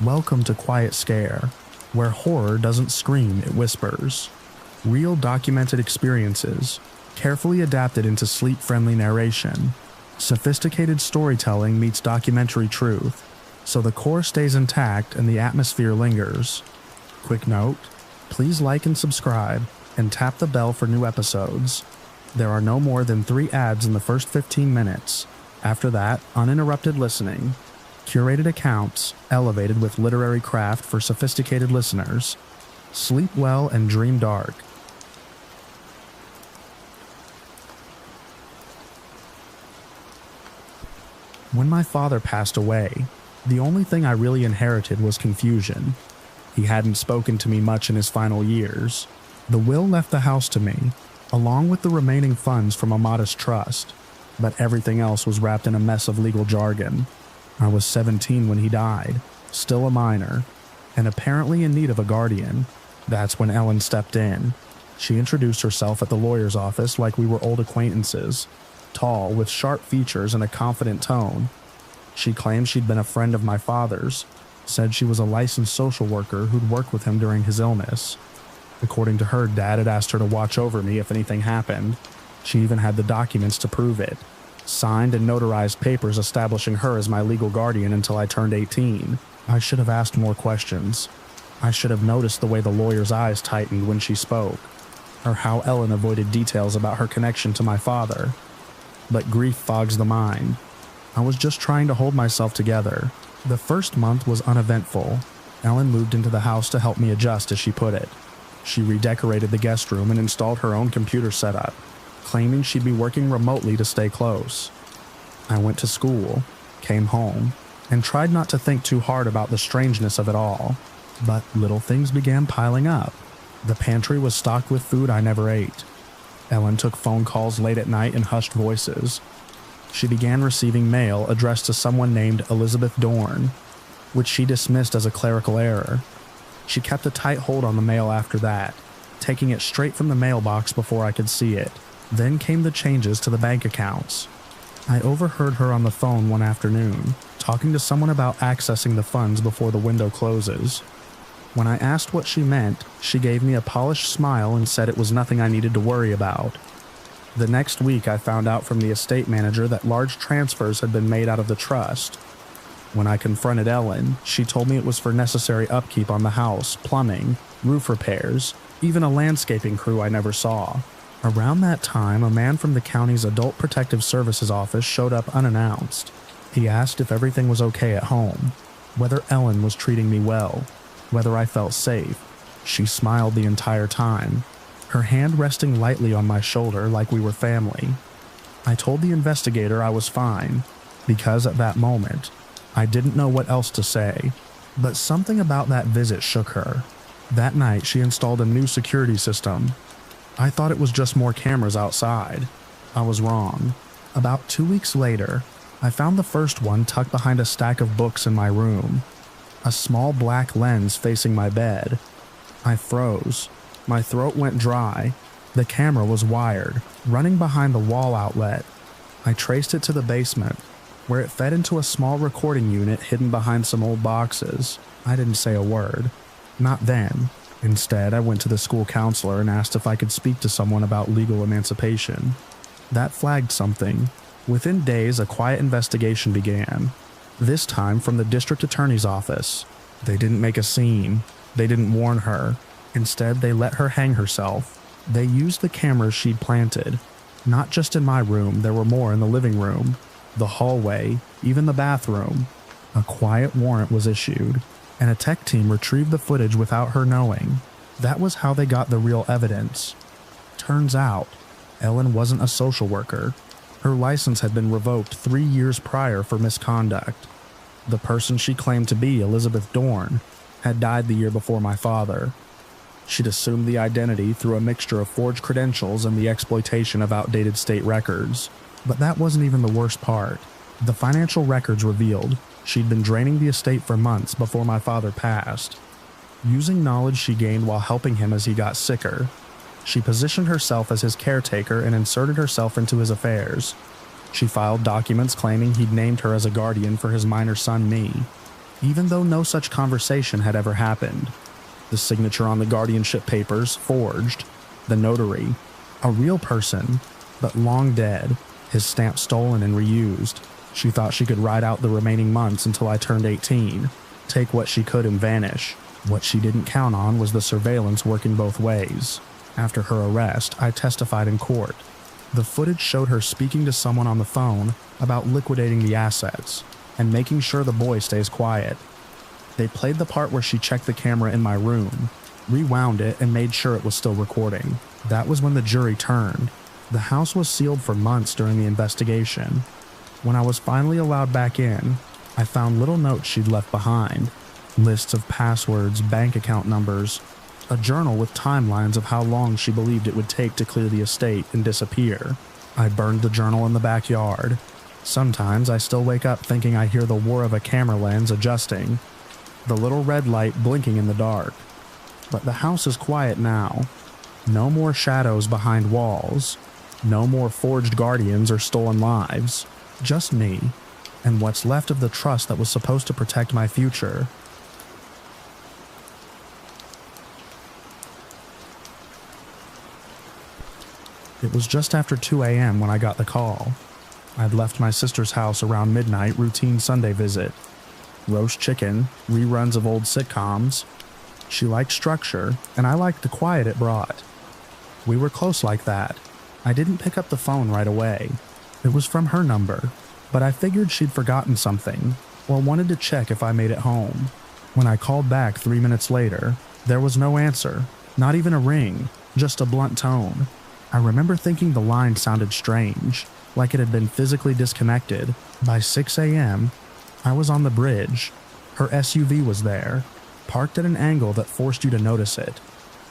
Welcome to Quiet Scare, where horror doesn't scream, it whispers. Real documented experiences, carefully adapted into sleep-friendly narration. Sophisticated storytelling meets documentary truth, so the core stays intact and the atmosphere lingers. Quick note, please like and subscribe, and tap the bell for new episodes. There are no more than 3 ads in the first 15 minutes. After that, uninterrupted listening. Curated accounts, elevated with literary craft for sophisticated listeners. Sleep well and dream dark. When my father passed away, the only thing I really inherited was confusion. He hadn't spoken to me much in his final years. The will left the house to me, along with the remaining funds from a modest trust, but everything else was wrapped in a mess of legal jargon. I was 17 when he died, still a minor, and apparently in need of a guardian. That's when Ellen stepped in. She introduced herself at the lawyer's office like we were old acquaintances, tall, with sharp features and a confident tone. She claimed she'd been a friend of my father's, said she was a licensed social worker who'd worked with him during his illness. According to her, Dad had asked her to watch over me if anything happened. She even had the documents to prove it. Signed and notarized papers establishing her as my legal guardian until I turned 18. I should have asked more questions. I should have noticed the way the lawyer's eyes tightened when she spoke, or how Ellen avoided details about her connection to my father. But grief fogs the mind. I was just trying to hold myself together. The first month was uneventful. Ellen moved into the house to help me adjust, as she put it. She redecorated the guest room and installed her own computer setup, claiming she'd be working remotely to stay close. I went to school, came home, and tried not to think too hard about the strangeness of it all. But little things began piling up. The pantry was stocked with food I never ate. Ellen took phone calls late at night in hushed voices. She began receiving mail addressed to someone named Elizabeth Dorn, which she dismissed as a clerical error. She kept a tight hold on the mail after that, taking it straight from the mailbox before I could see it. Then came the changes to the bank accounts. I overheard her on the phone one afternoon, talking to someone about accessing the funds before the window closes. When I asked what she meant, she gave me a polished smile and said it was nothing I needed to worry about. The next week, I found out from the estate manager that large transfers had been made out of the trust. When I confronted Ellen, she told me it was for necessary upkeep on the house, plumbing, roof repairs, even a landscaping crew I never saw. Around that time, a man from the county's Adult Protective Services office showed up unannounced. He asked if everything was okay at home, whether Ellen was treating me well, whether I felt safe. She smiled the entire time, her hand resting lightly on my shoulder like we were family. I told the investigator I was fine, because at that moment, I didn't know what else to say. But something about that visit shook her. That night, she installed a new security system. I thought it was just more cameras outside. I was wrong. About 2 weeks later, I found the first one tucked behind a stack of books in my room. A small black lens facing my bed. I froze. My throat went dry. The camera was wired, running behind the wall outlet. I traced it to the basement, where it fed into a small recording unit hidden behind some old boxes. I didn't say a word. Not then. Instead, I went to the school counselor and asked if I could speak to someone about legal emancipation. That flagged something. Within days, a quiet investigation began. This time from the district attorney's office. They didn't make a scene. They didn't warn her. Instead, they let her hang herself. They used the cameras she'd planted. Not just in my room, there were more in the living room, the hallway, even the bathroom. A quiet warrant was issued, and a tech team retrieved the footage without her knowing. That was how they got the real evidence. Turns out, Ellen wasn't a social worker. Her license had been revoked 3 years prior for misconduct. The person she claimed to be, Elizabeth Dorn, had died the year before my father. She'd assumed the identity through a mixture of forged credentials and the exploitation of outdated state records. But that wasn't even the worst part. The financial records revealed she'd been draining the estate for months before my father passed. Using knowledge she gained while helping him as he got sicker, she positioned herself as his caretaker and inserted herself into his affairs. She filed documents claiming he'd named her as a guardian for his minor son, me. even though no such conversation had ever happened. The signature on the guardianship papers forged, the notary, a real person, but long dead, his stamp stolen and reused. She thought she could ride out the remaining months until I turned 18, take what she could and vanish. What she didn't count on was the surveillance working both ways. After her arrest, I testified in court. The footage showed her speaking to someone on the phone about liquidating the assets and making sure the boy stays quiet. They played the part where she checked the camera in my room, rewound it, and made sure it was still recording. That was when the jury turned. The house was sealed for months during the investigation. When I was finally allowed back in, I found little notes she'd left behind, lists of passwords, bank account numbers, a journal with timelines of how long she believed it would take to clear the estate and disappear. I burned the journal in the backyard. Sometimes I still wake up thinking I hear the whir of a camera lens adjusting, the little red light blinking in the dark. But the house is quiet now. No more shadows behind walls. No more forged guardians or stolen lives. Just me, and what's left of the trust that was supposed to protect my future. It was just after 2 a.m. when I got the call. I'd left my sister's house around midnight, routine Sunday visit. Roast chicken, reruns of old sitcoms. She liked structure, and I liked the quiet it brought. We were close like that. I didn't pick up the phone right away. It was from her number, but I figured she'd forgotten something, or wanted to check if I made it home. When I called back 3 minutes later, there was no answer, not even a ring, just a blunt tone. I remember thinking the line sounded strange, like it had been physically disconnected. By 6 a.m., I was on the bridge. Her SUV was there, parked at an angle that forced you to notice it.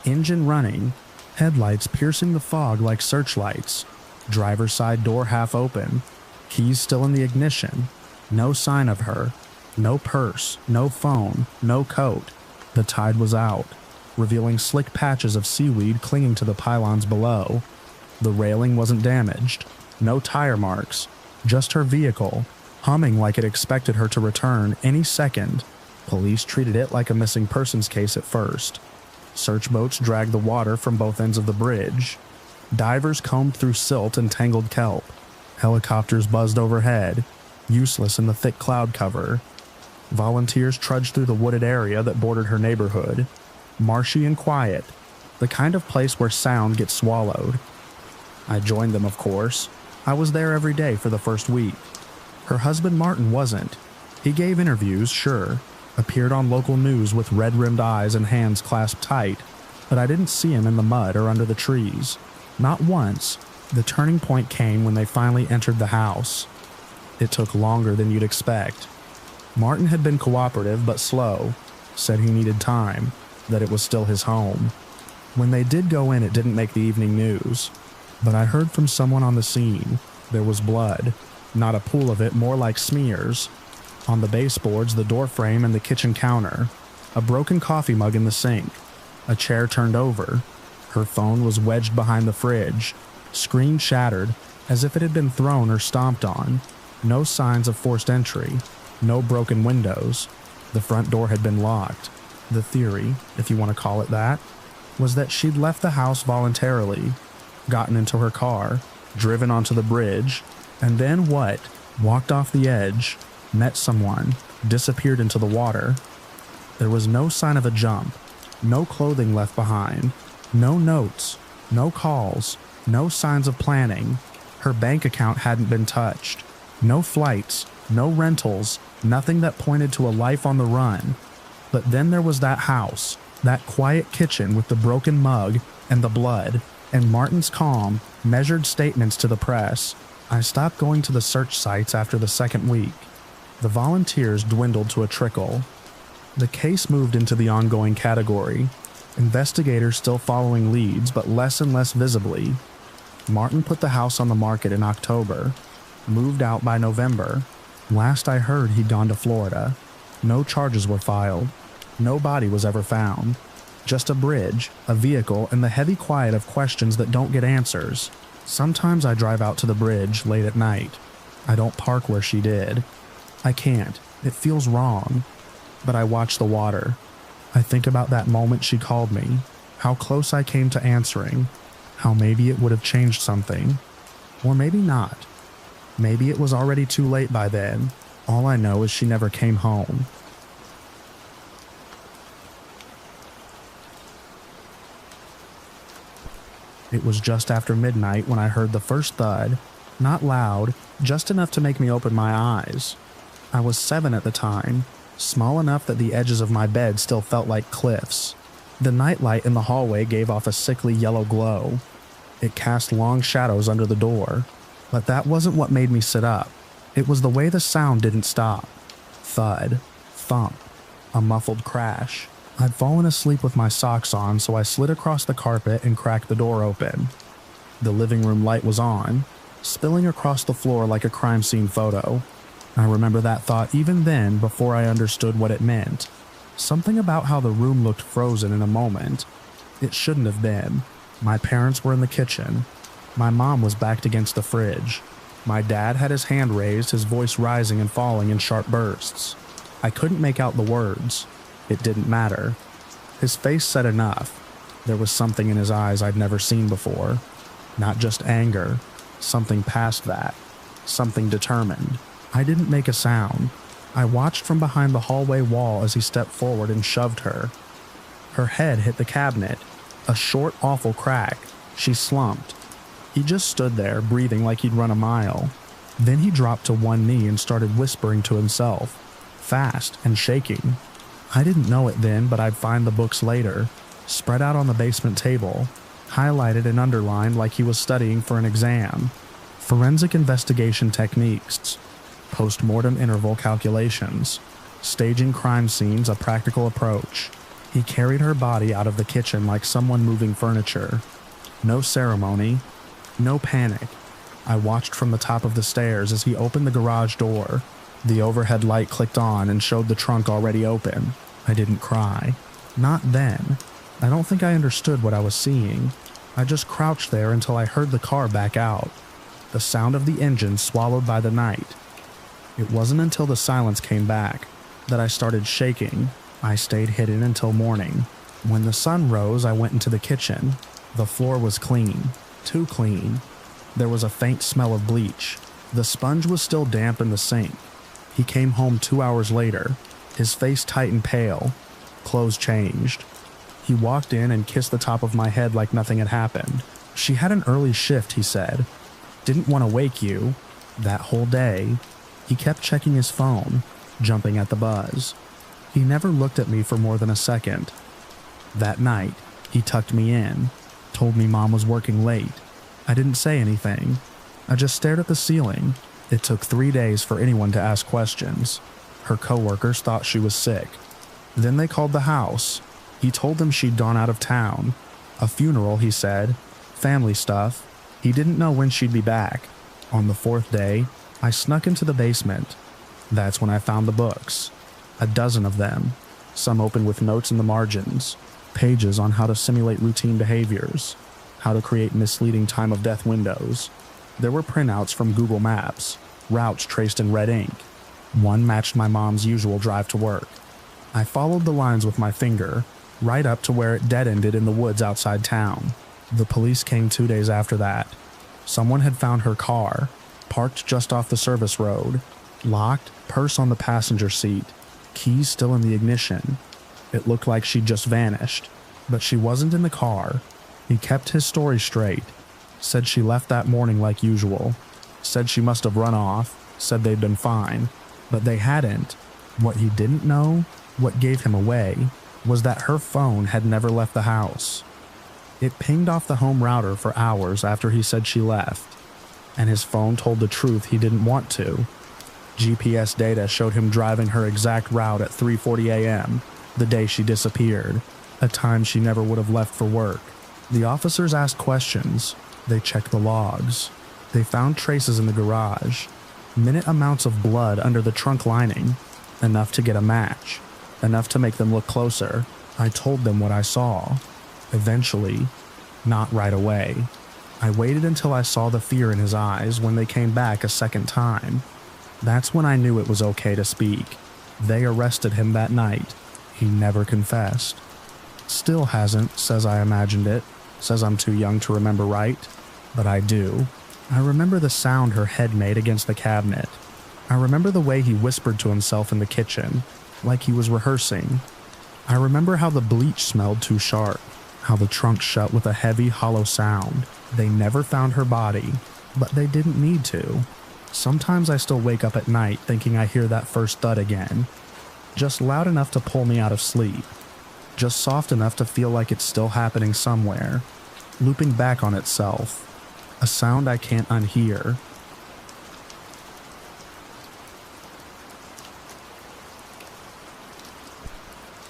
Engine running, headlights piercing the fog like searchlights, driver's side door half open, keys still in the ignition. No sign of her. No purse, no phone, no coat. The tide was out, revealing slick patches of seaweed clinging to the pylons below. The railing wasn't damaged. No tire marks. Just her vehicle, humming like it expected her to return any second. Police treated it like a missing persons case at first. Search boats dragged the water from both ends of the bridge. Divers combed through silt and tangled kelp. Helicopters buzzed overhead, useless in the thick cloud cover. Volunteers trudged through the wooded area that bordered her neighborhood, marshy and quiet, the kind of place where sound gets swallowed. I joined them, of course. I was there every day for the first week. Her husband Martin wasn't. He gave interviews, sure, appeared on local news with red-rimmed eyes and hands clasped tight, but I didn't see him in the mud or under the trees. Not once. The turning point came when they finally entered the house. It took longer than you'd expect. Martin had been cooperative but slow, said he needed time, that it was still his home. When they did go in, it didn't make the evening news, but I heard from someone on the scene. There was blood, not a pool of it, more like smears. On the baseboards, the door frame, and the kitchen counter. A broken coffee mug in the sink. A chair turned over. Her phone was wedged behind the fridge. Screen shattered, as if it had been thrown or stomped on. No signs of forced entry. No broken windows. The front door had been locked. The theory, if you want to call it that, was that she'd left the house voluntarily, gotten into her car, driven onto the bridge, and then what? Walked off the edge, met someone, disappeared into the water. There was no sign of a jump, no clothing left behind, no notes, no calls, no signs of planning. Her bank account hadn't been touched. No flights, no rentals, nothing that pointed to a life on the run. But then there was that house, that quiet kitchen with the broken mug and the blood, and Martin's calm, measured statements to the press. I stopped going to the search sites after the second week. The volunteers dwindled to a trickle. The case moved into the ongoing category, investigators still following leads but less and less visibly. Martin put the house on the market in October, moved out by November. Last I heard, he'd gone to Florida. No charges were filed. No body was ever found. Just a bridge, a vehicle, and the heavy quiet of questions that don't get answers. Sometimes I drive out to the bridge late at night. I don't park where she did. I can't. It feels wrong. but I watch the water. I think about that moment she called me, how close I came to answering, how maybe it would have changed something. Or maybe not. Maybe it was already too late by then. All I know is she never came home. It was just after midnight when I heard the first thud, not loud, just enough to make me open my eyes. I was 7 at the time, small enough that the edges of my bed still felt like cliffs. The nightlight in the hallway gave off a sickly yellow glow. It cast long shadows under the door, but that wasn't what made me sit up. It was the way the sound didn't stop. Thud, thump, a muffled crash. I'd fallen asleep with my socks on, so I slid across the carpet and cracked the door open. The living room light was on, spilling across the floor like a crime scene photo. I remember that thought even then before I understood what it meant. Something about how the room looked frozen in a moment. It shouldn't have been. My parents were in the kitchen. My mom was backed against the fridge. My dad had his hand raised, his voice rising and falling in sharp bursts. I couldn't make out the words. It didn't matter. His face said enough. There was something in his eyes I'd never seen before. Not just anger. Something past that. Something determined. I didn't make a sound. I watched from behind the hallway wall as he stepped forward and shoved her. Her head hit the cabinet. A short, awful crack. She slumped. He just stood there, breathing like he'd run a mile. Then he dropped to one knee and started whispering to himself, fast and shaking. I didn't know it then, but I'd find the books later, spread out on the basement table, highlighted and underlined like he was studying for an exam. Forensic investigation techniques, post-mortem interval calculations, staging crime scenes, a practical approach. He carried her body out of the kitchen like someone moving furniture. No ceremony, no panic. I watched from the top of the stairs as he opened the garage door. The overhead light clicked on and showed the trunk already open. I didn't cry. Not then. I don't think I understood what I was seeing. I just crouched there until I heard the car back out. The sound of the engine swallowed by the night. It wasn't until the silence came back that I started shaking. I stayed hidden until morning. When the sun rose, I went into the kitchen. The floor was clean. Too clean. There was a faint smell of bleach. The sponge was still damp in the sink. He came home 2 hours later, his face tight and pale. Clothes changed. He walked in and kissed the top of my head like nothing had happened. She had an early shift, he said. Didn't want to wake you. That whole day. He kept checking his phone, jumping at the buzz. He never looked at me for more than a second. That night, he tucked me in, told me Mom was working late. I didn't say anything. I just stared at the ceiling. It took 3 days for anyone to ask questions. Her coworkers thought she was sick. Then they called the house. He told them she'd gone out of town. A funeral, he said. Family stuff. He didn't know when she'd be back. On the 4th day, I snuck into the basement. That's when I found the books. A dozen of them. Some open with notes in the margins. Pages on how to simulate routine behaviors. How to create misleading time of death windows. There were printouts from Google Maps, routes traced in red ink. One matched my mom's usual drive to work. I followed the lines with my finger, right up to where it dead-ended in the woods outside town. The police came 2 days after that. Someone had found her car, parked just off the service road, locked, purse on the passenger seat, keys still in the ignition. It looked like she'd just vanished, but she wasn't in the car. He kept his story straight. Said she left that morning like usual. Said she must have run off. Said they'd been fine. But they hadn't. What he didn't know, what gave him away, was that her phone had never left the house. It pinged off the home router for hours after he said she left. And his phone told the truth he didn't want to. GPS data showed him driving her exact route at 3:40 a.m., the day she disappeared, a time she never would have left for work. The officers asked questions. They checked the logs. They found traces in the garage. Minute amounts of blood under the trunk lining. Enough to get a match. Enough to make them look closer. I told them what I saw. Eventually. Not right away. I waited until I saw the fear in his eyes when they came back a second time. That's when I knew it was okay to speak. They arrested him that night. He never confessed. Still hasn't, says I imagined it, says I'm too young to remember right, but I do. I remember the sound her head made against the cabinet. I remember the way he whispered to himself in the kitchen, like he was rehearsing. I remember how the bleach smelled too sharp, how the trunk shut with a heavy, hollow sound. They never found her body, but they didn't need to. Sometimes I still wake up at night thinking I hear that first thud again, just loud enough to pull me out of sleep, just soft enough to feel like it's still happening somewhere, looping back on itself, a sound I can't unhear.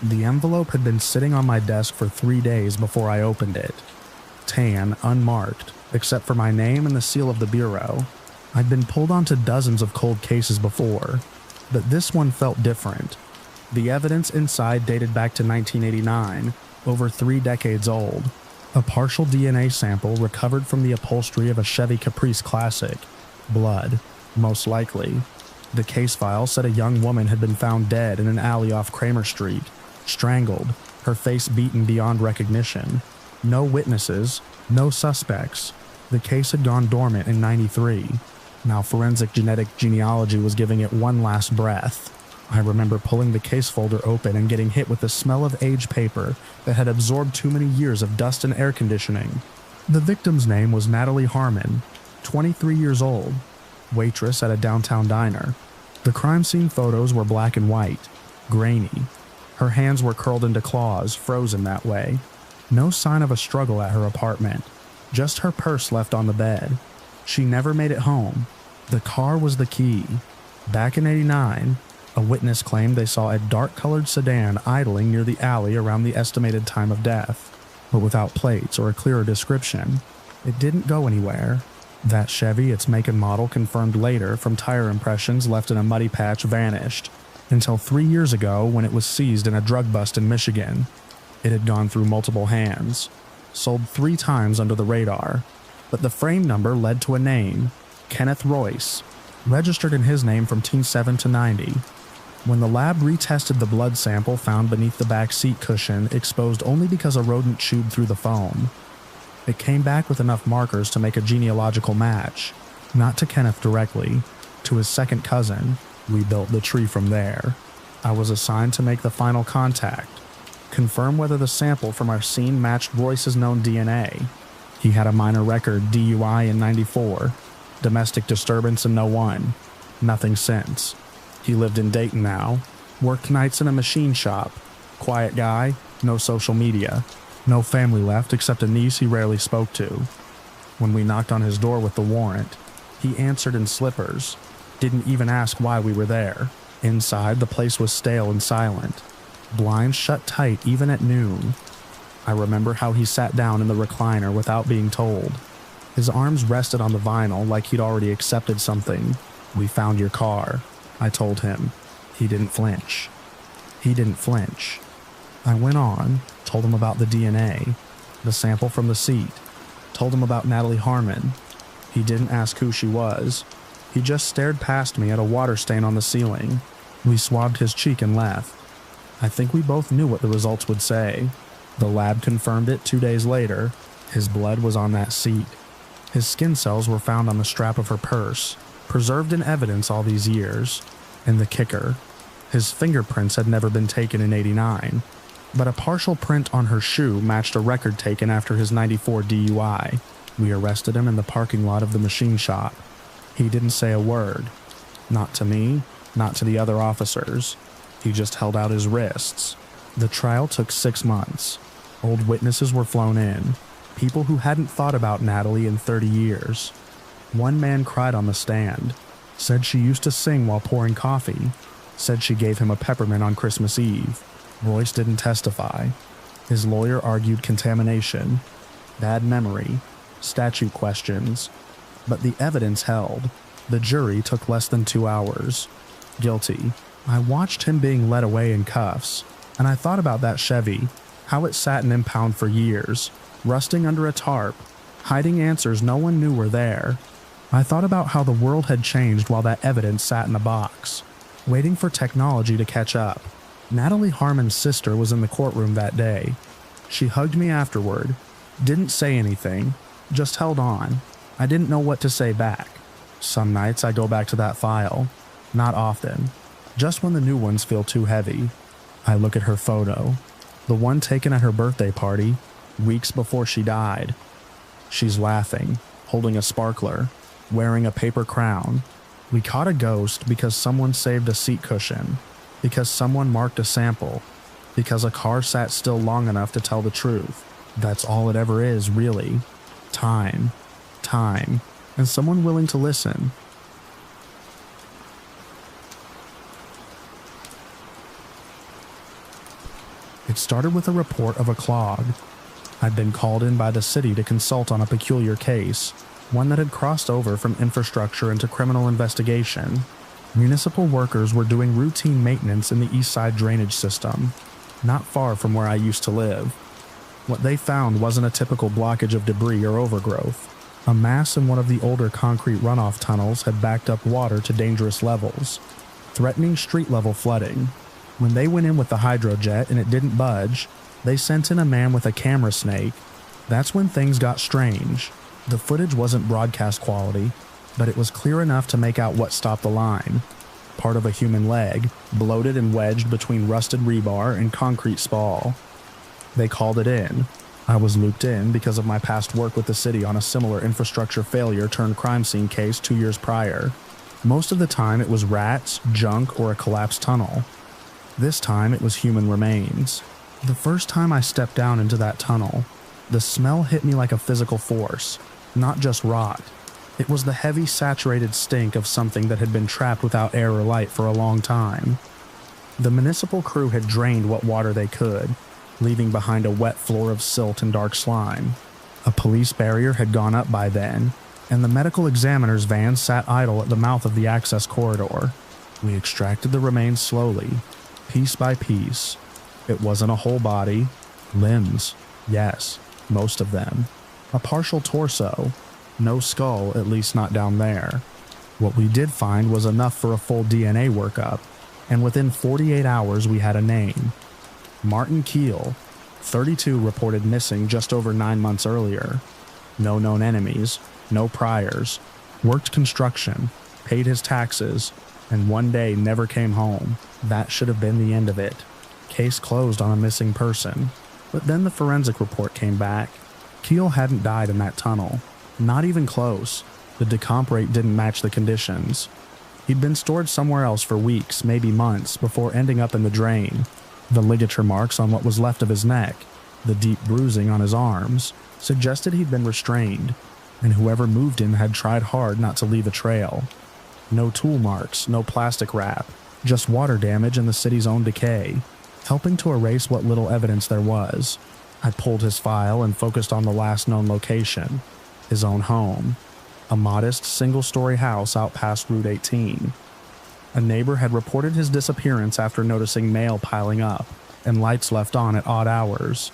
The envelope had been sitting on my desk for 3 days before I opened it. Tan, unmarked, except for my name and the seal of the bureau. I'd been pulled onto dozens of cold cases before, but this one felt different. The evidence inside dated back to 1989, over 3 decades old. A partial DNA sample recovered from the upholstery of a Chevy Caprice Classic. Blood, most likely. The case file said a young woman had been found dead in an alley off Kramer Street, strangled, her face beaten beyond recognition. No witnesses, no suspects. The case had gone dormant in '93. Now forensic genetic genealogy was giving it one last breath. I remember pulling the case folder open and getting hit with the smell of aged paper that had absorbed too many years of dust and air conditioning. The victim's name was Natalie Harmon, 23 years old, waitress at a downtown diner. The crime scene photos were black and white, grainy. Her hands were curled into claws, frozen that way. No sign of a struggle at her apartment, just her purse left on the bed. She never made it home. The car was the key. Back in '89, a witness claimed they saw a dark-colored sedan idling near the alley around the estimated time of death, but without plates or a clearer description. It didn't go anywhere. That Chevy, its make and model confirmed later from tire impressions left in a muddy patch, vanished, until 3 years ago when it was seized in a drug bust in Michigan. It had gone through multiple hands, sold 3 times under the radar, but the frame number led to a name, Kenneth Royce, registered in his name from teen7 to 90. When the lab retested the blood sample found beneath the back seat cushion, exposed only because a rodent chewed through the foam, it came back with enough markers to make a genealogical match, not to Kenneth directly, to his second cousin. We built the tree from there. I was assigned to make the final contact, confirm whether the sample from our scene matched Royce's known DNA. He had a minor record, DUI in '94, domestic disturbance in '01, nothing since. He lived in Dayton now, worked nights in a machine shop, quiet guy, no social media, no family left except a niece he rarely spoke to. When we knocked on his door with the warrant, he answered in slippers, didn't even ask why we were there. Inside, the place was stale and silent, blinds shut tight even at noon. I remember how he sat down in the recliner without being told. His arms rested on the vinyl like he'd already accepted something. "We found your car," I told him. He didn't flinch. I went on, told him about the DNA, the sample from the seat, told him about Natalie Harmon. He didn't ask who she was. He just stared past me at a water stain on the ceiling. We swabbed his cheek and left. I think we both knew what the results would say. The lab confirmed it 2 days later. His blood was on that seat. His skin cells were found on the strap of her purse, preserved in evidence all these years. And the kicker, his fingerprints had never been taken in '89, but a partial print on her shoe matched a record taken after his '94 DUI. We arrested him in the parking lot of the machine shop. He didn't say a word. Not to me, not to the other officers. He just held out his wrists. The trial took 6 months. Old witnesses were flown in, people who hadn't thought about Natalie in 30 years. One man cried on the stand, said she used to sing while pouring coffee, said she gave him a peppermint on Christmas Eve. Royce didn't testify. His lawyer argued contamination, bad memory, statute questions. But the evidence held. The jury took less than 2 hours. Guilty. I watched him being led away in cuffs, and I thought about that Chevy, how it sat in impound for years, rusting under a tarp, hiding answers no one knew were there. I thought about how the world had changed while that evidence sat in a box. waiting for technology to catch up. Natalie Harmon's sister was in the courtroom that day. She hugged me afterward, didn't say anything, just held on. I didn't know what to say back. Some nights I go back to that file. Not often. Just when the new ones feel too heavy. I look at her photo. The one taken at her birthday party, weeks before she died. She's laughing, holding a sparkler, wearing a paper crown. We caught a ghost because someone saved a seat cushion, because someone marked a sample, because a car sat still long enough to tell the truth. That's all it ever is, really. Time, and someone willing to listen. It started with a report of a clog. I'd been called in by the city to consult on a peculiar case, one that had crossed over from infrastructure into criminal investigation. Municipal workers were doing routine maintenance in the east side drainage system, not far from where I used to live. What they found wasn't a typical blockage of debris or overgrowth. A mass in one of the older concrete runoff tunnels had backed up water to dangerous levels, threatening street-level flooding. When they went in with the hydrojet and it didn't budge, they sent in a man with a camera snake. That's when things got strange. The footage wasn't broadcast quality, but it was clear enough to make out what stopped the line. Part of a human leg, bloated and wedged between rusted rebar and concrete spall. They called it in. I was looped in because of my past work with the city on a similar infrastructure failure turned crime scene case 2 years prior. Most of the time it was rats, junk, or a collapsed tunnel. This time it was human remains. The first time I stepped down into that tunnel, the smell hit me like a physical force, not just rot. It was the heavy, saturated stink of something that had been trapped without air or light for a long time. The municipal crew had drained what water they could, leaving behind a wet floor of silt and dark slime. A police barrier had gone up by then, and the medical examiner's van sat idle at the mouth of the access corridor. We extracted the remains slowly, piece by piece. It wasn't a whole body. Limbs, yes, most of them. A partial torso. No skull, at least not down there. What we did find was enough for a full DNA workup, and within 48 hours we had a name. Martin Keel, 32, reported missing just over 9 months earlier. No known enemies, no priors. Worked construction, paid his taxes, and one day never came home. That should have been the end of it. Case closed on a missing person. But then the forensic report came back. Keel hadn't died in that tunnel. Not even close. The decomp rate didn't match the conditions. He'd been stored somewhere else for weeks, maybe months, before ending up in the drain. The ligature marks on what was left of his neck, the deep bruising on his arms, suggested he'd been restrained, and whoever moved him had tried hard not to leave a trail. No tool marks, no plastic wrap, just water damage and the city's own decay, helping to erase what little evidence there was. I pulled his file and focused on the last known location, his own home, a modest single-story house out past Route 18. A neighbor had reported his disappearance after noticing mail piling up and lights left on at odd hours.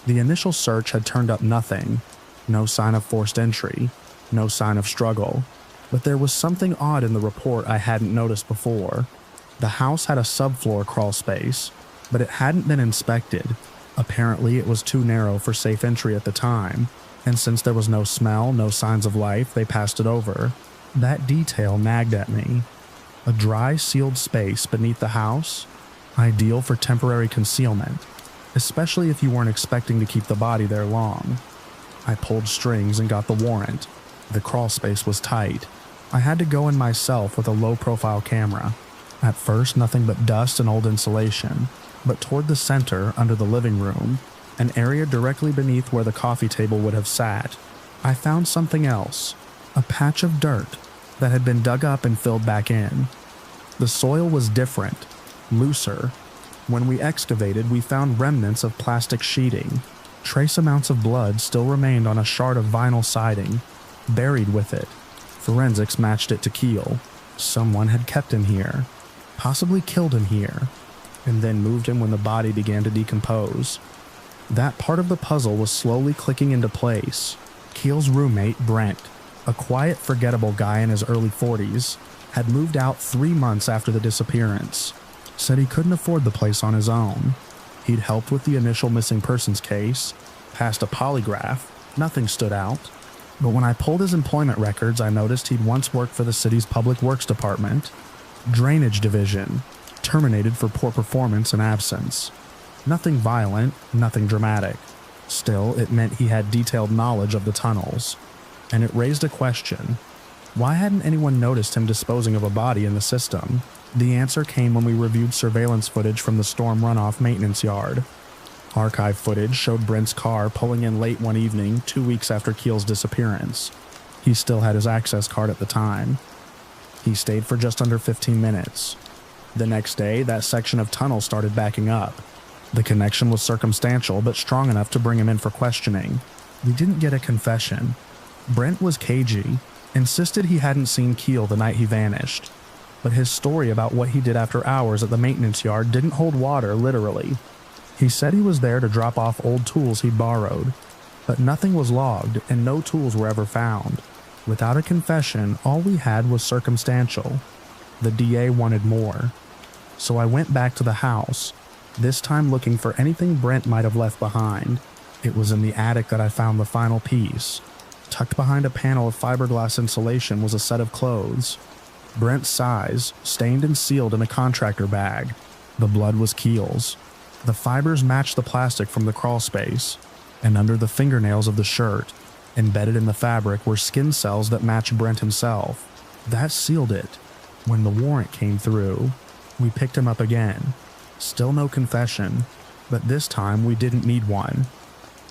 The initial search had turned up nothing, no sign of forced entry, no sign of struggle, but there was something odd in the report I hadn't noticed before. The house had a subfloor crawl space, but it hadn't been inspected. Apparently it was too narrow for safe entry at the time, and since there was no smell, no signs of life, they passed it over. That detail nagged at me. A dry, sealed space beneath the house, ideal for temporary concealment, especially if you weren't expecting to keep the body there long. I pulled strings and got the warrant. The crawl space was tight. I had to go in myself with a low-profile camera. At first, nothing but dust and old insulation, but toward the center, under the living room, an area directly beneath where the coffee table would have sat, I found something else, a patch of dirt that had been dug up and filled back in. The soil was different, looser. When we excavated, we found remnants of plastic sheeting. Trace amounts of blood still remained on a shard of vinyl siding, buried with it. Forensics matched it to Keel. Someone had kept him here, possibly killed him here, and then moved him when the body began to decompose. That part of the puzzle was slowly clicking into place. Keel's roommate, Brent, a quiet, forgettable guy in his early 40s, Had moved out 3 months after the disappearance. Said he couldn't afford the place on his own. He'd helped with the initial missing persons case, passed a polygraph, nothing stood out. But when I pulled his employment records, I noticed he'd once worked for the city's public works department. Drainage division, terminated for poor performance and absence. Nothing violent, nothing dramatic. Still, it meant he had detailed knowledge of the tunnels. And it raised a question. Why hadn't anyone noticed him disposing of a body in the system? The answer came when we reviewed surveillance footage from the storm runoff maintenance yard. Archive footage showed Brent's car pulling in late one evening 2 weeks after Keel's disappearance. He still had his access card at the time. He stayed for just under 15 minutes. The next day, that section of tunnel started backing up. The connection was circumstantial, but strong enough to bring him in for questioning. We didn't get a confession. Brent was cagey, insisted he hadn't seen Keel the night he vanished. But his story about what he did after hours at the maintenance yard didn't hold water, literally. He said he was there to drop off old tools he'd borrowed, but nothing was logged and no tools were ever found. Without a confession, all we had was circumstantial. The DA wanted more. So I went back to the house, this time looking for anything Brent might have left behind. It was in the attic that I found the final piece. Tucked behind a panel of fiberglass insulation was a set of clothes. Brent's size, stained and sealed in a contractor bag. The blood was Keel's. The fibers matched the plastic from the crawl space, and under the fingernails of the shirt, embedded in the fabric, were skin cells that matched Brent himself. That sealed it. When the warrant came through, we picked him up again. Still no confession, but this time we didn't need one.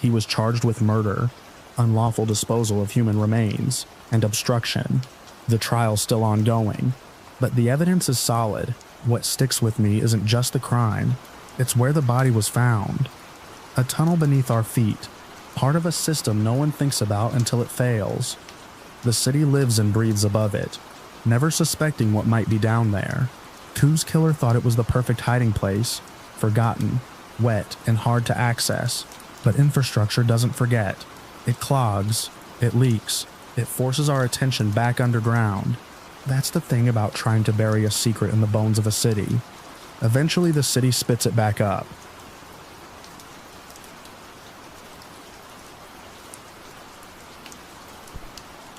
He was charged with murder, unlawful disposal of human remains, and obstruction. The trial's still ongoing, but the evidence is solid. What sticks with me isn't just the crime, it's where the body was found. A tunnel beneath our feet, part of a system no one thinks about until it fails. The city lives and breathes above it, never suspecting what might be down there. Koo's killer thought it was the perfect hiding place, forgotten, wet, and hard to access. But infrastructure doesn't forget. It clogs, it leaks, it forces our attention back underground. That's the thing about trying to bury a secret in the bones of a city. Eventually the city spits it back up.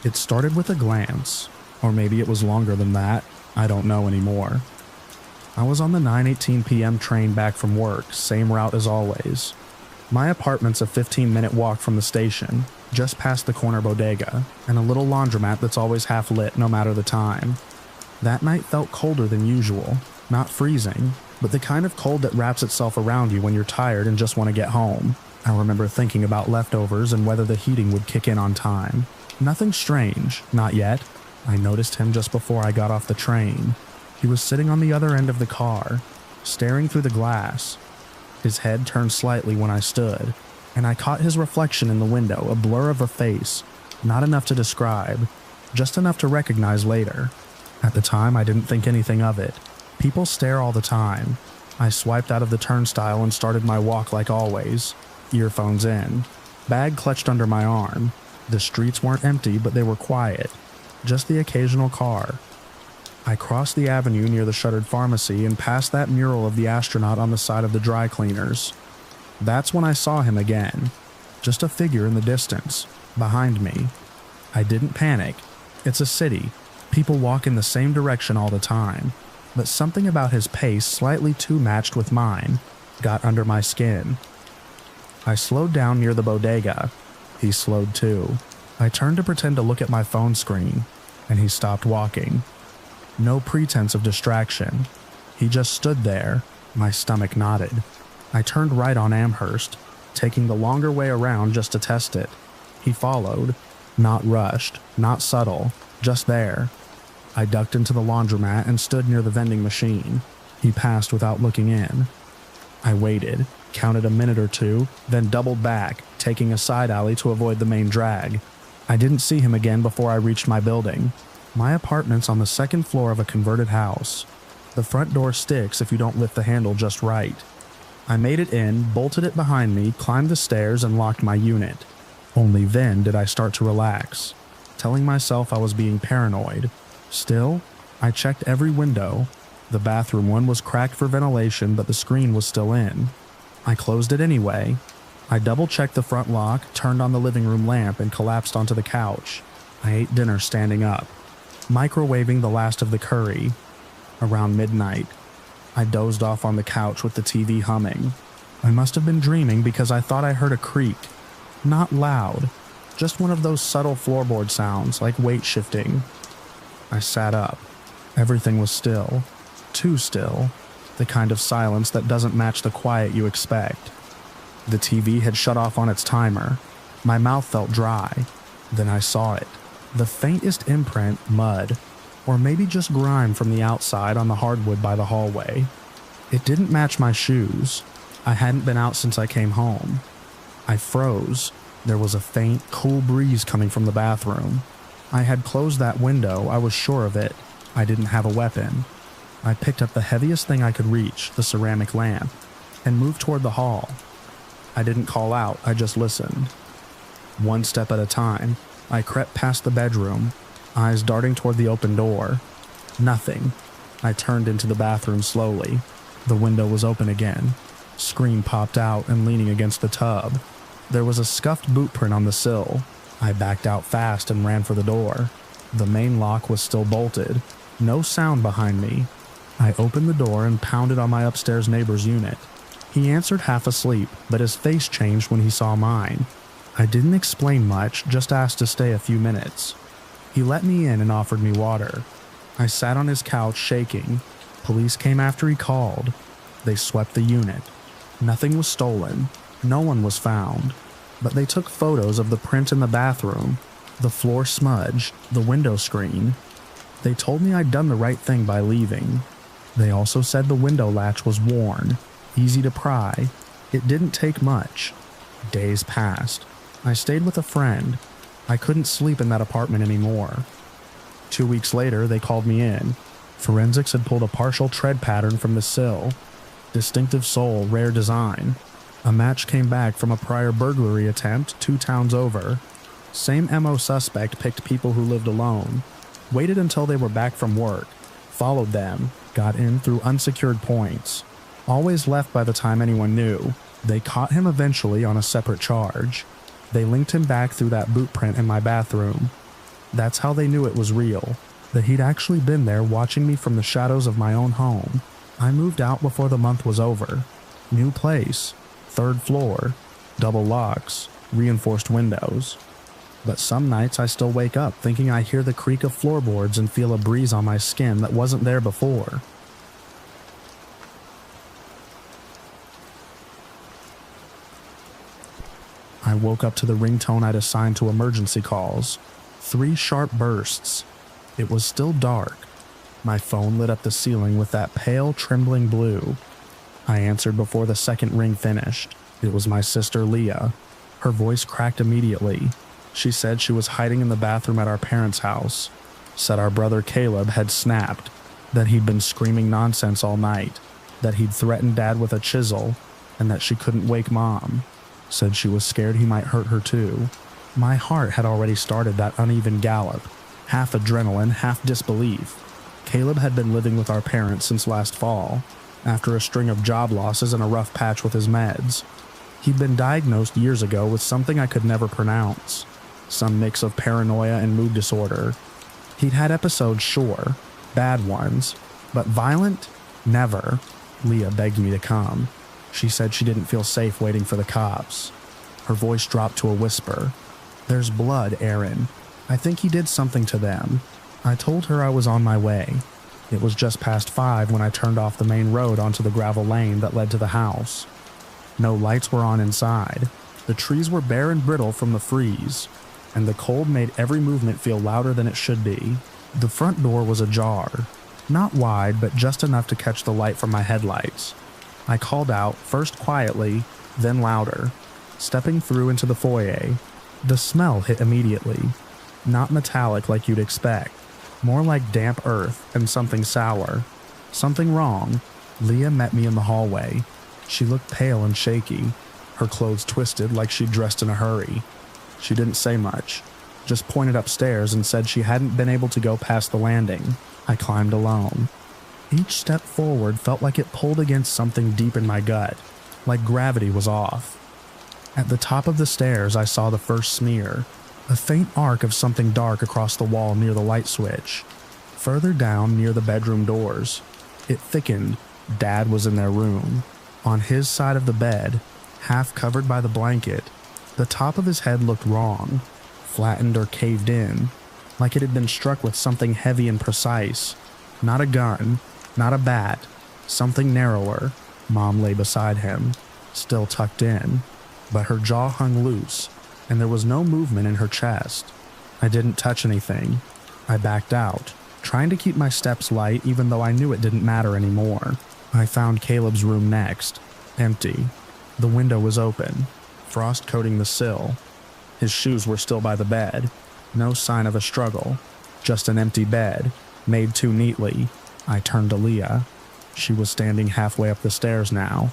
It started with a glance, or maybe it was longer than that, I don't know anymore. I was on the 9:18 p.m. train back from work, same route as always. My apartment's a 15-minute walk from the station, just past the corner bodega, and a little laundromat that's always half lit no matter the time. That night felt colder than usual, not freezing, but the kind of cold that wraps itself around you when you're tired and just want to get home. I remember thinking about leftovers and whether the heating would kick in on time. Nothing strange, not yet. I noticed him just before I got off the train. He was sitting on the other end of the car, staring through the glass. His head turned slightly when I stood, and I caught his reflection in the window, a blur of a face, not enough to describe, just enough to recognize later. At the time, I didn't think anything of it. People stare all the time. I swiped out of the turnstile and started my walk like always, earphones in, bag clutched under my arm. The streets weren't empty, but they were quiet, just the occasional car. I crossed the avenue near the shuttered pharmacy and passed that mural of the astronaut on the side of the dry cleaners. That's when I saw him again, just a figure in the distance, behind me. I didn't panic. It's a city. People walk in the same direction all the time, but something about his pace, slightly too matched with mine, got under my skin. I slowed down near the bodega. He slowed too. I turned to pretend to look at my phone screen, and he stopped walking. No pretense of distraction. He just stood there. My stomach knotted. I turned right on Amherst, taking the longer way around just to test it. He followed. Not rushed, not subtle, just there. I ducked into the laundromat and stood near the vending machine. He passed without looking in. I waited, counted a minute or two, then doubled back, taking a side alley to avoid the main drag. I didn't see him again before I reached my building. My apartment's on the second floor of a converted house. The front door sticks if you don't lift the handle just right. I made it in, bolted it behind me, climbed the stairs, and locked my unit. Only then did I start to relax, telling myself I was being paranoid. Still, I checked every window. The bathroom one was cracked for ventilation, but the screen was still in. I closed it anyway. I double-checked the front lock, turned on the living room lamp, and collapsed onto the couch. I ate dinner standing up, microwaving the last of the curry. Around midnight, I dozed off on the couch with the TV humming. I must have been dreaming because I thought I heard a creak. Not loud, just one of those subtle floorboard sounds like weight shifting. I sat up. Everything was still. Too still. The kind of silence that doesn't match the quiet you expect. The TV had shut off on its timer. My mouth felt dry. Then I saw it. The faintest imprint, mud, or maybe just grime from the outside on the hardwood by the hallway. It didn't match my shoes. I hadn't been out since I came home. I froze. There was a faint, cool breeze coming from the bathroom. I had closed that window, I was sure of it. I didn't have a weapon. I picked up the heaviest thing I could reach, the ceramic lamp, and moved toward the hall. I didn't call out, I just listened. One step at a time, I crept past the bedroom, eyes darting toward the open door. Nothing. I turned into the bathroom slowly. The window was open again. Screen popped out and leaning against the tub. There was a scuffed boot print on the sill. I backed out fast and ran for the door. The main lock was still bolted. No sound behind me. I opened the door and pounded on my upstairs neighbor's unit. He answered half asleep, but his face changed when he saw mine. I didn't explain much, just asked to stay a few minutes. He let me in and offered me water. I sat on his couch shaking. Police came after he called. They swept the unit. Nothing was stolen. No one was found. But they took photos of the print in the bathroom, the floor smudge, the window screen. They told me I'd done the right thing by leaving. They also said the window latch was worn, easy to pry. It didn't take much. Days passed. I stayed with a friend. I couldn't sleep in that apartment anymore. 2 weeks later, they called me in. Forensics had pulled a partial tread pattern from the sill. Distinctive sole, rare design. A match came back from a prior burglary attempt 2 towns over. Same MO suspect picked people who lived alone. Waited until they were back from work. Followed them. Got in through unsecured points. Always left by the time anyone knew. They caught him eventually on a separate charge. They linked him back through that boot print in my bathroom. That's how they knew it was real. That he'd actually been there watching me from the shadows of my own home. I moved out before the month was over. New place. 3rd floor. Double locks. Reinforced windows. But some nights I still wake up thinking I hear the creak of floorboards and feel a breeze on my skin that wasn't there before. I woke up to the ringtone I'd assigned to emergency calls. 3 sharp bursts. It was still dark. My phone lit up the ceiling with that pale, trembling blue. I answered before the second ring finished. It was my sister Leah. Her voice cracked immediately. She said she was hiding in the bathroom at our parents' house. Said our brother Caleb had snapped. That he'd been screaming nonsense all night. That he'd threatened Dad with a chisel. And that she couldn't wake Mom. Said she was scared he might hurt her too. My heart had already started that uneven gallop. Half adrenaline, half disbelief. Caleb had been living with our parents since last fall, after a string of job losses and a rough patch with his meds. He'd been diagnosed years ago with something I could never pronounce. Some mix of paranoia and mood disorder. He'd had episodes, sure, bad ones, but violent? Never. Leah begged me to come. She said she didn't feel safe waiting for the cops. Her voice dropped to a whisper. There's blood, Aaron. I think he did something to them. I told her I was on my way. It was just past 5 when I turned off the main road onto the gravel lane that led to the house. No lights were on inside. The trees were bare and brittle from the freeze, and the cold made every movement feel louder than it should be. The front door was ajar. Not wide, but just enough to catch the light from my headlights. I called out, first quietly, then louder. Stepping through into the foyer, the smell hit immediately. Not metallic like you'd expect. More like damp earth and something sour. Something wrong. Leah met me in the hallway. She looked pale and shaky. Her clothes twisted like she'd dressed in a hurry. She didn't say much. just pointed upstairs and said she hadn't been able to go past the landing. I climbed alone. Each step forward felt like it pulled against something deep in my gut, like gravity was off. At the top of the stairs, I saw the first smear, a faint arc of something dark across the wall near the light switch. Further down, near the bedroom doors, it thickened. Dad was in their room. On his side of the bed, half covered by the blanket, the top of his head looked wrong, flattened or caved in, like it had been struck with something heavy and precise. Not a gun, not a bat, something narrower. Mom lay beside him, still tucked in, but her jaw hung loose, and there was no movement in her chest. I didn't touch anything. I backed out, trying to keep my steps light even though I knew it didn't matter anymore. I found Caleb's room next, empty. The window was open, frost coating the sill. His shoes were still by the bed. No sign of a struggle, just an empty bed, made too neatly. I turned to Leah. She was standing halfway up the stairs now,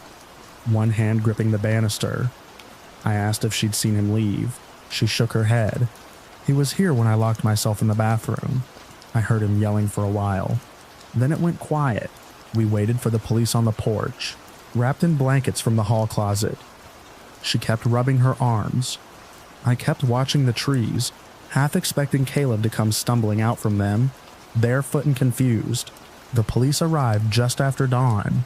one hand gripping the banister. I asked if she'd seen him leave. She shook her head. He was here when I locked myself in the bathroom. I heard him yelling for a while. Then it went quiet. We waited for the police on the porch, wrapped in blankets from the hall closet. She kept rubbing her arms. I kept watching the trees, half expecting Caleb to come stumbling out from them, barefoot and confused. The police arrived just after dawn.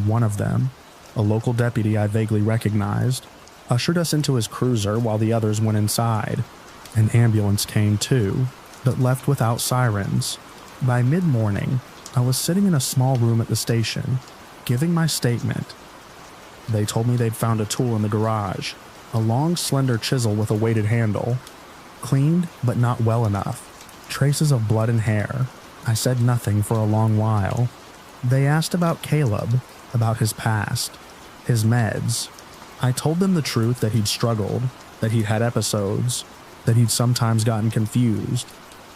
One of them, a local deputy I vaguely recognized, ushered us into his cruiser while the others went inside. An ambulance came too, but left without sirens. By mid-morning, I was sitting in a small room at the station, giving my statement. They told me they'd found a tool in the garage, a long, slender chisel with a weighted handle. Cleaned, but not well enough. Traces of blood and hair. I said nothing for a long while. They asked about Caleb, about his past, his meds. I told them the truth, that he'd struggled, that he'd had episodes, that he'd sometimes gotten confused,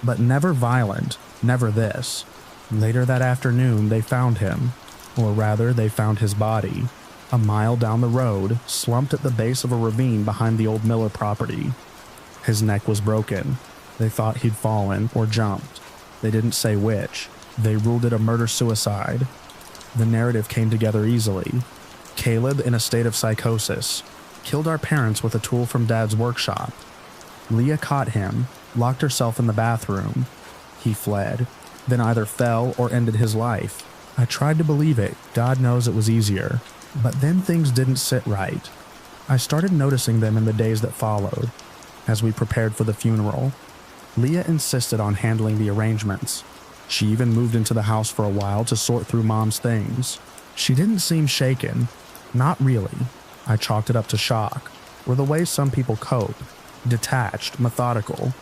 but never violent, never this. Later that afternoon, they found him, or rather, they found his body, a mile down the road, slumped at the base of a ravine behind the old Miller property. His neck was broken. They thought he'd fallen or jumped. They didn't say which. They ruled it a murder-suicide. The narrative came together easily. Caleb, in a state of psychosis, killed our parents with a tool from Dad's workshop. Leah caught him, locked herself in the bathroom. He fled, then either fell or ended his life. I tried to believe it. God knows it was easier. But then things didn't sit right. I started noticing them in the days that followed. As we prepared for the funeral, Leah insisted on handling the arrangements. She even moved into the house for a while to sort through Mom's things. She didn't seem shaken. Not really. I chalked it up to shock, or the way some people cope. Detached, methodical.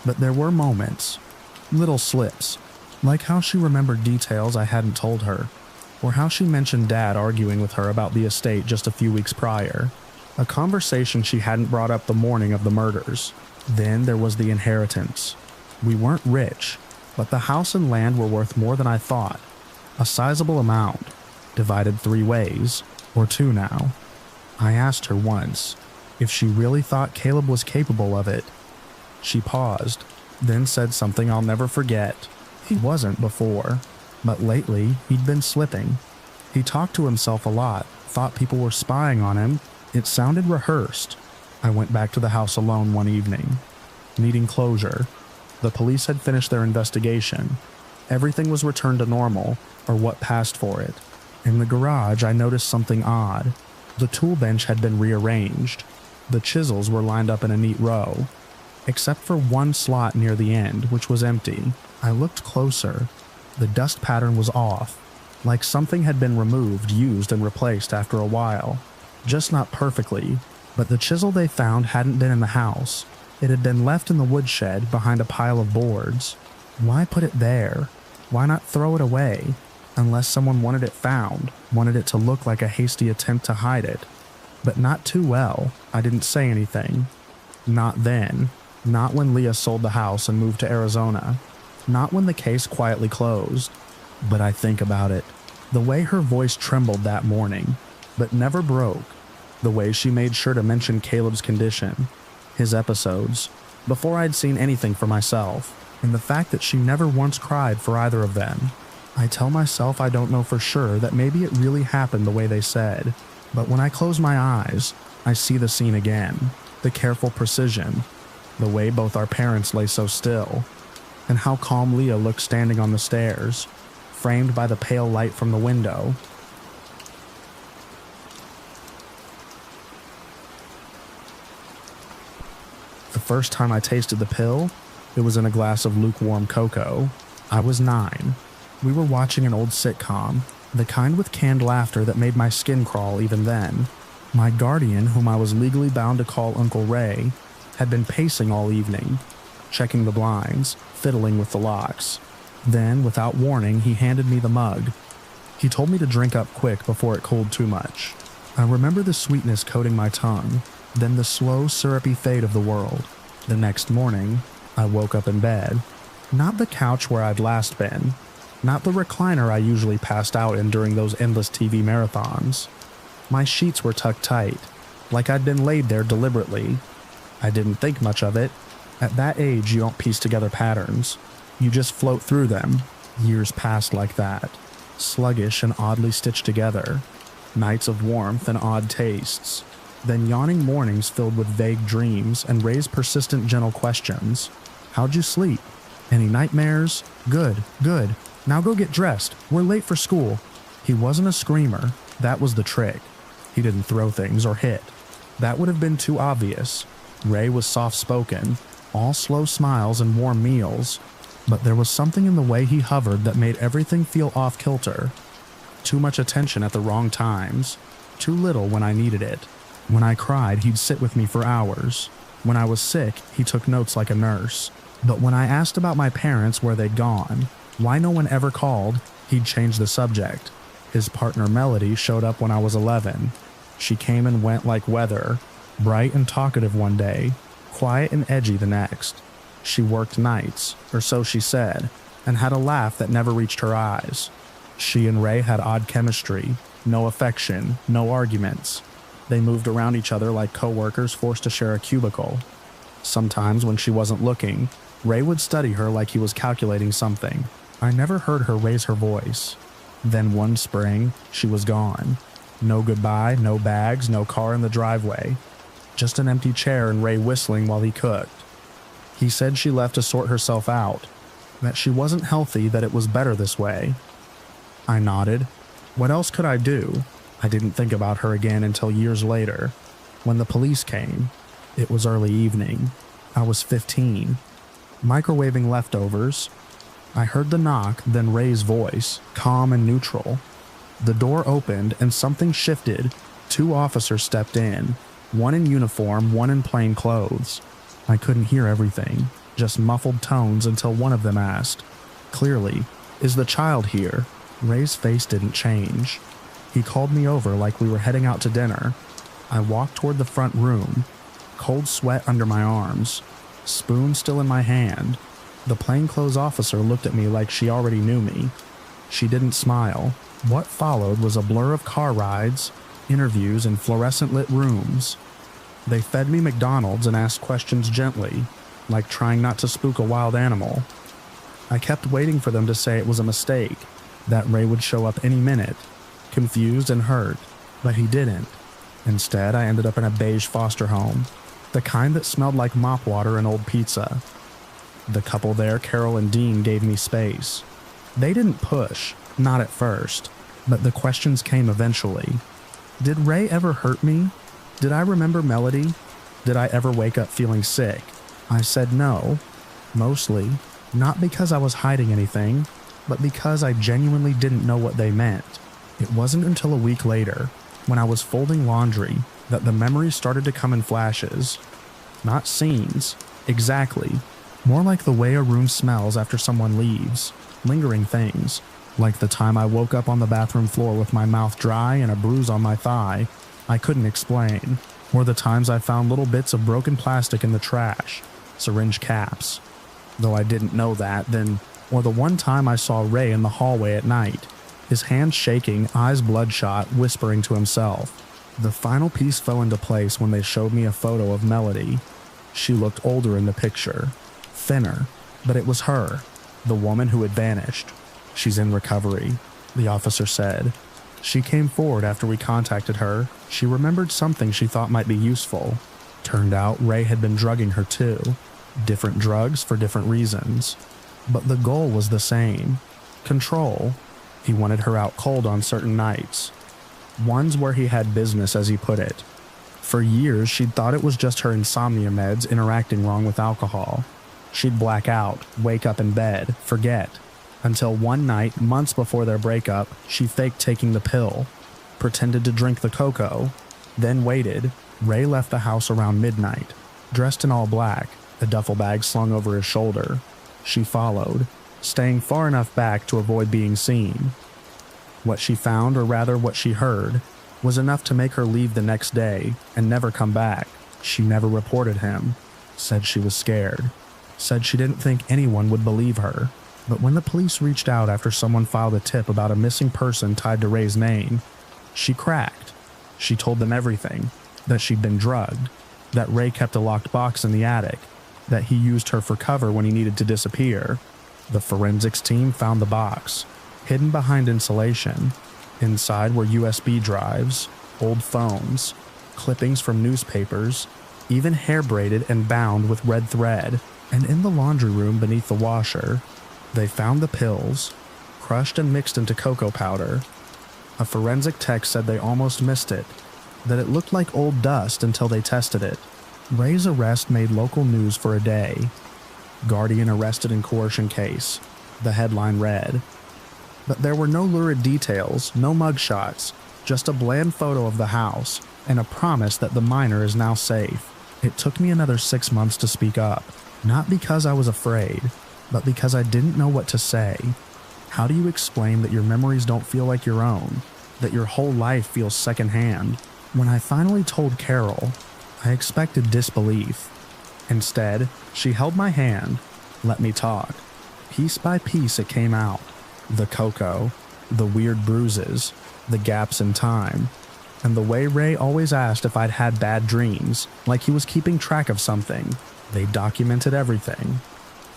But there were moments, little slips, like how she remembered details I hadn't told her, or how she mentioned Dad arguing with her about the estate just a few weeks prior. A conversation she hadn't brought up the morning of the murders. Then there was the inheritance. We weren't rich, but the house and land were worth more than I thought. A sizable amount, divided 3 ways, or 2 now. I asked her once if she really thought Caleb was capable of it. She paused, then said something I'll never forget. He wasn't before, but lately he'd been slipping. He talked to himself a lot, thought people were spying on him. It sounded rehearsed. I went back to the house alone one evening, needing closure. The police had finished their investigation. Everything was returned to normal, or what passed for it. In the garage, I noticed something odd. The tool bench had been rearranged. The chisels were lined up in a neat row, except for one slot near the end, which was empty. I looked closer. The dust pattern was off, like something had been removed, used, and replaced after a while. Just not perfectly, but the chisel they found hadn't been in the house. It had been left in the woodshed behind a pile of boards. Why put it there? Why not throw it away? Unless someone wanted it found, wanted it to look like a hasty attempt to hide it. But not too well. I didn't say anything. Not then. Not when Leah sold the house and moved to Arizona. Not when the case quietly closed. But I think about it. The way her voice trembled that morning, but never broke. The way she made sure to mention Caleb's condition, his episodes, before I'd seen anything for myself, and the fact that she never once cried for either of them. I tell myself I don't know for sure that maybe it really happened the way they said, but when I close my eyes, I see the scene again, the careful precision, the way both our parents lay so still, and how calm Leah looked standing on the stairs, framed by the pale light from the window. The first time I tasted the pill, it was in a glass of lukewarm cocoa. I was 9. We were watching an old sitcom, the kind with canned laughter that made my skin crawl even then. My guardian, whom I was legally bound to call Uncle Ray, had been pacing all evening, checking the blinds, fiddling with the locks. Then, without warning, he handed me the mug. He told me to drink up quick before it cooled too much. I remember the sweetness coating my tongue, then the slow, syrupy fade of the world. The next morning, I woke up in bed. Not the couch where I'd last been. Not the recliner I usually passed out in during those endless TV marathons. My sheets were tucked tight, like I'd been laid there deliberately. I didn't think much of it. At that age, you don't piece together patterns. You just float through them. Years passed like that, sluggish and oddly stitched together. Nights of warmth and odd tastes. Then yawning mornings filled with vague dreams and Ray's persistent gentle questions. How'd you sleep? Any nightmares? Good, good. Now go get dressed. We're late for school. He wasn't a screamer. That was the trick. He didn't throw things or hit. That would have been too obvious. Ray was soft-spoken, all slow smiles and warm meals, but there was something in the way he hovered that made everything feel off-kilter. Too much attention at the wrong times. Too little when I needed it. When I cried, he'd sit with me for hours. When I was sick, he took notes like a nurse. But when I asked about my parents, where they'd gone, why no one ever called, he'd change the subject. His partner Melody showed up when I was 11. She came and went like weather, bright and talkative one day, quiet and edgy the next. She worked nights, or so she said, and had a laugh that never reached her eyes. She and Ray had odd chemistry, no affection, no arguments. They moved around each other like co-workers forced to share a cubicle. Sometimes when she wasn't looking, Ray would study her like he was calculating something. I never heard her raise her voice. Then one spring, she was gone. No goodbye, no bags, no car in the driveway. Just an empty chair and Ray whistling while he cooked. He said she left to sort herself out, that she wasn't healthy, that it was better this way. I nodded. What else could I do? I didn't think about her again until years later, when the police came. It was early evening. I was 15. Microwaving leftovers. I heard the knock, then Ray's voice, calm and neutral. The door opened and something shifted. 2 officers stepped in, one in uniform, one in plain clothes. I couldn't hear everything, just muffled tones until one of them asked, clearly, "Is the child here?" Ray's face didn't change. He called me over like we were heading out to dinner. I walked toward the front room, cold sweat under my arms, spoon still in my hand. The plainclothes officer looked at me like she already knew me. She didn't smile. What followed was a blur of car rides, interviews, and fluorescent-lit rooms. They fed me McDonald's and asked questions gently, like trying not to spook a wild animal. I kept waiting for them to say it was a mistake, that Ray would show up any minute, confused and hurt, but he didn't. Instead, I ended up in a beige foster home, the kind that smelled like mop water and old pizza. The couple there, Carol and Dean, gave me space. They didn't push, not at first, but the questions came eventually. Did Ray ever hurt me? Did I remember Melody? Did I ever wake up feeling sick? I said no, mostly, not because I was hiding anything, but because I genuinely didn't know what they meant. It wasn't until a week later, when I was folding laundry, that the memories started to come in flashes. Not scenes, exactly. More like the way a room smells after someone leaves, lingering things, like the time I woke up on the bathroom floor with my mouth dry and a bruise on my thigh I couldn't explain, or the times I found little bits of broken plastic in the trash, syringe caps. Though I didn't know that then, or the one time I saw Ray in the hallway at night, his hands shaking, eyes bloodshot, whispering to himself. The final piece fell into place when they showed me a photo of Melody. She looked older in the picture, thinner, but it was her, the woman who had vanished. She's in recovery, the officer said. She came forward after we contacted her. She remembered something she thought might be useful. Turned out Ray had been drugging her too. Different drugs for different reasons. But the goal was the same. Control. He wanted her out cold on certain nights. Ones where he had business, as he put it. For years, she'd thought it was just her insomnia meds interacting wrong with alcohol. She'd black out, wake up in bed, forget. Until one night, months before their breakup, she faked taking the pill, pretended to drink the cocoa, then waited. Ray left the house around midnight, dressed in all black, a duffel bag slung over his shoulder. She followed, staying far enough back to avoid being seen. What she found, or rather what she heard, was enough to make her leave the next day and never come back. She never reported him, said she was scared, said she didn't think anyone would believe her. But when the police reached out after someone filed a tip about a missing person tied to Ray's name, she cracked. She told them everything, that she'd been drugged, that Ray kept a locked box in the attic, that he used her for cover when he needed to disappear. The forensics team found the box, hidden behind insulation. Inside were USB drives, old phones, clippings from newspapers, even hair braided and bound with red thread. And in the laundry room beneath the washer, they found the pills, crushed and mixed into cocoa powder. A forensic tech said they almost missed it, that it looked like old dust until they tested it. Ray's arrest made local news for a day. Guardian arrested in coercion case, the headline read. But there were no lurid details, no mugshots, just a bland photo of the house, and a promise that the minor is now safe. It took me another 6 months to speak up, not because I was afraid, but because I didn't know what to say. How do you explain that your memories don't feel like your own, that your whole life feels secondhand? When I finally told Carol, I expected disbelief. Instead, she held my hand, let me talk. Piece by piece it came out. The cocoa, the weird bruises, the gaps in time, and the way Ray always asked if I'd had bad dreams, like he was keeping track of something. They documented everything.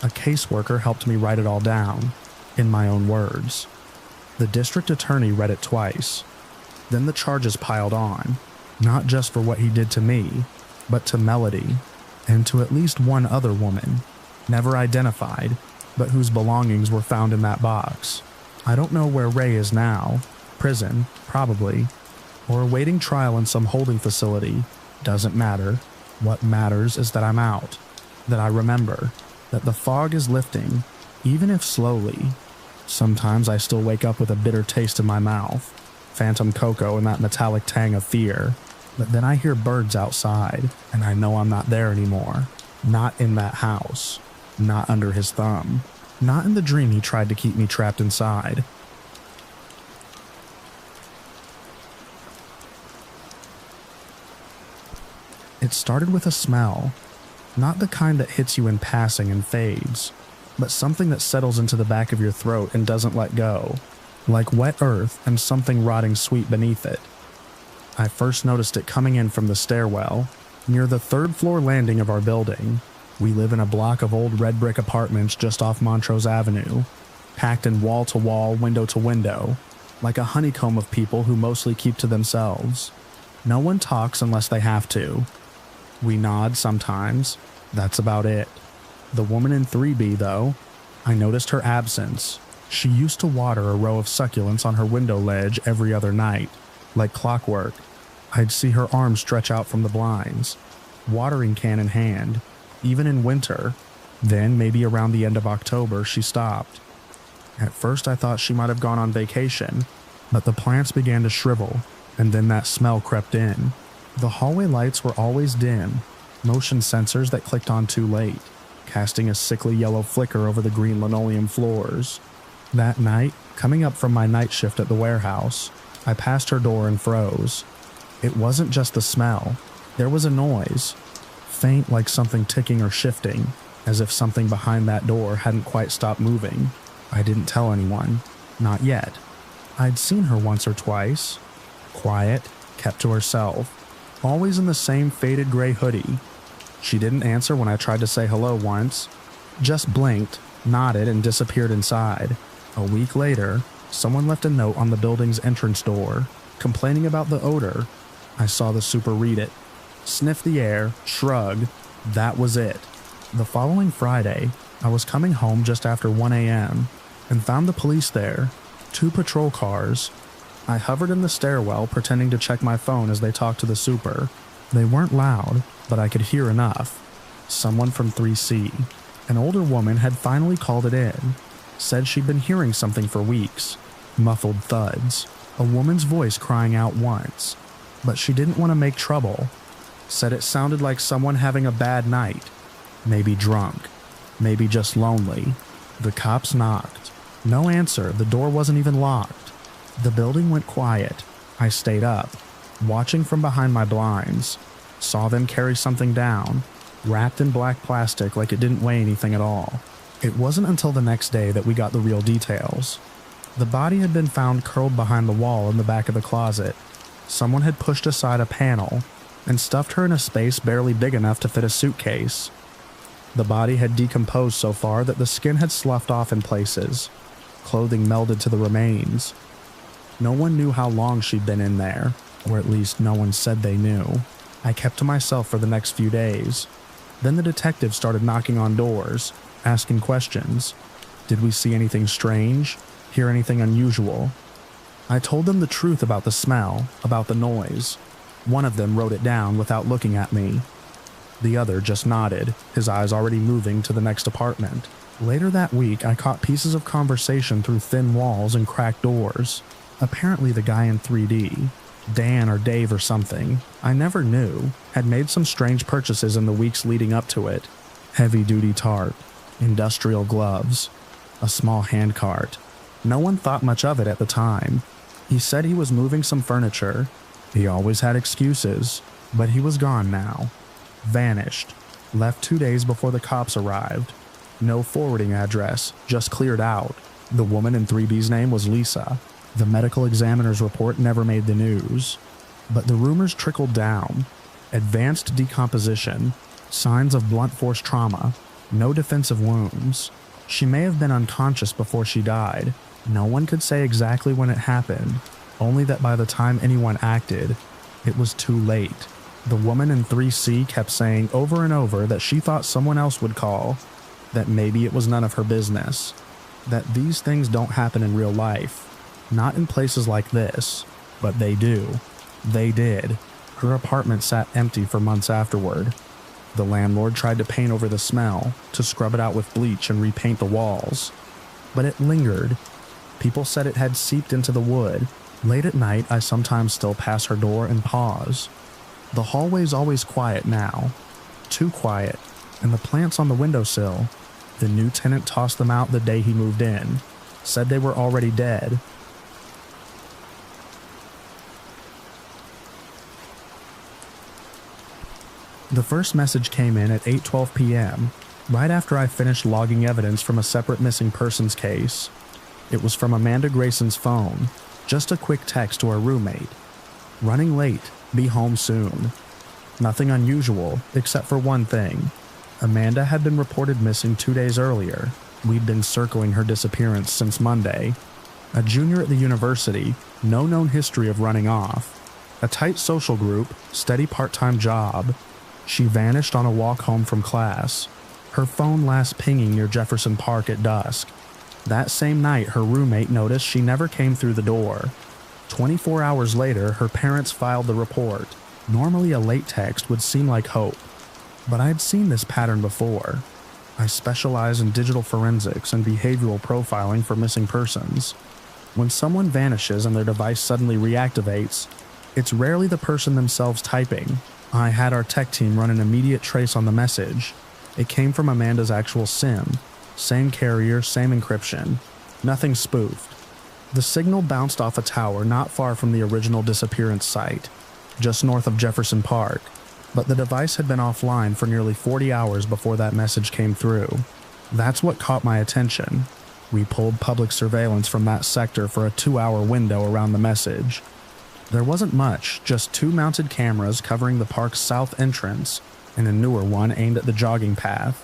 A caseworker helped me write it all down, in my own words. The district attorney read it twice. Then the charges piled on, not just for what he did to me, but to Melody, and to at least one other woman, never identified, but whose belongings were found in that box. I don't know where Ray is now. Prison, probably. Or awaiting trial in some holding facility. Doesn't matter. What matters is that I'm out. That I remember. That the fog is lifting, even if slowly. Sometimes I still wake up with a bitter taste in my mouth. Phantom cocoa and that metallic tang of fear. But then I hear birds outside, and I know I'm not there anymore. Not in that house. Not under his thumb. Not in the dream he tried to keep me trapped inside. It started with a smell. Not the kind that hits you in passing and fades, but something that settles into the back of your throat and doesn't let go. Like wet earth and something rotting sweet beneath it. I first noticed it coming in from the stairwell, near the third-floor landing of our building. We live in a block of old red brick apartments just off Montrose Avenue, packed in wall-to-wall, window-to-window, like a honeycomb of people who mostly keep to themselves. No one talks unless they have to. We nod sometimes. That's about it. The woman in 3B, though, I noticed her absence. She used to water a row of succulents on her window ledge every other night, like clockwork. I'd see her arms stretch out from the blinds, watering can in hand, even in winter. Then, maybe around the end of October, she stopped. At first I thought she might have gone on vacation, but the plants began to shrivel, and then that smell crept in. The hallway lights were always dim, motion sensors that clicked on too late, casting a sickly yellow flicker over the green linoleum floors. That night, coming up from my night shift at the warehouse, I passed her door and froze. It wasn't just the smell. There was a noise, faint like something ticking or shifting, as if something behind that door hadn't quite stopped moving. I didn't tell anyone. Not yet. I'd seen her once or twice. Quiet, kept to herself. Always in the same faded gray hoodie. She didn't answer when I tried to say hello once, just blinked, nodded, and disappeared inside. A week later, someone left a note on the building's entrance door, complaining about the odor. I saw the super read it, sniff the air, shrug. That was it. The following Friday, I was coming home just after 1 a.m. and found the police there, 2 patrol cars. I hovered in the stairwell pretending to check my phone as they talked to the super. They weren't loud, but I could hear enough. Someone from 3C, an older woman, had finally called it in. Said she'd been hearing something for weeks. Muffled thuds. A woman's voice crying out once. But she didn't want to make trouble. Said it sounded like someone having a bad night. Maybe drunk. Maybe just lonely. The cops knocked. No answer. The door wasn't even locked. The building went quiet. I stayed up, watching from behind my blinds. Saw them carry something down, wrapped in black plastic like it didn't weigh anything at all. It wasn't until the next day that we got the real details. The body had been found curled behind the wall in the back of the closet. Someone had pushed aside a panel and stuffed her in a space barely big enough to fit a suitcase. The body had decomposed so far that the skin had sloughed off in places. Clothing melded to the remains. No one knew how long she'd been in there, or at least no one said they knew. I kept to myself for the next few days. Then the detective started knocking on doors, asking questions. Did we see anything strange? Hear anything unusual? I told them the truth about the smell, about the noise. One of them wrote it down without looking at me. The other just nodded, his eyes already moving to the next apartment. Later that week, I caught pieces of conversation through thin walls and cracked doors. Apparently the guy in 3D, Dan or Dave or something, I never knew, had made some strange purchases in the weeks leading up to it. Heavy-duty tarp, industrial gloves, a small handcart. No one thought much of it at the time. He said he was moving some furniture. He always had excuses, but he was gone now. Vanished. Left 2 days before the cops arrived. No forwarding address, just cleared out. The woman in 3B's name was Lisa. The medical examiner's report never made the news. But the rumors trickled down. Advanced decomposition, signs of blunt force trauma, no defensive wounds. She may have been unconscious before she died. No one could say exactly when it happened, only that by the time anyone acted, it was too late. The woman in 3C kept saying over and over that she thought someone else would call, that maybe it was none of her business, that these things don't happen in real life. Not in places like this, but they do. They did. Her apartment sat empty for months afterward. The landlord tried to paint over the smell, to scrub it out with bleach and repaint the walls. But it lingered. People said it had seeped into the wood. Late at night, I sometimes still pass her door and pause. The hallway's always quiet now. Too quiet. And the plants on the windowsill. The new tenant tossed them out the day he moved in. Said they were already dead. The first message came in at 8:12 p.m., right after I finished logging evidence from a separate missing persons case. It was from Amanda Grayson's phone, just a quick text to her roommate. Running late, be home soon. Nothing unusual, except for one thing. Amanda had been reported missing 2 days earlier. We'd been circling her disappearance since Monday. A junior at the university, no known history of running off. A tight social group, steady part-time job. She vanished on a walk home from class, her phone last pinging near Jefferson Park at dusk. That same night, her roommate noticed she never came through the door. 24 hours later, her parents filed the report. Normally a late text would seem like hope, but I'd seen this pattern before. I specialize in digital forensics and behavioral profiling for missing persons. When someone vanishes and their device suddenly reactivates, it's rarely the person themselves typing. I had our tech team run an immediate trace on the message. It came from Amanda's actual SIM. Same carrier, same encryption. Nothing spoofed. The signal bounced off a tower not far from the original disappearance site, just north of Jefferson Park, but the device had been offline for nearly 40 hours before that message came through. That's what caught my attention. We pulled public surveillance from that sector for a 2-hour window around the message. There wasn't much, just 2 mounted cameras covering the park's south entrance, and a newer one aimed at the jogging path.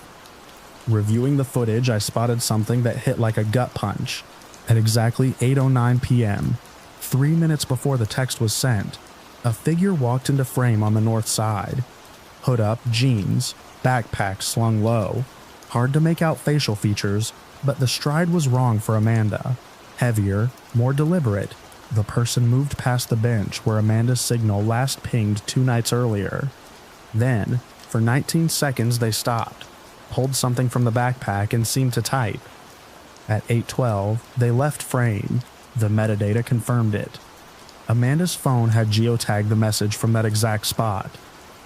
Reviewing the footage, I spotted something that hit like a gut punch. At exactly 8:09 p.m., 3 minutes before the text was sent, a figure walked into frame on the north side. Hood up, jeans, backpack slung low. Hard to make out facial features, but the stride was wrong for Amanda. Heavier, more deliberate, the person moved past the bench where Amanda's signal last pinged 2 nights earlier. Then, for 19 seconds they stopped, pulled something from the backpack and seemed to type. At 8:12, they left frame. The metadata confirmed it. Amanda's phone had geotagged the message from that exact spot.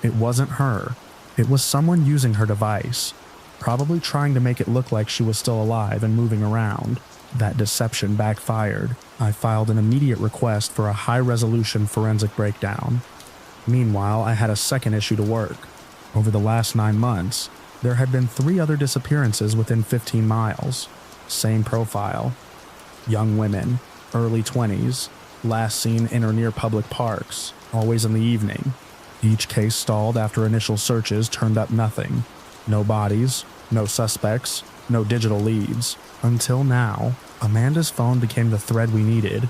It wasn't her. It was someone using her device, probably trying to make it look like she was still alive and moving around. That deception backfired. I filed an immediate request for a high-resolution forensic breakdown. Meanwhile, I had a second issue to work. Over the last 9 months, there had been 3 other disappearances within 15 miles. Same profile. Young women, early 20s, last seen in or near public parks, always in the evening. Each case stalled after initial searches turned up nothing. No bodies, no suspects, no digital leads. Until now, Amanda's phone became the thread we needed.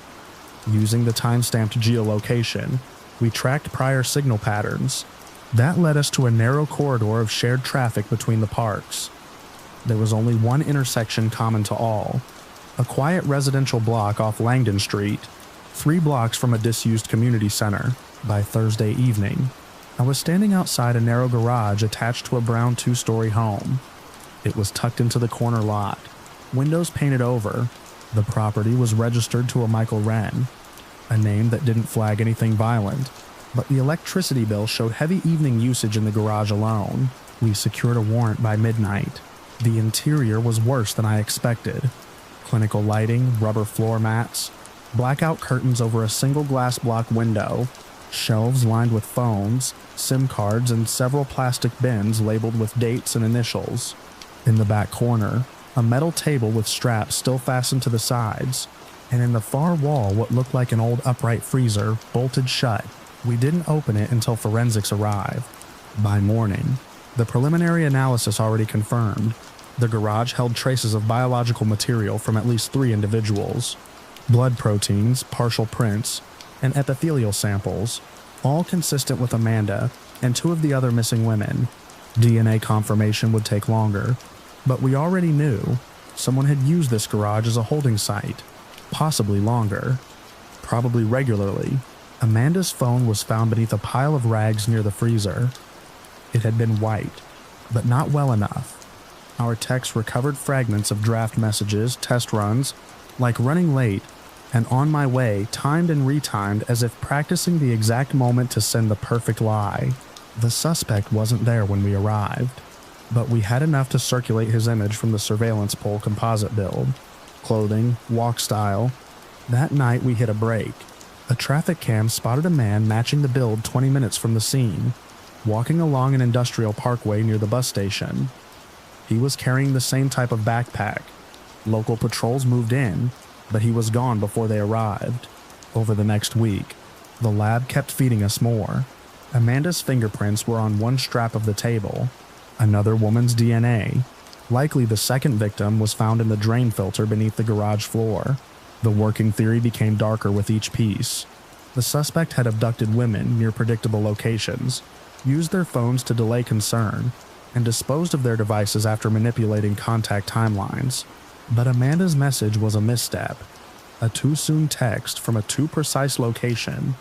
Using the time-stamped geolocation, we tracked prior signal patterns. That led us to a narrow corridor of shared traffic between the parks. There was only one intersection common to all, a quiet residential block off Langdon Street, 3 blocks from a disused community center. By Thursday evening, I was standing outside a narrow garage attached to a brown 2-story home. It was tucked into the corner lot, windows painted over. The property was registered to a Michael Wren, a name that didn't flag anything violent, but the electricity bill showed heavy evening usage in the garage alone. We secured a warrant by midnight. The interior was worse than I expected. Clinical lighting, rubber floor mats, blackout curtains over a single glass block window, shelves lined with phones, SIM cards, and several plastic bins labeled with dates and initials. In the back corner, a metal table with straps still fastened to the sides, and in the far wall what looked like an old upright freezer, bolted shut. We didn't open it until forensics arrived. By morning, the preliminary analysis already confirmed. The garage held traces of biological material from at least 3 individuals. Blood proteins, partial prints, and epithelial samples, all consistent with Amanda and 2 of the other missing women. DNA confirmation would take longer, but we already knew someone had used this garage as a holding site, possibly longer, probably regularly. Amanda's phone was found beneath a pile of rags near the freezer. It had been wiped, but not well enough. Our techs recovered fragments of draft messages, test runs, like running late, and on my way, timed and retimed as if practicing the exact moment to send the perfect lie. The suspect wasn't there when we arrived, but we had enough to circulate his image from the surveillance pole composite build. Clothing, walk style. That night we hit a break. A traffic cam spotted a man matching the build 20 minutes from the scene, walking along an industrial parkway near the bus station. He was carrying the same type of backpack. Local patrols moved in, but he was gone before they arrived. Over the next week, the lab kept feeding us more. Amanda's fingerprints were on one strap of the table. Another woman's DNA. Likely the second victim was found in the drain filter beneath the garage floor. The working theory became darker with each piece. The suspect had abducted women near predictable locations, used their phones to delay concern, and disposed of their devices after manipulating contact timelines. But Amanda's message was a misstep. A too-soon text from a too-precise location.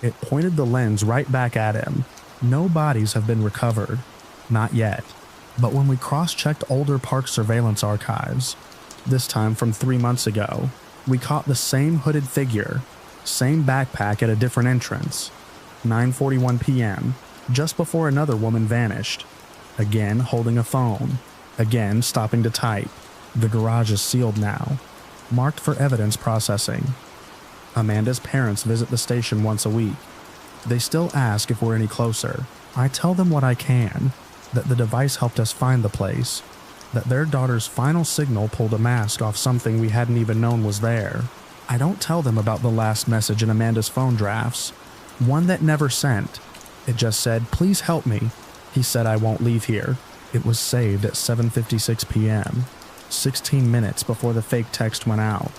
It pointed the lens right back at him. No bodies have been recovered. Not yet. But when we cross-checked older park surveillance archives, this time from 3 months ago, we caught the same hooded figure, same backpack at a different entrance. 9:41 p.m., just before another woman vanished. Again holding a phone. Again stopping to type. The garage is sealed now, marked for evidence processing. Amanda's parents visit the station once a week. They still ask if we're any closer. I tell them what I can, that the device helped us find the place, that their daughter's final signal pulled a mask off something we hadn't even known was there. I don't tell them about the last message in Amanda's phone drafts, one that never sent. It just said, "Please help me. He said I won't leave here. It was saved at 7:56 p.m., 16 minutes before the fake text went out.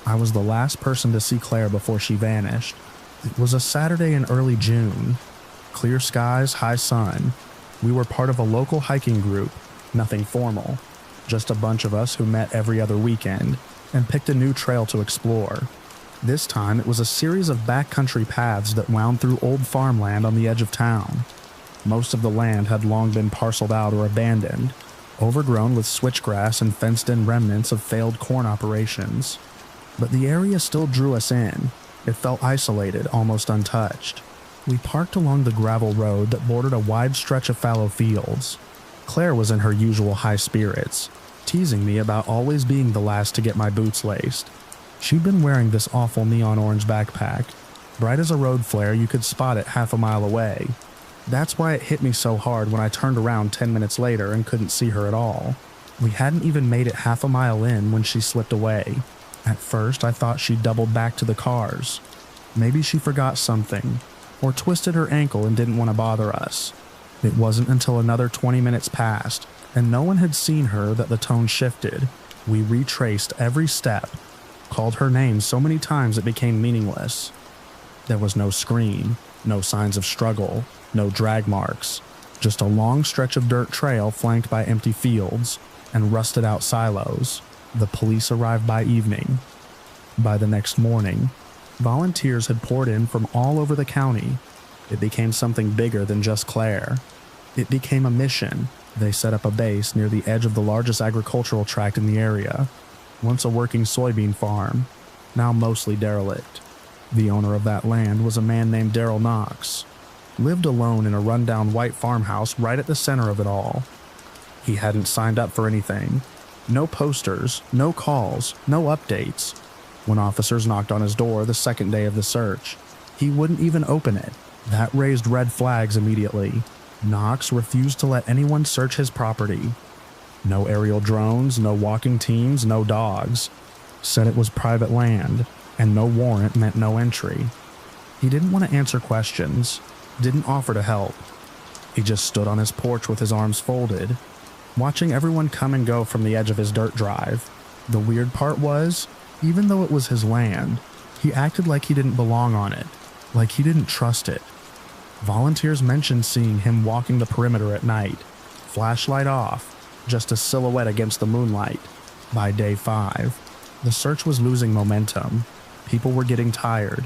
I was the last person to see Claire before she vanished. It was a Saturday in early June. Clear skies, high sun. We were part of a local hiking group, nothing formal, just a bunch of us who met every other weekend and picked a new trail to explore. This time it was a series of backcountry paths that wound through old farmland on the edge of town. Most of the land had long been parceled out or abandoned, overgrown with switchgrass and fenced-in remnants of failed corn operations. But the area still drew us in. It felt isolated, almost untouched. We parked along the gravel road that bordered a wide stretch of fallow fields. Claire was in her usual high spirits, teasing me about always being the last to get my boots laced. She'd been wearing this awful neon orange backpack, bright as a road flare you could spot it half a mile away. That's why it hit me so hard when I turned around 10 minutes later and couldn't see her at all. We hadn't even made it half a mile in when she slipped away. At first, I thought she'd doubled back to the cars. Maybe she forgot something, or twisted her ankle and didn't want to bother us. It wasn't until another 20 minutes passed, and no one had seen her, that the tone shifted. We retraced every step, called her name so many times it became meaningless. There was no scream, no signs of struggle, no drag marks, just a long stretch of dirt trail flanked by empty fields and rusted-out silos. The police arrived by evening. By the next morning, volunteers had poured in from all over the county. It became something bigger than just Claire. It became a mission. They set up a base near the edge of the largest agricultural tract in the area, once a working soybean farm, now mostly derelict. The owner of that land was a man named Daryl Knox. Lived alone in a rundown white farmhouse right at the center of it all. He hadn't signed up for anything. No posters, no calls, no updates. When officers knocked on his door the second day of the search, he wouldn't even open it. That raised red flags immediately. Knox refused to let anyone search his property. No aerial drones, no walking teams, no dogs. Said it was private land, and no warrant meant no entry. He didn't want to answer questions, didn't offer to help. He just stood on his porch with his arms folded, watching everyone come and go from the edge of his dirt drive. The weird part was, even though it was his land, he acted like he didn't belong on it, like he didn't trust it. Volunteers mentioned seeing him walking the perimeter at night, flashlight off, just a silhouette against the moonlight. By day 5, the search was losing momentum. People were getting tired.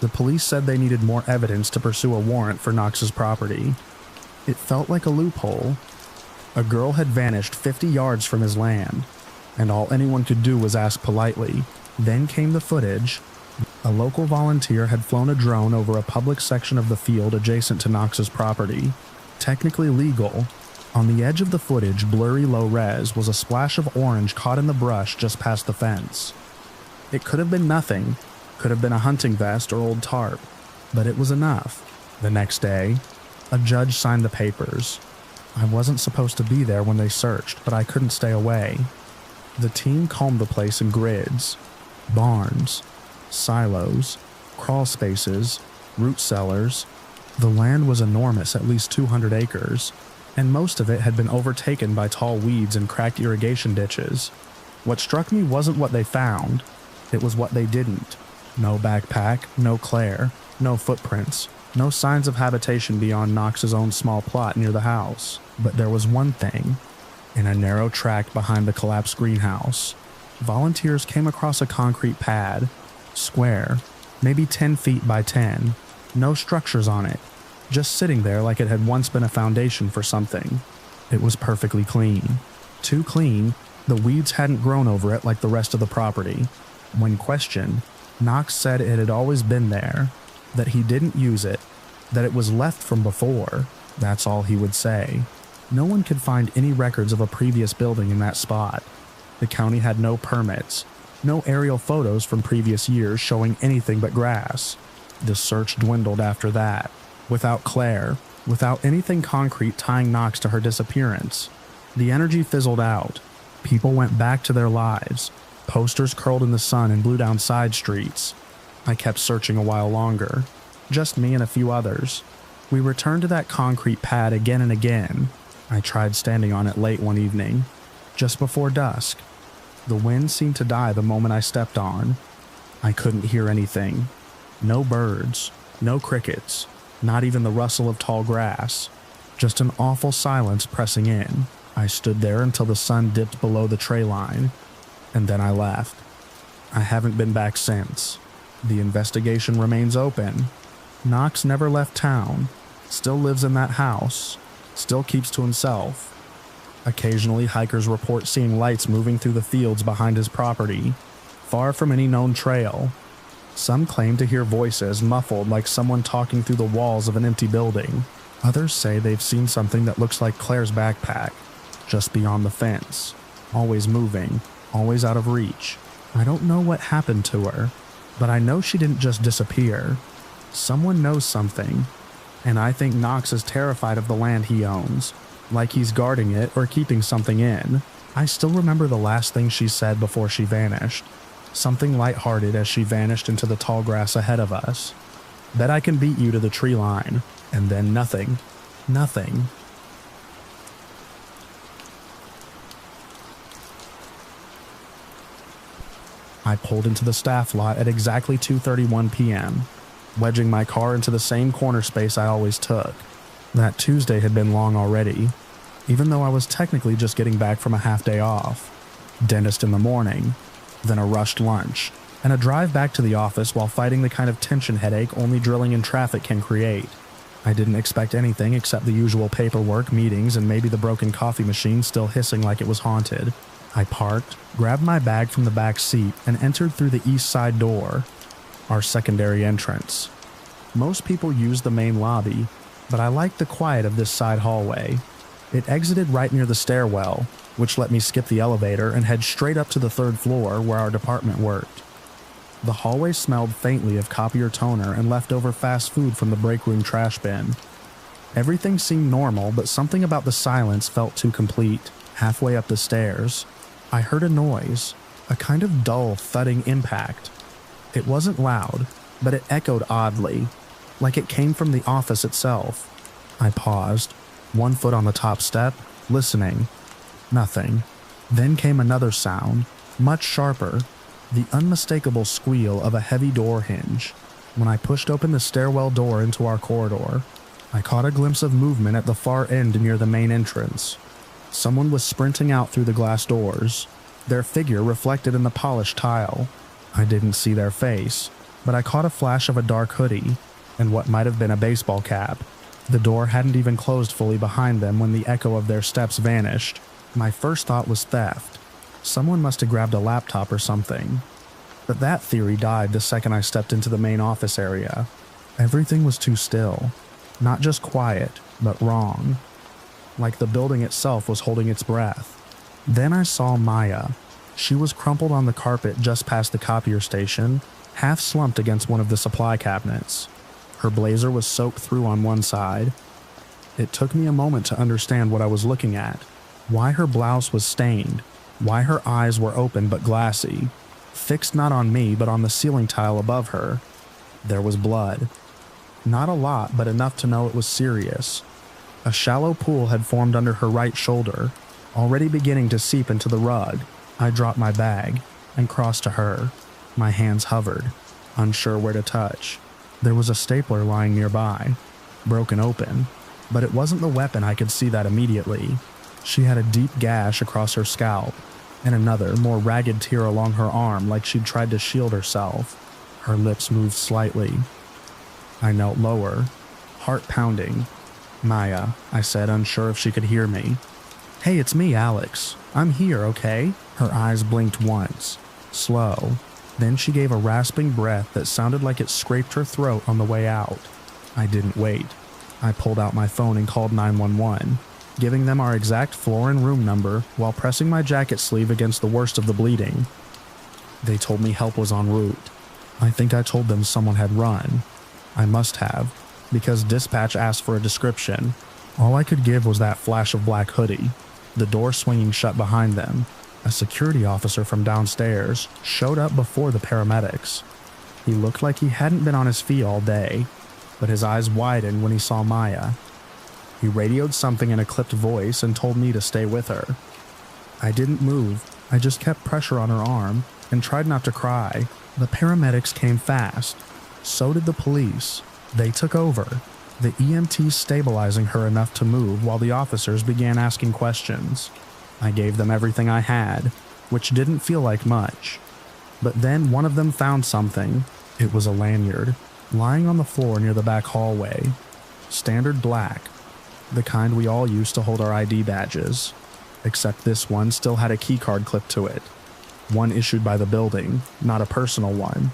The police said they needed more evidence to pursue a warrant for Knox's property. It felt like a loophole. A girl had vanished 50 yards from his land, and all anyone could do was ask politely. Then came the footage. A local volunteer had flown a drone over a public section of the field adjacent to Knox's property. Technically legal. On the edge of the footage, blurry low-res, was a splash of orange caught in the brush just past the fence. It could have been nothing. Could have been a hunting vest or old tarp. But it was enough. The next day, a judge signed the papers. I wasn't supposed to be there when they searched, but I couldn't stay away. The team combed the place in grids, barns, silos, crawl spaces, root cellars. The land was enormous, at least 200 acres, and most of it had been overtaken by tall weeds and cracked irrigation ditches. What struck me wasn't what they found, it was what they didn't. No backpack, no Claire, no footprints, no signs of habitation beyond Knox's own small plot near the house. But there was one thing. In a narrow tract behind the collapsed greenhouse, volunteers came across a concrete pad, square, maybe 10 feet by 10, no structures on it, just sitting there like it had once been a foundation for something. It was perfectly clean. Too clean, the weeds hadn't grown over it like the rest of the property. When questioned, Knox said it had always been there, that he didn't use it, that it was left from before. That's all he would say. No one could find any records of a previous building in that spot. The county had no permits, no aerial photos from previous years showing anything but grass. The search dwindled after that, without Claire, without anything concrete tying Knox to her disappearance. The energy fizzled out. People went back to their lives. Posters curled in the sun and blew down side streets. I kept searching a while longer. Just me and a few others. We returned to that concrete pad again and again. I tried standing on it late one evening, just before dusk. The wind seemed to die the moment I stepped on. I couldn't hear anything. No birds, no crickets, not even the rustle of tall grass. Just an awful silence pressing in. I stood there until the sun dipped below the tray line, and then I left. I haven't been back since. The investigation remains open. Knox never left town, still lives in that house, still keeps to himself. Occasionally, hikers report seeing lights moving through the fields behind his property, far from any known trail. Some claim to hear voices muffled like someone talking through the walls of an empty building. Others say they've seen something that looks like Claire's backpack, just beyond the fence, always moving, always out of reach. I don't know what happened to her, but I know she didn't just disappear. Someone knows something, and I think Knox is terrified of the land he owns, like he's guarding it or keeping something in. I still remember the last thing she said before she vanished, something lighthearted as she vanished into the tall grass ahead of us. Bet I can beat you to the tree line, and then nothing. Nothing. I pulled into the staff lot at exactly 2:31 p.m., wedging my car into the same corner space I always took. That Tuesday had been long already, even though I was technically just getting back from a half-day off. Dentist in the morning, then a rushed lunch, and a drive back to the office while fighting the kind of tension headache only drilling in traffic can create. I didn't expect anything except the usual paperwork, meetings, and maybe the broken coffee machine still hissing like it was haunted. I parked, grabbed my bag from the back seat, and entered through the east side door, our secondary entrance. Most people use the main lobby, but I liked the quiet of this side hallway. It exited right near the stairwell, which let me skip the elevator and head straight up to the third floor where our department worked. The hallway smelled faintly of copier toner and leftover fast food from the break room trash bin. Everything seemed normal, but something about the silence felt too complete. Halfway up the stairs, I heard a noise, a kind of dull, thudding impact. It wasn't loud, but it echoed oddly, like it came from the office itself. I paused, one foot on the top step, listening. Nothing. Then came another sound, much sharper, the unmistakable squeal of a heavy door hinge. When I pushed open the stairwell door into our corridor, I caught a glimpse of movement at the far end near the main entrance. Someone was sprinting out through the glass doors, their figure reflected in the polished tile. I didn't see their face, but I caught a flash of a dark hoodie and what might have been a baseball cap. The door hadn't even closed fully behind them when the echo of their steps vanished. My first thought was theft. Someone must have grabbed a laptop or something. But that theory died the second I stepped into the main office area. Everything was too still. Not just quiet, but wrong. Like the building itself was holding its breath. Then I saw Maya. She was crumpled on the carpet just past the copier station, half slumped against one of the supply cabinets. Her blazer was soaked through on one side. It took me a moment to understand what I was looking at. Why her blouse was stained. Why her eyes were open but glassy. Fixed not on me but on the ceiling tile above her. There was blood. Not a lot, but enough to know it was serious. A shallow pool had formed under her right shoulder, already beginning to seep into the rug. I dropped my bag and crossed to her. My hands hovered, unsure where to touch. There was a stapler lying nearby, broken open, but it wasn't the weapon. I could see that immediately. She had a deep gash across her scalp, and another, more ragged tear along her arm like she'd tried to shield herself. Her lips moved slightly. I knelt lower, heart pounding. "Maya," I said, unsure if she could hear me. "Hey, it's me, Alex. I'm here, okay?" Her eyes blinked once, slow. Then she gave a rasping breath that sounded like it scraped her throat on the way out. I didn't wait. I pulled out my phone and called 911, giving them our exact floor and room number while pressing my jacket sleeve against the worst of the bleeding. They told me help was en route. I think I told them someone had run. I must have, because dispatch asked for a description. All I could give was that flash of black hoodie. The door swinging shut behind them, a security officer from downstairs showed up before the paramedics. He looked like he hadn't been on his feet all day, but his eyes widened when he saw Maya. He radioed something in a clipped voice and told me to stay with her. I didn't move. I just kept pressure on her arm and tried not to cry. The paramedics came fast. So did the police. They took over, the EMTs stabilizing her enough to move while the officers began asking questions. I gave them everything I had, which didn't feel like much. But then one of them found something. It was a lanyard, lying on the floor near the back hallway. Standard black, the kind we all use to hold our ID badges. Except this one still had a keycard clipped to it. One issued by the building, not a personal one.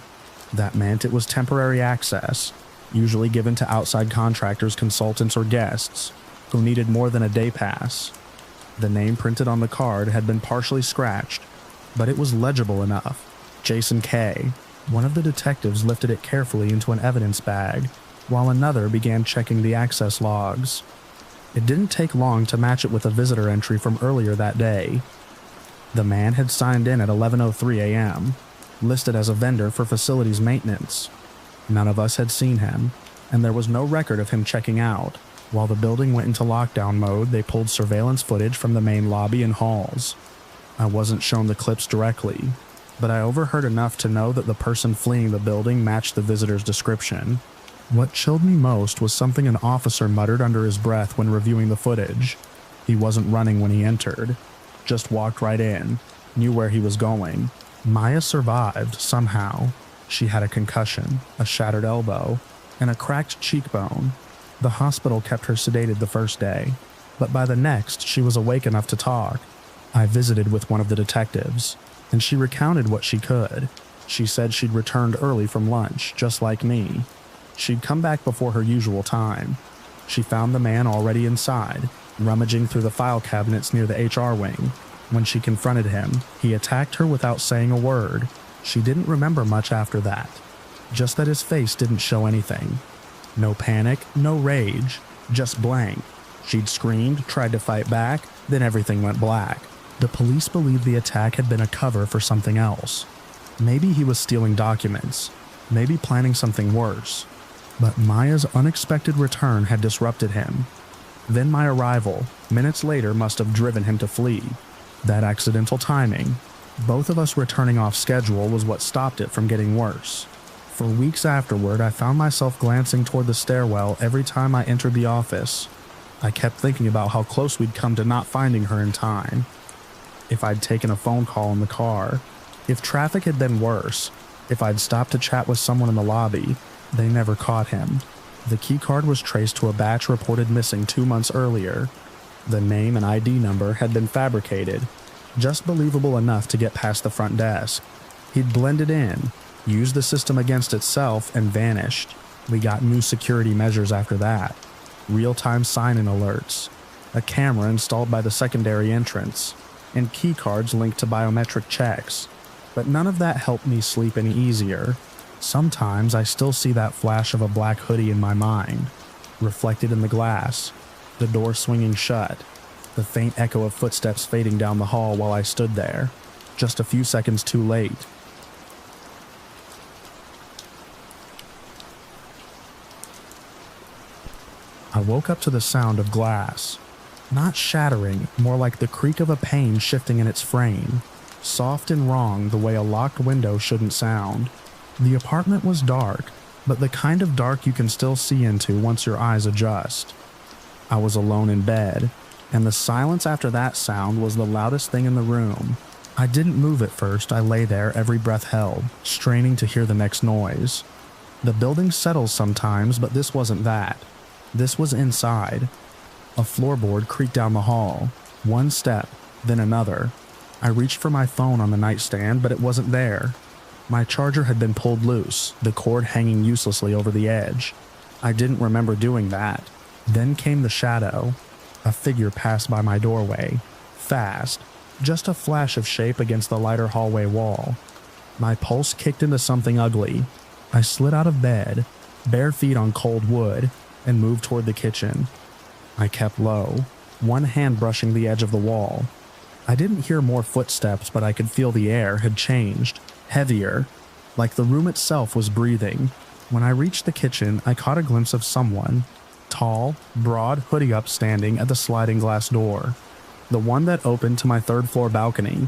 That meant it was temporary access, usually given to outside contractors, consultants, or guests who needed more than a day pass. The name printed on the card had been partially scratched, but it was legible enough. Jason K. One of the detectives lifted it carefully into an evidence bag, while another began checking the access logs. It didn't take long to match it with a visitor entry from earlier that day. The man had signed in at 11:03 a.m., listed as a vendor for facilities maintenance. None of us had seen him, and there was no record of him checking out. While the building went into lockdown mode, they pulled surveillance footage from the main lobby and halls. I wasn't shown the clips directly, but I overheard enough to know that the person fleeing the building matched the visitor's description. What chilled me most was something an officer muttered under his breath when reviewing the footage. He wasn't running when he entered, just walked right in, knew where he was going. Maya survived, somehow. She had a concussion, a shattered elbow, and a cracked cheekbone. The hospital kept her sedated the first day, but by the next she was awake enough to talk. I visited with one of the detectives, and she recounted what she could. She said she'd returned early from lunch, just like me. She'd come back before her usual time. She found the man already inside, rummaging through the file cabinets near the HR wing. When she confronted him, he attacked her without saying a word. She didn't remember much after that, just that his face didn't show anything. No panic, no rage, just blank. She'd screamed, tried to fight back, then everything went black. The police believed the attack had been a cover for something else. Maybe he was stealing documents, maybe planning something worse. But Maya's unexpected return had disrupted him. Then my arrival, minutes later, must have driven him to flee. That accidental timing, both of us returning off schedule, was what stopped it from getting worse. For weeks afterward, I found myself glancing toward the stairwell every time I entered the office. I kept thinking about how close we'd come to not finding her in time. If I'd taken a phone call in the car, if traffic had been worse, if I'd stopped to chat with someone in the lobby. They never caught him. The keycard was traced to a batch reported missing 2 months earlier. The name and ID number had been fabricated, just believable enough to get past the front desk. He'd blended in, used the system against itself, and vanished. We got new security measures after that. Real-time sign-in alerts, a camera installed by the secondary entrance, and keycards linked to biometric checks. But none of that helped me sleep any easier. Sometimes I still see that flash of a black hoodie in my mind, reflected in the glass, the door swinging shut, the faint echo of footsteps fading down the hall while I stood there, just a few seconds too late. I woke up to the sound of glass. Not shattering, more like the creak of a pane shifting in its frame, soft and wrong the way a locked window shouldn't sound. The apartment was dark, but the kind of dark you can still see into once your eyes adjust. I was alone in bed, and the silence after that sound was the loudest thing in the room. I didn't move at first. I lay there, every breath held, straining to hear the next noise. The building settles sometimes, but this wasn't that. This was inside. A floorboard creaked down the hall. One step, then another. I reached for my phone on the nightstand, but it wasn't there. My charger had been pulled loose, the cord hanging uselessly over the edge. I didn't remember doing that. Then came the shadow. A figure passed by my doorway. Fast. Just a flash of shape against the lighter hallway wall. My pulse kicked into something ugly. I slid out of bed, bare feet on cold wood, and moved toward the kitchen. I kept low, one hand brushing the edge of the wall. I didn't hear more footsteps, but I could feel the air had changed, heavier, like the room itself was breathing. When I reached the kitchen, I caught a glimpse of someone, tall, broad, hoodie up, standing at the sliding glass door, the one that opened to my third-floor balcony.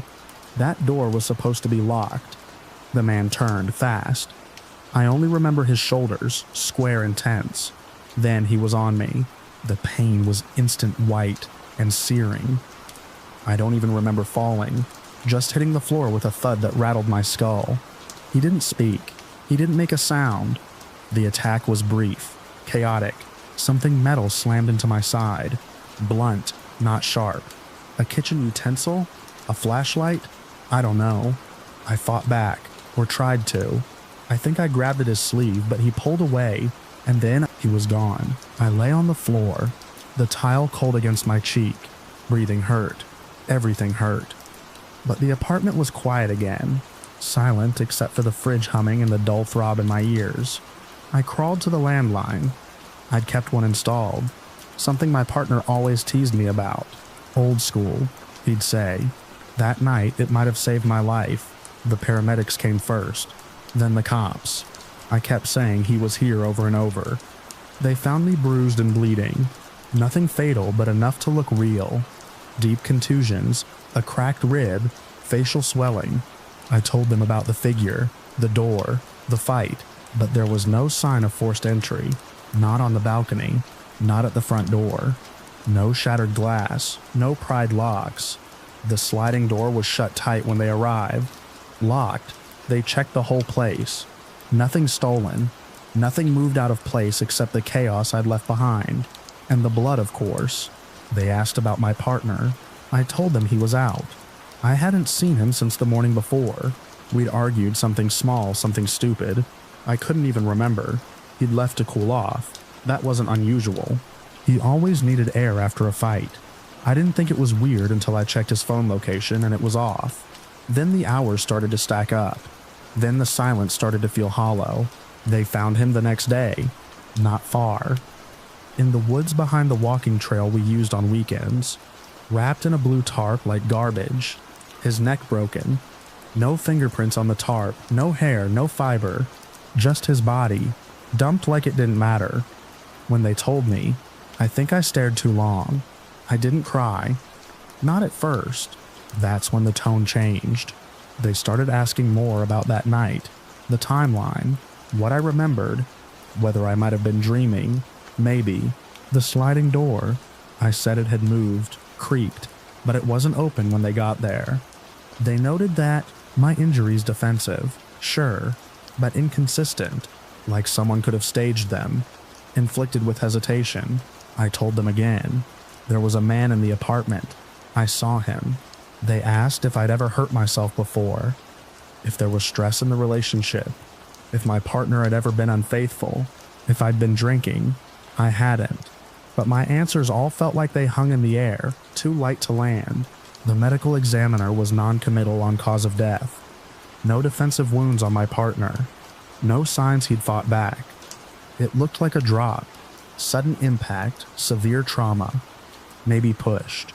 That door was supposed to be locked. The man turned fast. I only remember his shoulders, square and tense. Then he was on me. The pain was instant, white and searing. I don't even remember falling, just hitting the floor with a thud that rattled my skull. He didn't speak. He didn't make a sound. The attack was brief, chaotic. Something metal slammed into my side. Blunt, not sharp. A kitchen utensil? A flashlight? I don't know. I fought back, or tried to. I think I grabbed at his sleeve, but he pulled away, and then he was gone. I lay on the floor, the tile cold against my cheek. Breathing hurt. Everything hurt. But the apartment was quiet again, silent except for the fridge humming and the dull throb in my ears. I crawled to the landline. I'd kept one installed, something my partner always teased me about. Old school, he'd say. That night, it might have saved my life. The paramedics came first, then the cops. I kept saying he was here over and over. They found me bruised and bleeding. Nothing fatal, but enough to look real. Deep contusions, a cracked rib, facial swelling. I told them about the figure, the door, the fight, but there was no sign of forced entry. Not on the balcony, not at the front door. No shattered glass, no pried locks. The sliding door was shut tight when they arrived. Locked. They checked the whole place. Nothing stolen. Nothing moved out of place except the chaos I'd left behind. And the blood, of course. They asked about my partner. I told them he was out. I hadn't seen him since the morning before. We'd argued something small, something stupid. I couldn't even remember. He'd left to cool off. That wasn't unusual. He always needed air after a fight. I didn't think it was weird until I checked his phone location and it was off. Then the hours started to stack up. Then the silence started to feel hollow. They found him the next day. Not far. In the woods behind the walking trail we used on weekends. Wrapped in a blue tarp like garbage. His neck broken. No fingerprints on the tarp, no hair, no fiber. Just his body, dumped like it didn't matter. When they told me, I think I stared too long. I didn't cry. Not at first. That's when the tone changed. They started asking more about that night, the timeline, what I remembered, whether I might have been dreaming, maybe. The sliding door. I said it had moved, creaked, but it wasn't open when they got there. They noted that my injury's defensive, sure, but inconsistent, like someone could have staged them, inflicted with hesitation. I told them again. There was a man in the apartment. I saw him. They asked if I'd ever hurt myself before, if there was stress in the relationship, if my partner had ever been unfaithful, if I'd been drinking. I hadn't. But my answers all felt like they hung in the air, too light to land. The medical examiner was non-committal on cause of death. No defensive wounds on my partner. No signs he'd fought back. It looked like a drop. Sudden impact, severe trauma. Maybe pushed.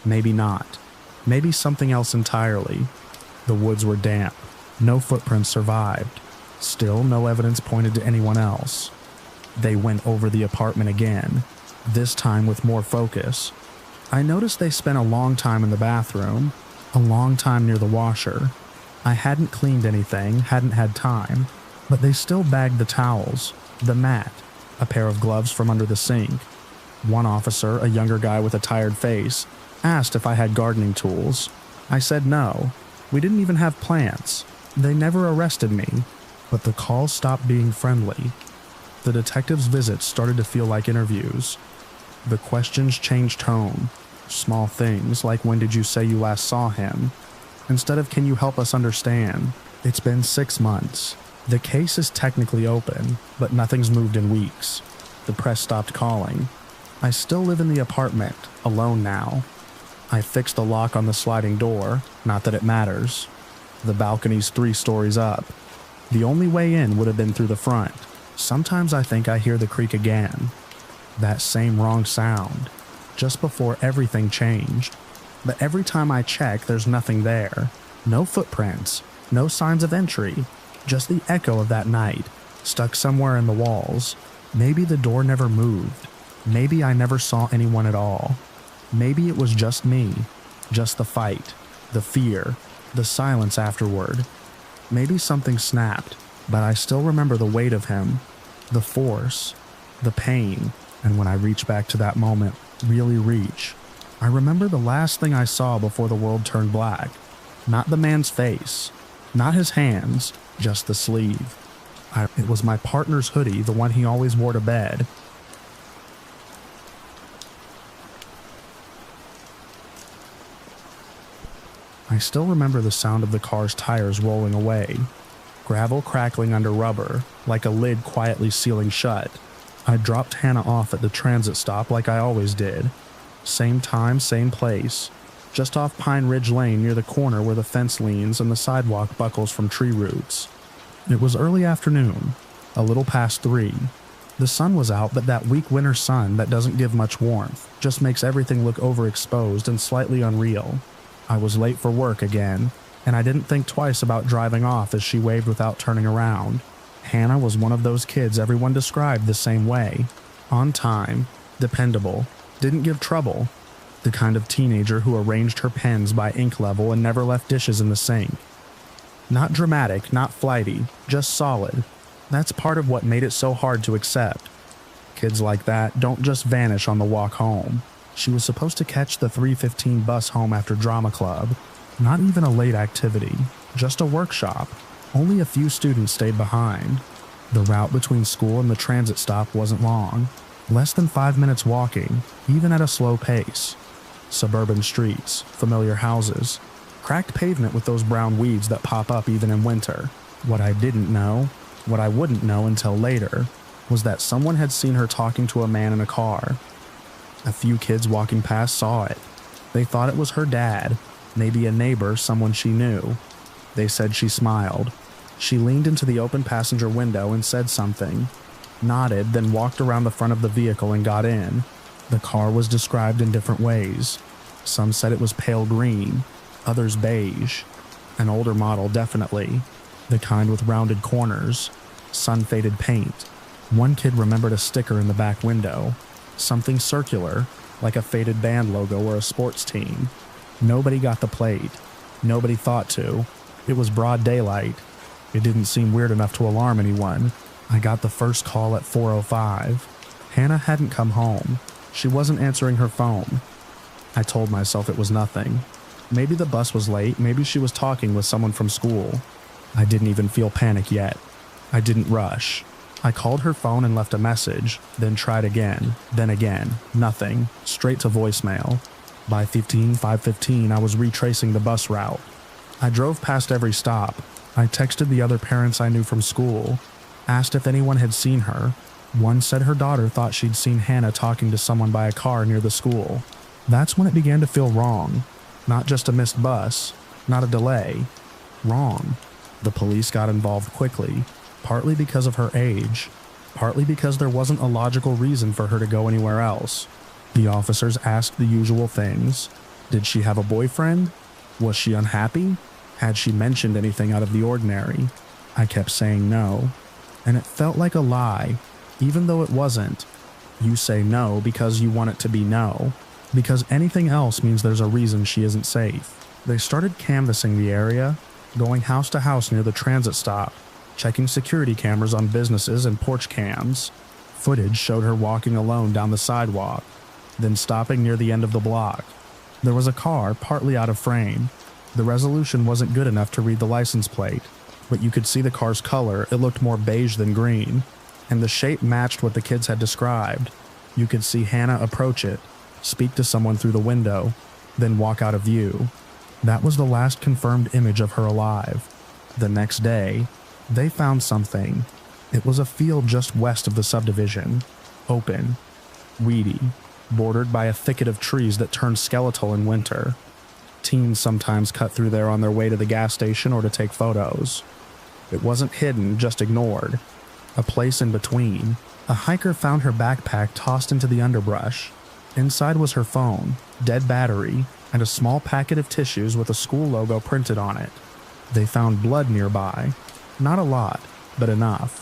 Maybe not. Maybe something else entirely. The woods were damp. No footprints survived. Still, no evidence pointed to anyone else. They went over the apartment again, this time with more focus. I noticed they spent a long time in the bathroom, a long time near the washer. I hadn't cleaned anything, hadn't had time, but they still bagged the towels, the mat, a pair of gloves from under the sink. One officer, a younger guy with a tired face, asked if I had gardening tools. I said no. We didn't even have plants. They never arrested me, but the calls stopped being friendly. The detective's visits started to feel like interviews. The questions changed tone. Small things like when did you say you last saw him? Instead of can you help us understand? It's been 6 months. The case is technically open, but nothing's moved in weeks. The press stopped calling. I still live in the apartment, alone now. I fixed the lock on the sliding door, not that it matters. The balcony's 3 stories up. The only way in would have been through the front. Sometimes I think I hear the creak again. That same wrong sound. just before everything changed. But every time I check, there's nothing there. No footprints, no signs of entry, just the echo of that night, stuck somewhere in the walls. Maybe the door never moved. Maybe I never saw anyone at all. Maybe it was just me, just the fight, the fear, the silence afterward. Maybe something snapped, but I still remember the weight of him, the force, the pain, and when I reach back to that moment, really reach, I remember the last thing I saw before the world turned black. Not the man's face, not his hands, just the sleeve. It was my partner's hoodie, the one he always wore to bed. I still remember the sound of the car's tires rolling away, gravel crackling under rubber, like a lid quietly sealing shut. I dropped Hannah off at the transit stop like I always did. Same time, same place. Just off Pine Ridge Lane near the corner where the fence leans and the sidewalk buckles from tree roots. It was early afternoon, a little past 3. The sun was out, but that weak winter sun that doesn't give much warmth, just makes everything look overexposed and slightly unreal. I was late for work again, and I didn't think twice about driving off as she waved without turning around. Hannah was one of those kids everyone described the same way. On time, dependable, didn't give trouble. The kind of teenager who arranged her pens by ink level and never left dishes in the sink. Not dramatic, not flighty, just solid. That's part of what made it so hard to accept. Kids like that don't just vanish on the walk home. She was supposed to catch the 3:15 bus home after drama club. Not even a late activity, just a workshop. Only a few students stayed behind. The route between school and the transit stop wasn't long. Less than 5 minutes walking, even at a slow pace. Suburban streets, familiar houses, cracked pavement with those brown weeds that pop up even in winter. What I didn't know, what I wouldn't know until later, was that someone had seen her talking to a man in a car. A few kids walking past saw it. They thought it was her dad, maybe a neighbor, someone she knew. They said she smiled. She leaned into the open passenger window and said something, nodded, then walked around the front of the vehicle and got in. The car was described in different ways. Some said it was pale green, others beige. An older model, definitely. The kind with rounded corners, sun-faded paint. One kid remembered a sticker in the back window. Something circular, like a faded band logo or a sports team. Nobody got the plate. Nobody thought to. It was broad daylight. It didn't seem weird enough to alarm anyone. I got the first call at 4:05. Hannah hadn't come home. She wasn't answering her phone. I told myself it was nothing. Maybe the bus was late, maybe she was talking with someone from school. I didn't even feel panic yet. I didn't rush. I called her phone and left a message, then tried again, then again. Nothing. Straight to voicemail. By 5:15, I was retracing the bus route. I drove past every stop. I texted the other parents I knew from school, asked if anyone had seen her. One said her daughter thought she'd seen Hannah talking to someone by a car near the school. That's when it began to feel wrong. Not just a missed bus, not a delay. Wrong. The police got involved quickly, partly because of her age, partly because there wasn't a logical reason for her to go anywhere else. The officers asked the usual things. Did she have a boyfriend? Was she unhappy? Had she mentioned anything out of the ordinary? I kept saying no, and it felt like a lie, even though it wasn't. You say no because you want it to be no, because anything else means there's a reason she isn't safe. They started canvassing the area, going house to house near the transit stop, checking security cameras on businesses and porch cams. Footage showed her walking alone down the sidewalk, then stopping near the end of the block. There was a car partly out of frame. The resolution wasn't good enough to read the license plate, but you could see the car's color. It looked more beige than green, and the shape matched what the kids had described. You could see Hannah approach it, speak to someone through the window, then walk out of view. That was the last confirmed image of her alive. The next day, they found something. It was a field just west of the subdivision, open, weedy, bordered by a thicket of trees that turned skeletal in winter. Teens sometimes cut through there on their way to the gas station or to take photos. It wasn't hidden, just ignored. A place in between. A hiker found her backpack tossed into the underbrush. Inside was her phone, dead battery, and a small packet of tissues with a school logo printed on it. They found blood nearby. Not a lot, but enough.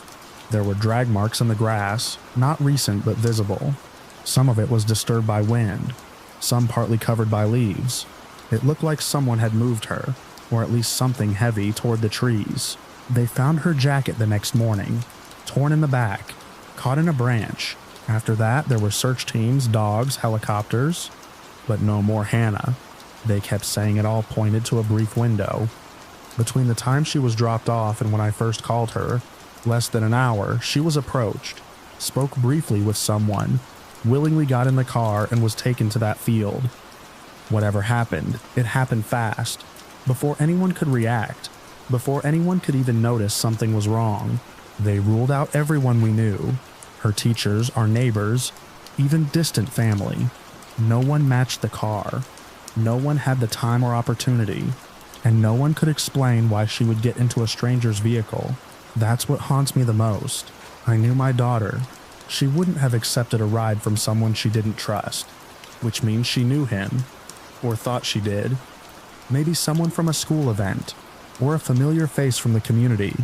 There were drag marks in the grass, not recent but visible. Some of it was disturbed by wind, some partly covered by leaves. It looked like someone had moved her, or at least something heavy, toward the trees. They found her jacket the next morning, torn in the back, caught in a branch. After that, there were search teams, dogs, helicopters, but no more Hannah. They kept saying it all pointed to a brief window. Between the time she was dropped off and when I first called her, less than an hour, she was approached, spoke briefly with someone, willingly got in the car and was taken to that field. Whatever happened, it happened fast, before anyone could react, before anyone could even notice something was wrong. They ruled out everyone we knew, her teachers, our neighbors, even distant family. No one matched the car. No one had the time or opportunity, and no one could explain why she would get into a stranger's vehicle. That's what haunts me the most. I knew my daughter. She wouldn't have accepted a ride from someone she didn't trust, which means she knew him, or thought she did. Maybe someone from a school event, or a familiar face from the community.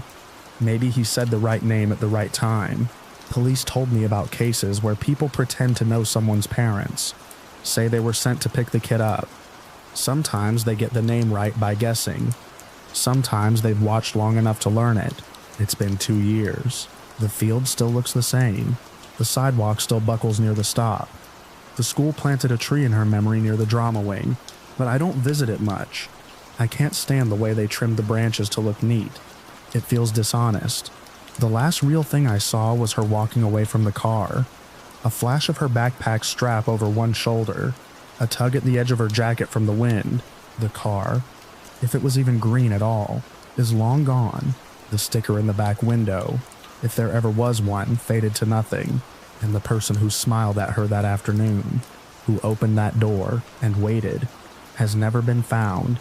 Maybe he said the right name at the right time. Police told me about cases where people pretend to know someone's parents, say they were sent to pick the kid up. Sometimes they get the name right by guessing. Sometimes they've watched long enough to learn it. It's been 2 years. The field still looks the same. The sidewalk still buckles near the stop. The school planted a tree in her memory near the drama wing, but I don't visit it much. I can't stand the way they trimmed the branches to look neat. It feels dishonest. The last real thing I saw was her walking away from the car. A flash of her backpack strap over one shoulder, a tug at the edge of her jacket from the wind. The car, if it was even green at all, is long gone. The sticker in the back window, if there ever was one, faded to nothing. And the person who smiled at her that afternoon, who opened that door and waited, has never been found.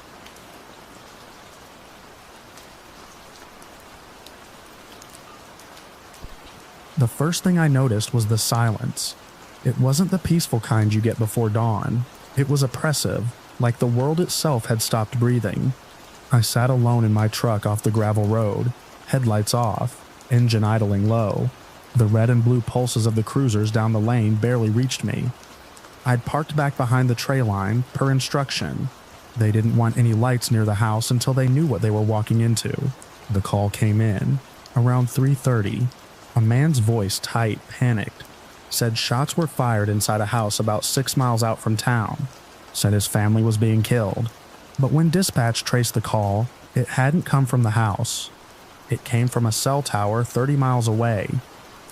The first thing I noticed was the silence. It wasn't the peaceful kind you get before dawn. It was oppressive, like the world itself had stopped breathing. I sat alone in my truck off the gravel road, headlights off, engine idling low. The red and blue pulses of the cruisers down the lane barely reached me. I'd parked back behind the tray line, per instruction. They didn't want any lights near the house until they knew what they were walking into. The call came in, around 3:30. A man's voice, tight, panicked, said shots were fired inside a house about 6 miles out from town. Said his family was being killed. But when dispatch traced the call, it hadn't come from the house. It came from a cell tower 30 miles away.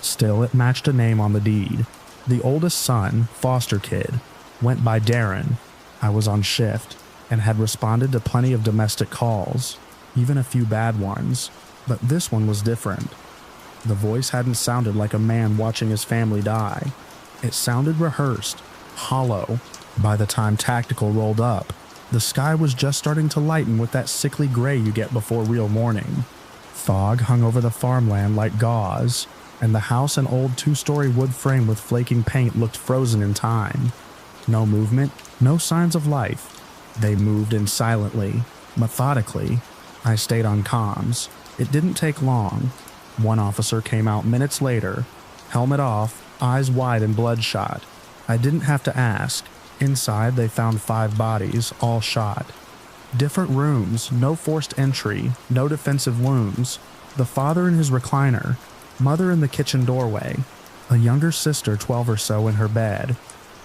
Still, it matched a name on the deed. The oldest son, foster kid, went by Darren. I was on shift and had responded to plenty of domestic calls, even a few bad ones, but this one was different. The voice hadn't sounded like a man watching his family die. It sounded rehearsed, hollow. By the time Tactical rolled up, the sky was just starting to lighten with that sickly gray you get before real morning. Fog hung over the farmland like gauze, and the house, an old 2-story wood frame with flaking paint, looked frozen in time. No movement, no signs of life. They moved in silently, methodically. I stayed on comms. It didn't take long. One officer came out minutes later, helmet off, eyes wide and bloodshot. I didn't have to ask. Inside, they found 5 bodies, all shot. Different rooms, no forced entry, no defensive wounds. The father in his recliner, mother in the kitchen doorway, a younger sister 12 or so in her bed,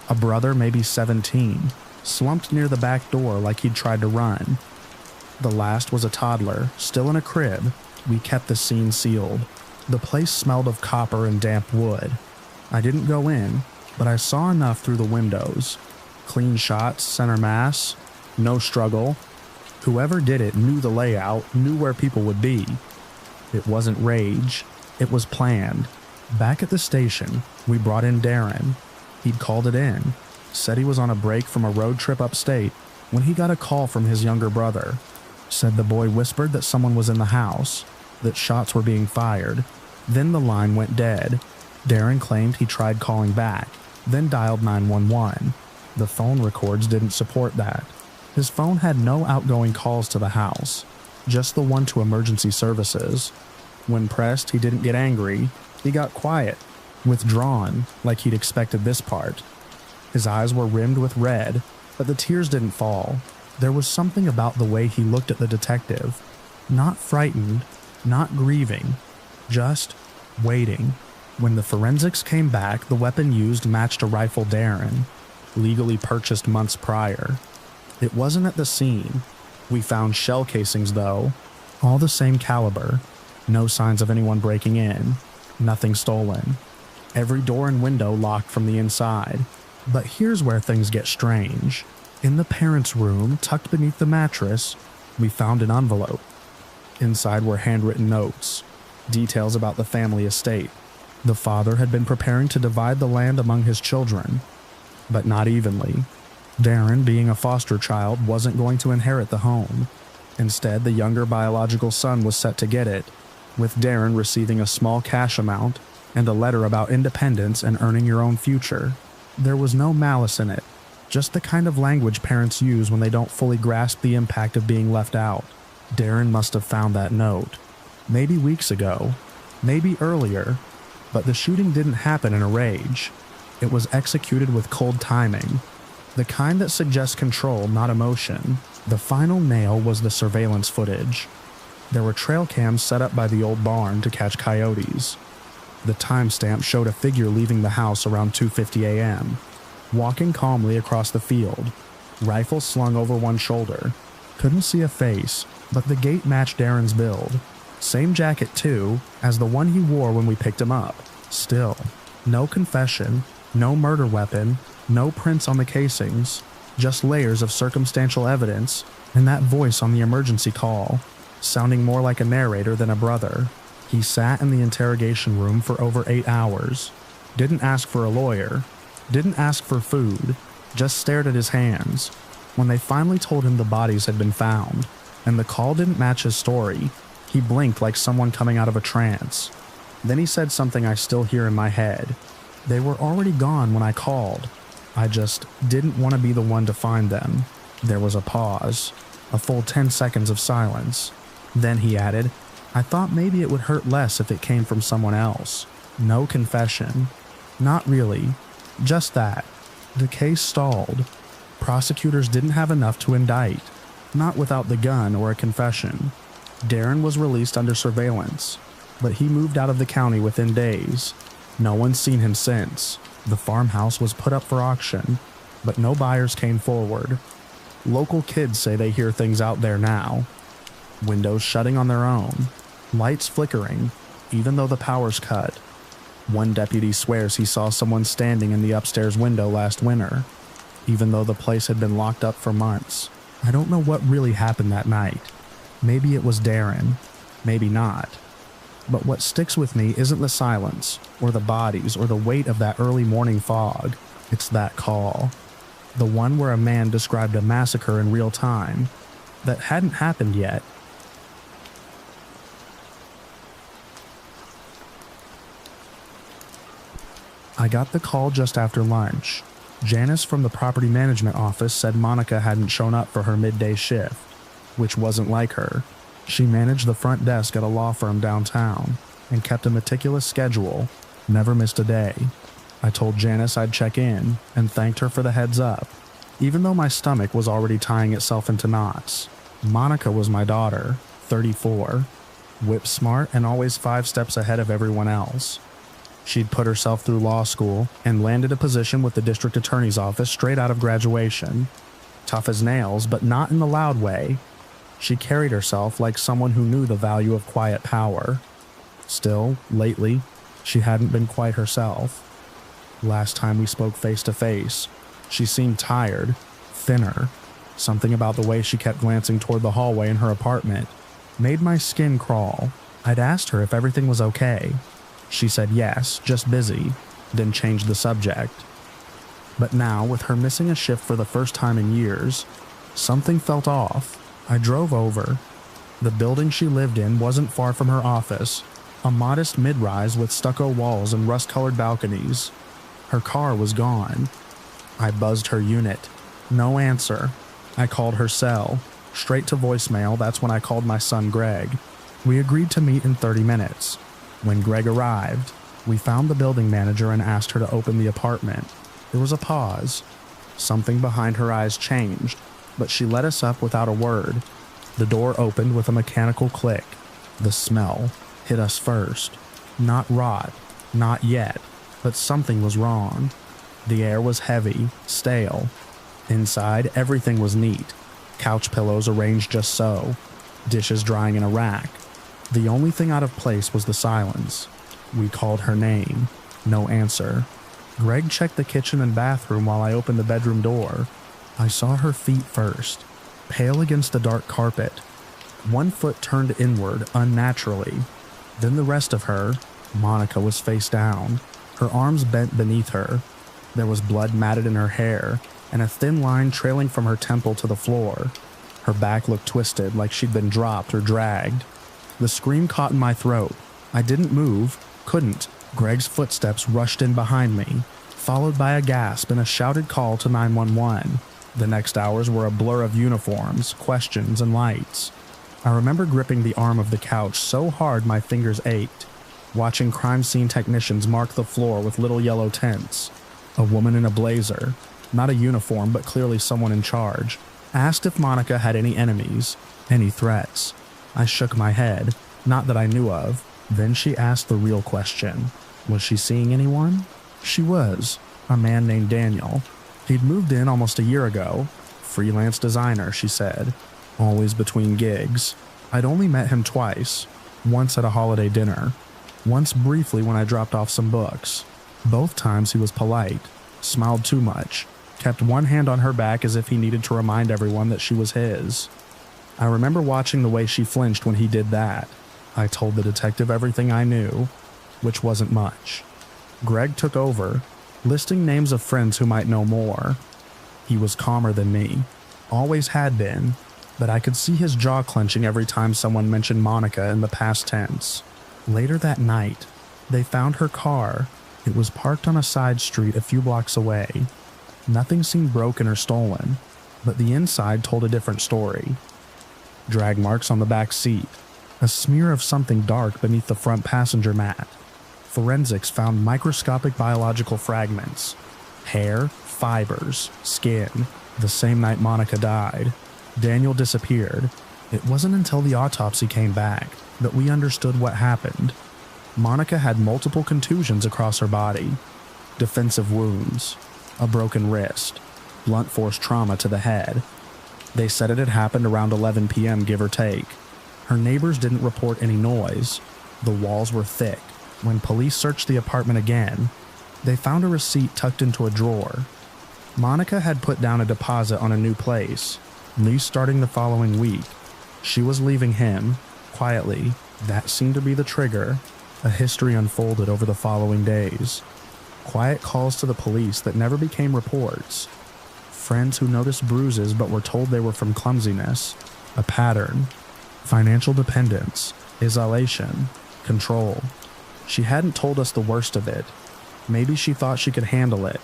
a brother maybe 17, slumped near the back door like he'd tried to run. The last was a toddler, still in a crib. We kept the scene sealed. The place smelled of copper and damp wood. I didn't go in, but I saw enough through the windows. Clean shots, center mass, no struggle. Whoever did it knew the layout, knew where people would be. It wasn't rage. It was planned. Back at the station, we brought in Darren. He'd called it in, said he was on a break from a road trip upstate when he got a call from his younger brother. Said the boy whispered that someone was in the house, that shots were being fired. Then the line went dead. Darren claimed he tried calling back. then dialed 911. The phone records didn't support that. His phone had no outgoing calls to the house, just the one to emergency services. When pressed, he didn't get angry. He got quiet, withdrawn, like he'd expected this part. His eyes were rimmed with red, but the tears didn't fall. There was something about the way he looked at the detective. Not frightened, not grieving, just waiting. When the forensics came back, the weapon used matched a rifle Darren, legally purchased months prior. It wasn't at the scene. We found shell casings though, all the same caliber. No signs of anyone breaking in. Nothing stolen. Every door and window locked from the inside. But here's where things get strange. In the parents' room, tucked beneath the mattress, we found an envelope. Inside were handwritten notes, details about the family estate. The father had been preparing to divide the land among his children, but not evenly. Darren, being a foster child, wasn't going to inherit the home. Instead, the younger biological son was set to get it, with Darren receiving a small cash amount and a letter about independence and earning your own future. There was no malice in it, just the kind of language parents use when they don't fully grasp the impact of being left out. Darren must have found that note, maybe weeks ago, maybe earlier, but the shooting didn't happen in a rage. It was executed with cold timing, the kind that suggests control, not emotion. The final nail was the surveillance footage. There were trail cams set up by the old barn to catch coyotes. The timestamp showed a figure leaving the house around 2:50 a.m., walking calmly across the field, rifle slung over one shoulder. Couldn't see a face, but the gait matched Darren's build. Same jacket too, as the one he wore when we picked him up. Still, no confession, no murder weapon, no prints on the casings, just layers of circumstantial evidence, and that voice on the emergency call, sounding more like a narrator than a brother. He sat in the interrogation room for over 8 hours, didn't ask for a lawyer, didn't ask for food, just stared at his hands. When they finally told him the bodies had been found, and the call didn't match his story, he blinked like someone coming out of a trance. Then he said something I still hear in my head. They were already gone when I called. I just didn't want to be the one to find them. There was a pause, a full 10 seconds of silence. Then he added, I thought maybe it would hurt less if it came from someone else. No confession. Not really. Just that. The case stalled. Prosecutors didn't have enough to indict. Not without the gun or a confession. Darren was released under surveillance, but he moved out of the county within days. No one's seen him since. The farmhouse was put up for auction, but no buyers came forward. Local kids say they hear things out there now. Windows shutting on their own. Lights flickering, even though the power's cut. One deputy swears he saw someone standing in the upstairs window last winter, even though the place had been locked up for months. I don't know what really happened that night. Maybe it was Darren, maybe not. But what sticks with me isn't the silence, or the bodies, or the weight of that early morning fog. It's that call. The one where a man described a massacre in real time that hadn't happened yet. I got the call just after lunch. Janice from the property management office said Monica hadn't shown up for her midday shift, which wasn't like her. She managed the front desk at a law firm downtown and kept a meticulous schedule, never missed a day. I told Janice I'd check in and thanked her for the heads up, even though my stomach was already tying itself into knots. Monica was my daughter, 34, whip smart and always 5 steps ahead of everyone else. She'd put herself through law school and landed a position with the district attorney's office straight out of graduation. Tough as nails, but not in the loud way. She carried herself like someone who knew the value of quiet power. Still, lately, she hadn't been quite herself. Last time we spoke face to face, she seemed tired, thinner. Something about the way she kept glancing toward the hallway in her apartment made my skin crawl. I'd asked her if everything was okay. She said yes, just busy, then changed the subject. But now, with her missing a shift for the first time in years, something felt off. I drove over. The building she lived in wasn't far from her office, a modest mid-rise with stucco walls and rust-colored balconies. Her car was gone. I buzzed her unit. No answer. I called her cell. Straight to voicemail. That's when I called my son Greg. We agreed to meet in 30 minutes. When Greg arrived, we found the building manager and asked her to open the apartment. There was a pause. Something behind her eyes changed, but she let us up without a word. The door opened with a mechanical click. The smell hit us first. Not rot, not yet, but something was wrong. The air was heavy, stale. Inside, everything was neat. Couch pillows arranged just so. Dishes drying in a rack. The only thing out of place was the silence. We called her name. No answer. Greg checked the kitchen and bathroom while I opened the bedroom door. I saw her feet first, pale against the dark carpet. One foot turned inward unnaturally. Then the rest of her, Monica, was face down, her arms bent beneath her. There was blood matted in her hair, and a thin line trailing from her temple to the floor. Her back looked twisted, like she'd been dropped or dragged. The scream caught in my throat. I didn't move, couldn't. Greg's footsteps rushed in behind me, followed by a gasp and a shouted call to 911. The next hours were a blur of uniforms, questions, and lights. I remember gripping the arm of the couch so hard my fingers ached, watching crime scene technicians mark the floor with little yellow tents. A woman in a blazer, not a uniform but clearly someone in charge, asked if Monica had any enemies, any threats. I shook my head, not that I knew of. Then she asked the real question. Was she seeing anyone? She was. A man named Daniel. He'd moved in almost a year ago. Freelance designer, she said. Always between gigs. I'd only met him twice. Once at a holiday dinner. Once briefly when I dropped off some books. Both times he was polite. Smiled too much. Kept one hand on her back as if he needed to remind everyone that she was his. I remember watching the way she flinched when he did that. I told the detective everything I knew, which wasn't much. Greg took over, listing names of friends who might know more. He was calmer than me, always had been, but I could see his jaw clenching every time someone mentioned Monica in the past tense. Later that night, they found her car. It was parked on a side street a few blocks away. Nothing seemed broken or stolen, but the inside told a different story. Drag marks on the back seat, a smear of something dark beneath the front passenger mat. Forensics found microscopic biological fragments. Hair, fibers, skin. The same night Monica died. Daniel disappeared. It wasn't until the autopsy came back that we understood what happened. Monica had multiple contusions across her body. Defensive wounds. A broken wrist. Blunt force trauma to the head. They said it had happened around 11 p.m. give or take. Her neighbors didn't report any noise. The walls were thick. When police searched the apartment again, they found a receipt tucked into a drawer. Monica had put down a deposit on a new place, lease starting the following week. She was leaving him, quietly. That seemed to be the trigger. A history unfolded over the following days. Quiet calls to the police that never became reports. Friends who noticed bruises but were told they were from clumsiness. A pattern. Financial dependence. Isolation. Control. She hadn't told us the worst of it. Maybe she thought she could handle it.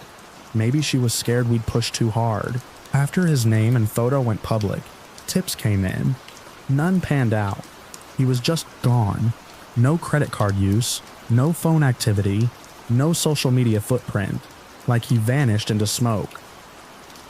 Maybe she was scared we'd push too hard. After his name and photo went public, tips came in. None panned out. He was just gone. No credit card use, no phone activity, no social media footprint. Like he vanished into smoke.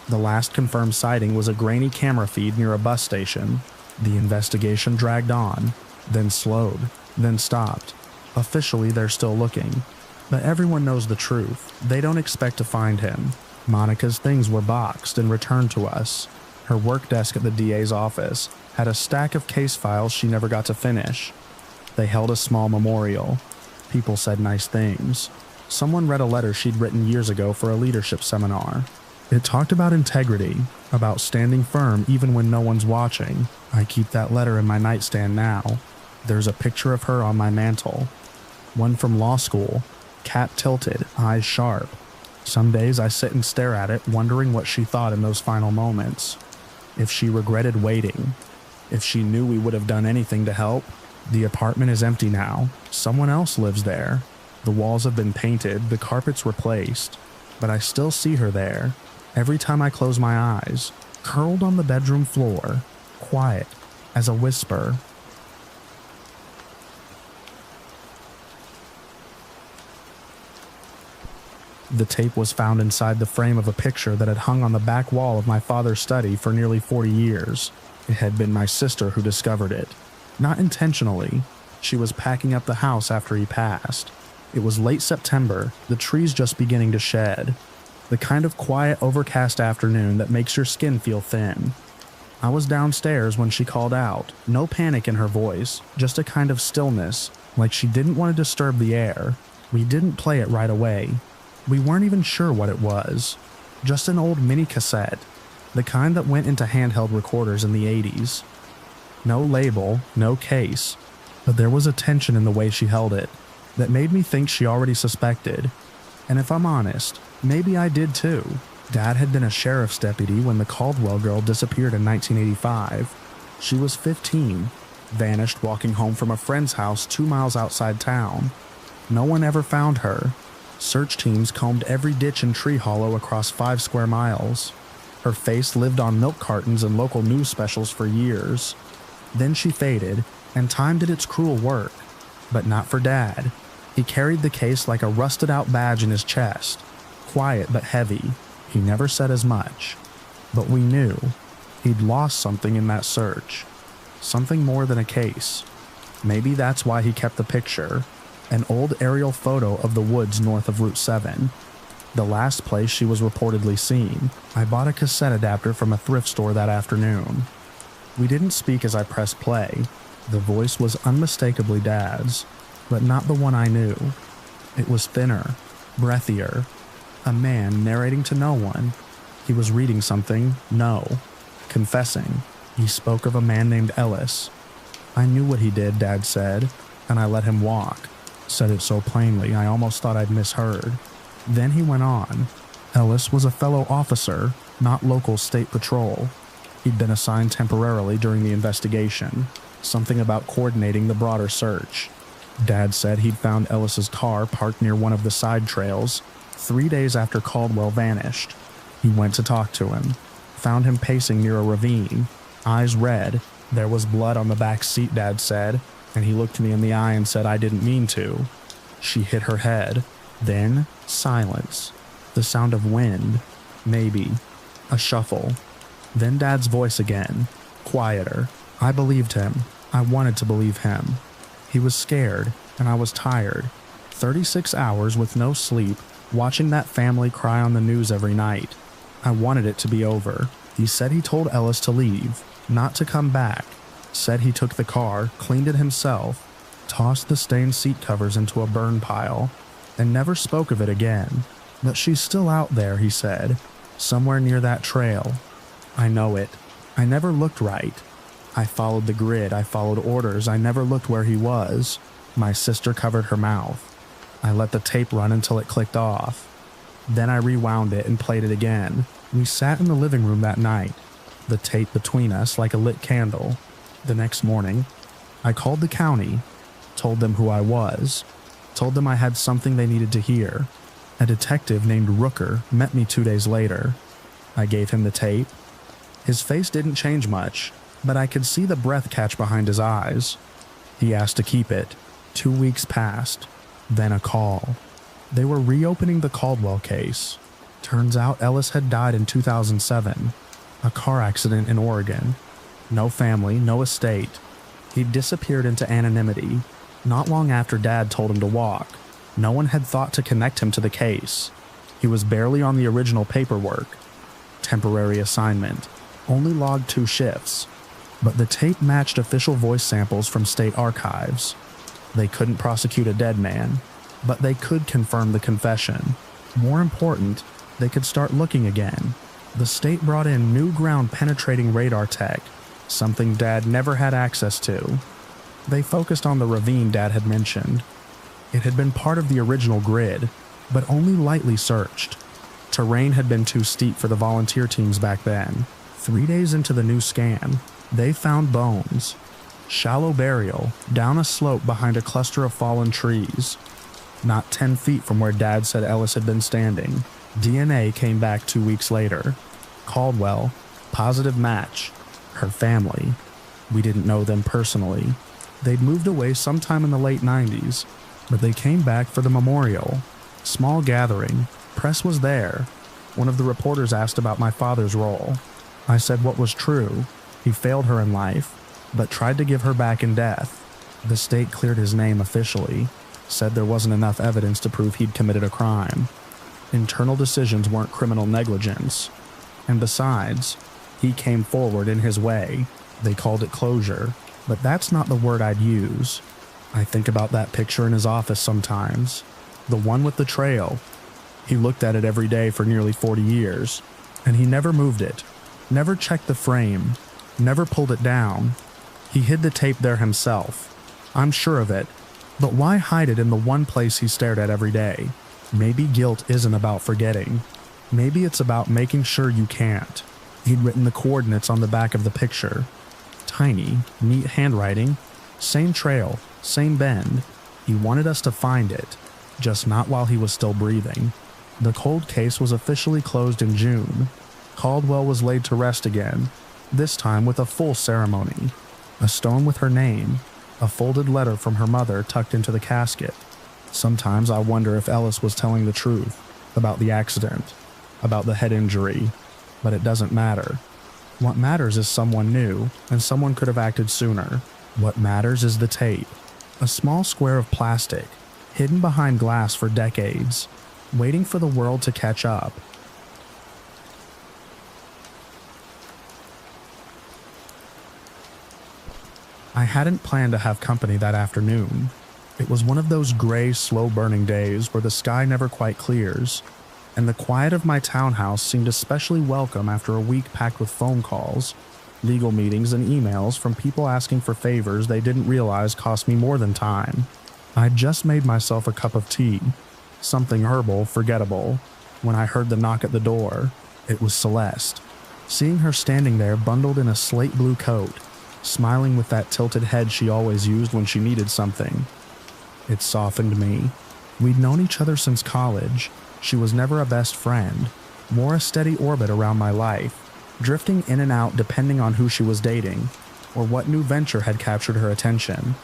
The last confirmed sighting was a grainy camera feed near a bus station. The investigation dragged on, then slowed, then stopped. Officially, they're still looking. But everyone knows the truth. They don't expect to find him. Monica's things were boxed and returned to us. Her work desk at the DA's office had a stack of case files she never got to finish. They held a small memorial. People said nice things. Someone read a letter she'd written years ago for a leadership seminar. It talked about integrity, about standing firm even when no one's watching. I keep that letter in my nightstand now. There's a picture of her on my mantle. One from law school, cap tilted, eyes sharp. Some days I sit and stare at it, wondering what she thought in those final moments. If she regretted waiting. If she knew we would have done anything to help. The apartment is empty now. Someone else lives there. The walls have been painted, the carpets replaced. but I still see her there, every time I close my eyes, curled on the bedroom floor, quiet as a whisper. The tape was found inside the frame of a picture that had hung on the back wall of my father's study for nearly 40 years. It had been my sister who discovered it. Not intentionally. She was packing up the house after he passed. It was late September, the trees just beginning to shed. The kind of quiet, overcast afternoon that makes your skin feel thin. I was downstairs when she called out, no panic in her voice, just a kind of stillness, like she didn't want to disturb the air. We didn't play it right away. We weren't even sure what it was. Just an old mini cassette, the kind that went into handheld recorders in the 80s. No label, no case, but there was a tension in the way she held it that made me think she already suspected. And if I'm honest, maybe I did too. Dad had been a sheriff's deputy when the Caldwell girl disappeared in 1985. She was 15, vanished walking home from a friend's house 2 miles outside town. No one ever found her. Search teams combed every ditch and tree hollow across 5 square miles. Her face lived on milk cartons and local news specials for years. Then she faded, and time did its cruel work. But not for Dad. He carried the case like a rusted-out badge in his chest. Quiet but heavy. He never said as much. But we knew. He'd lost something in that search. Something more than a case. Maybe that's why he kept the picture. An old aerial photo of the woods north of Route 7. The last place she was reportedly seen. I bought a cassette adapter from a thrift store that afternoon. We didn't speak as I pressed play. The voice was unmistakably Dad's, but not the one I knew. It was thinner, breathier. A man narrating to no one. He was reading something, confessing. He spoke of a man named Ellis. I knew what he did, Dad said, and I let him walk. Said it so plainly I almost thought I'd misheard. Then he went on. Ellis was a fellow officer, not local state patrol. He'd been assigned temporarily during the investigation. Something about coordinating the broader search. Dad said he'd found Ellis's car parked near one of the side trails 3 days after Caldwell vanished. He went to talk to him. Found him pacing near a ravine, eyes red. There was blood on the back seat, Dad said, and he looked me in the eye and said I didn't mean to. She hit her head. Then, silence. The sound of wind. Maybe. A shuffle. Then Dad's voice again. Quieter. I believed him. I wanted to believe him. He was scared, and I was tired. 36 hours with no sleep, watching that family cry on the news every night. I wanted it to be over. He said he told Ellis to leave, not to come back. Said he took the car, cleaned it himself, tossed the stained seat covers into a burn pile, and never spoke of it again. But she's still out there, he said, somewhere near that trail. I know it. I never looked right. I followed the grid, I followed orders, I never looked where he was. My sister covered her mouth. I let the tape run until it clicked off. Then I rewound it and played it again. We sat in the living room that night, the tape between us like a lit candle. The next morning, I called the county, told them who I was, told them I had something they needed to hear. A detective named Rooker met me 2 days later. I gave him the tape. His face didn't change much, but I could see the breath catch behind his eyes. He asked to keep it. 2 weeks passed. Then a call. They were reopening the Caldwell case. Turns out Ellis had died in 2007. A car accident in Oregon. No family, no estate. He'd disappeared into anonymity. Not long after Dad told him to walk. No one had thought to connect him to the case. He was barely on the original paperwork. Temporary assignment. Only logged 2 shifts. But the tape matched official voice samples from state archives. They couldn't prosecute a dead man, but they could confirm the confession. More important, they could start looking again. The state brought in new ground-penetrating radar tech, something Dad never had access to. They focused on the ravine Dad had mentioned. It had been part of the original grid, but only lightly searched. Terrain had been too steep for the volunteer teams back then. 3 days into the new scan, they found bones. Shallow burial, down a slope behind a cluster of fallen trees. Not 10 feet from where Dad said Ellis had been standing. DNA came back 2 weeks later. Caldwell, positive match. Her family. We didn't know them personally. They'd moved away sometime in the late 90s, but they came back for the memorial. Small gathering. Press was there. One of the reporters asked about my father's role. I said what was true. He failed her in life, but tried to give her back in death. The state cleared his name officially, said there wasn't enough evidence to prove he'd committed a crime. Internal decisions weren't criminal negligence. And besides, he came forward in his way. They called it closure, but that's not the word I'd use. I think about that picture in his office sometimes. The one with the trail. He looked at it every day for nearly 40 years, and he never moved it, never checked the frame, never pulled it down. He hid the tape there himself. I'm sure of it, but why hide it in the one place he stared at every day? Maybe guilt isn't about forgetting. Maybe it's about making sure you can't. He'd written the coordinates on the back of the picture. Tiny, neat handwriting. Same trail, same bend. He wanted us to find it, just not while he was still breathing. The cold case was officially closed in June. Caldwell was laid to rest again, this time with a full ceremony. A stone with her name, a folded letter from her mother tucked into the casket. Sometimes I wonder if Ellis was telling the truth about the accident, about the head injury, but it doesn't matter. What matters is someone knew, and someone could have acted sooner. What matters is the tape. A small square of plastic, hidden behind glass for decades, waiting for the world to catch up. I hadn't planned to have company that afternoon. It was one of those gray, slow-burning days where the sky never quite clears, and the quiet of my townhouse seemed especially welcome after a week packed with phone calls, legal meetings, and emails from people asking for favors they didn't realize cost me more than time. I'd just made myself a cup of tea, something herbal, forgettable, when I heard the knock at the door. It was Celeste. Seeing her standing there bundled in a slate blue coat, smiling with that tilted head she always used when she needed something. It softened me. We'd known each other since college. She was never a best friend, more a steady orbit around my life, drifting in and out depending on who she was dating, or what new venture had captured her attention.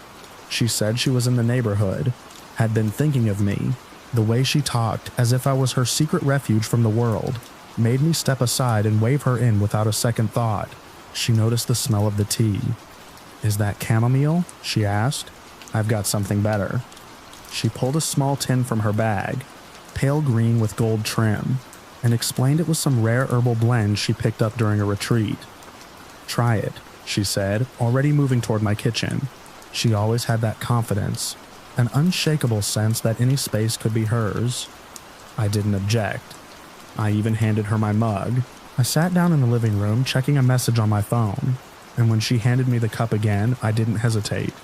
She said she was in the neighborhood, had been thinking of me. The way she talked, as if I was her secret refuge from the world, made me step aside and wave her in without a second thought. She noticed the smell of the tea. "Is that chamomile?" she asked. "I've got something better." She pulled a small tin from her bag, pale green with gold trim, and explained it was some rare herbal blend she picked up during a retreat. "Try it," she said, already moving toward my kitchen. She always had that confidence, an unshakable sense that any space could be hers. I didn't object. I even handed her my mug. I sat down in the living room checking a message on my phone, and when she handed me the cup again, I didn't hesitate.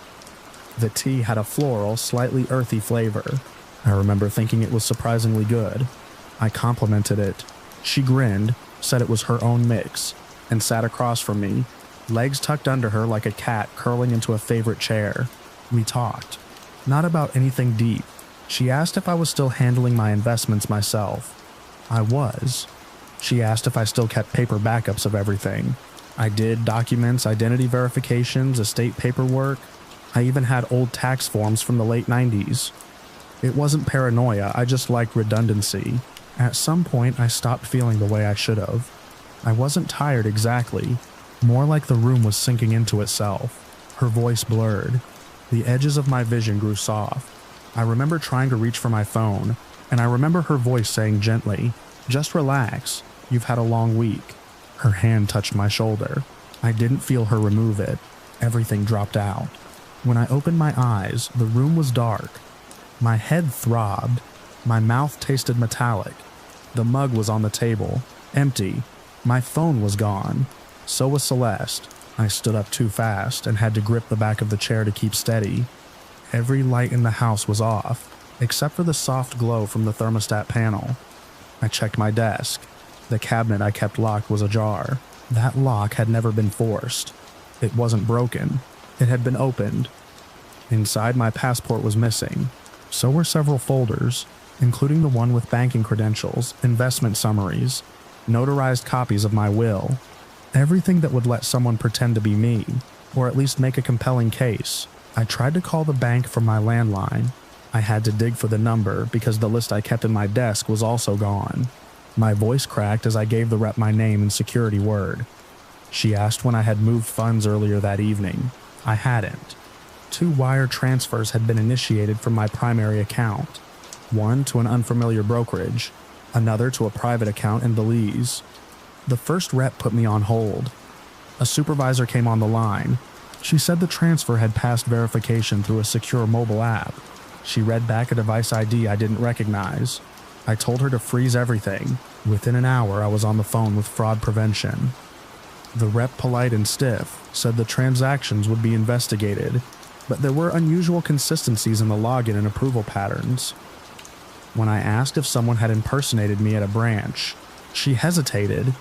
The tea had a floral, slightly earthy flavor. I remember thinking it was surprisingly good. I complimented it. She grinned, said it was her own mix, and sat across from me, legs tucked under her like a cat curling into a favorite chair. We talked. Not about anything deep. She asked if I was still handling my investments myself. I was. She asked if I still kept paper backups of everything. I did: documents, identity verifications, estate paperwork. I even had old tax forms from the late 90s. It wasn't paranoia, I just liked redundancy. At some point, I stopped feeling the way I should have. I wasn't tired exactly, more like the room was sinking into itself. Her voice blurred. The edges of my vision grew soft. I remember trying to reach for my phone, and I remember her voice saying gently, "Just relax, you've had a long week." Her hand touched my shoulder. I didn't feel her remove it. Everything dropped out. When I opened my eyes, the room was dark. My head throbbed. My mouth tasted metallic. The mug was on the table, empty. My phone was gone. So was Celeste. I stood up too fast and had to grip the back of the chair to keep steady. Every light in the house was off, except for the soft glow from the thermostat panel. I checked my desk. The cabinet I kept locked was ajar. That lock had never been forced. It wasn't broken. It had been opened. Inside, my passport was missing. So were several folders. including the one with banking credentials, investment summaries, notarized copies of my will, everything that would let someone pretend to be me, or at least make a compelling case. I tried to call the bank from my landline. I had to dig for the number because the list I kept in my desk was also gone. My voice cracked as I gave the rep my name and security word. She asked when I had moved funds earlier that evening. I hadn't. 2 wire transfers had been initiated from my primary account. One to an unfamiliar brokerage, another to a private account in Belize. The first rep put me on hold. A supervisor came on the line. She said the transfer had passed verification through a secure mobile app. She read back a device ID I didn't recognize. I told her to freeze everything. Within an hour, I was on the phone with fraud prevention. The rep, polite and stiff, said the transactions would be investigated, but there were unusual consistencies in the login and approval patterns. When I asked if someone had impersonated me at a branch, she hesitated.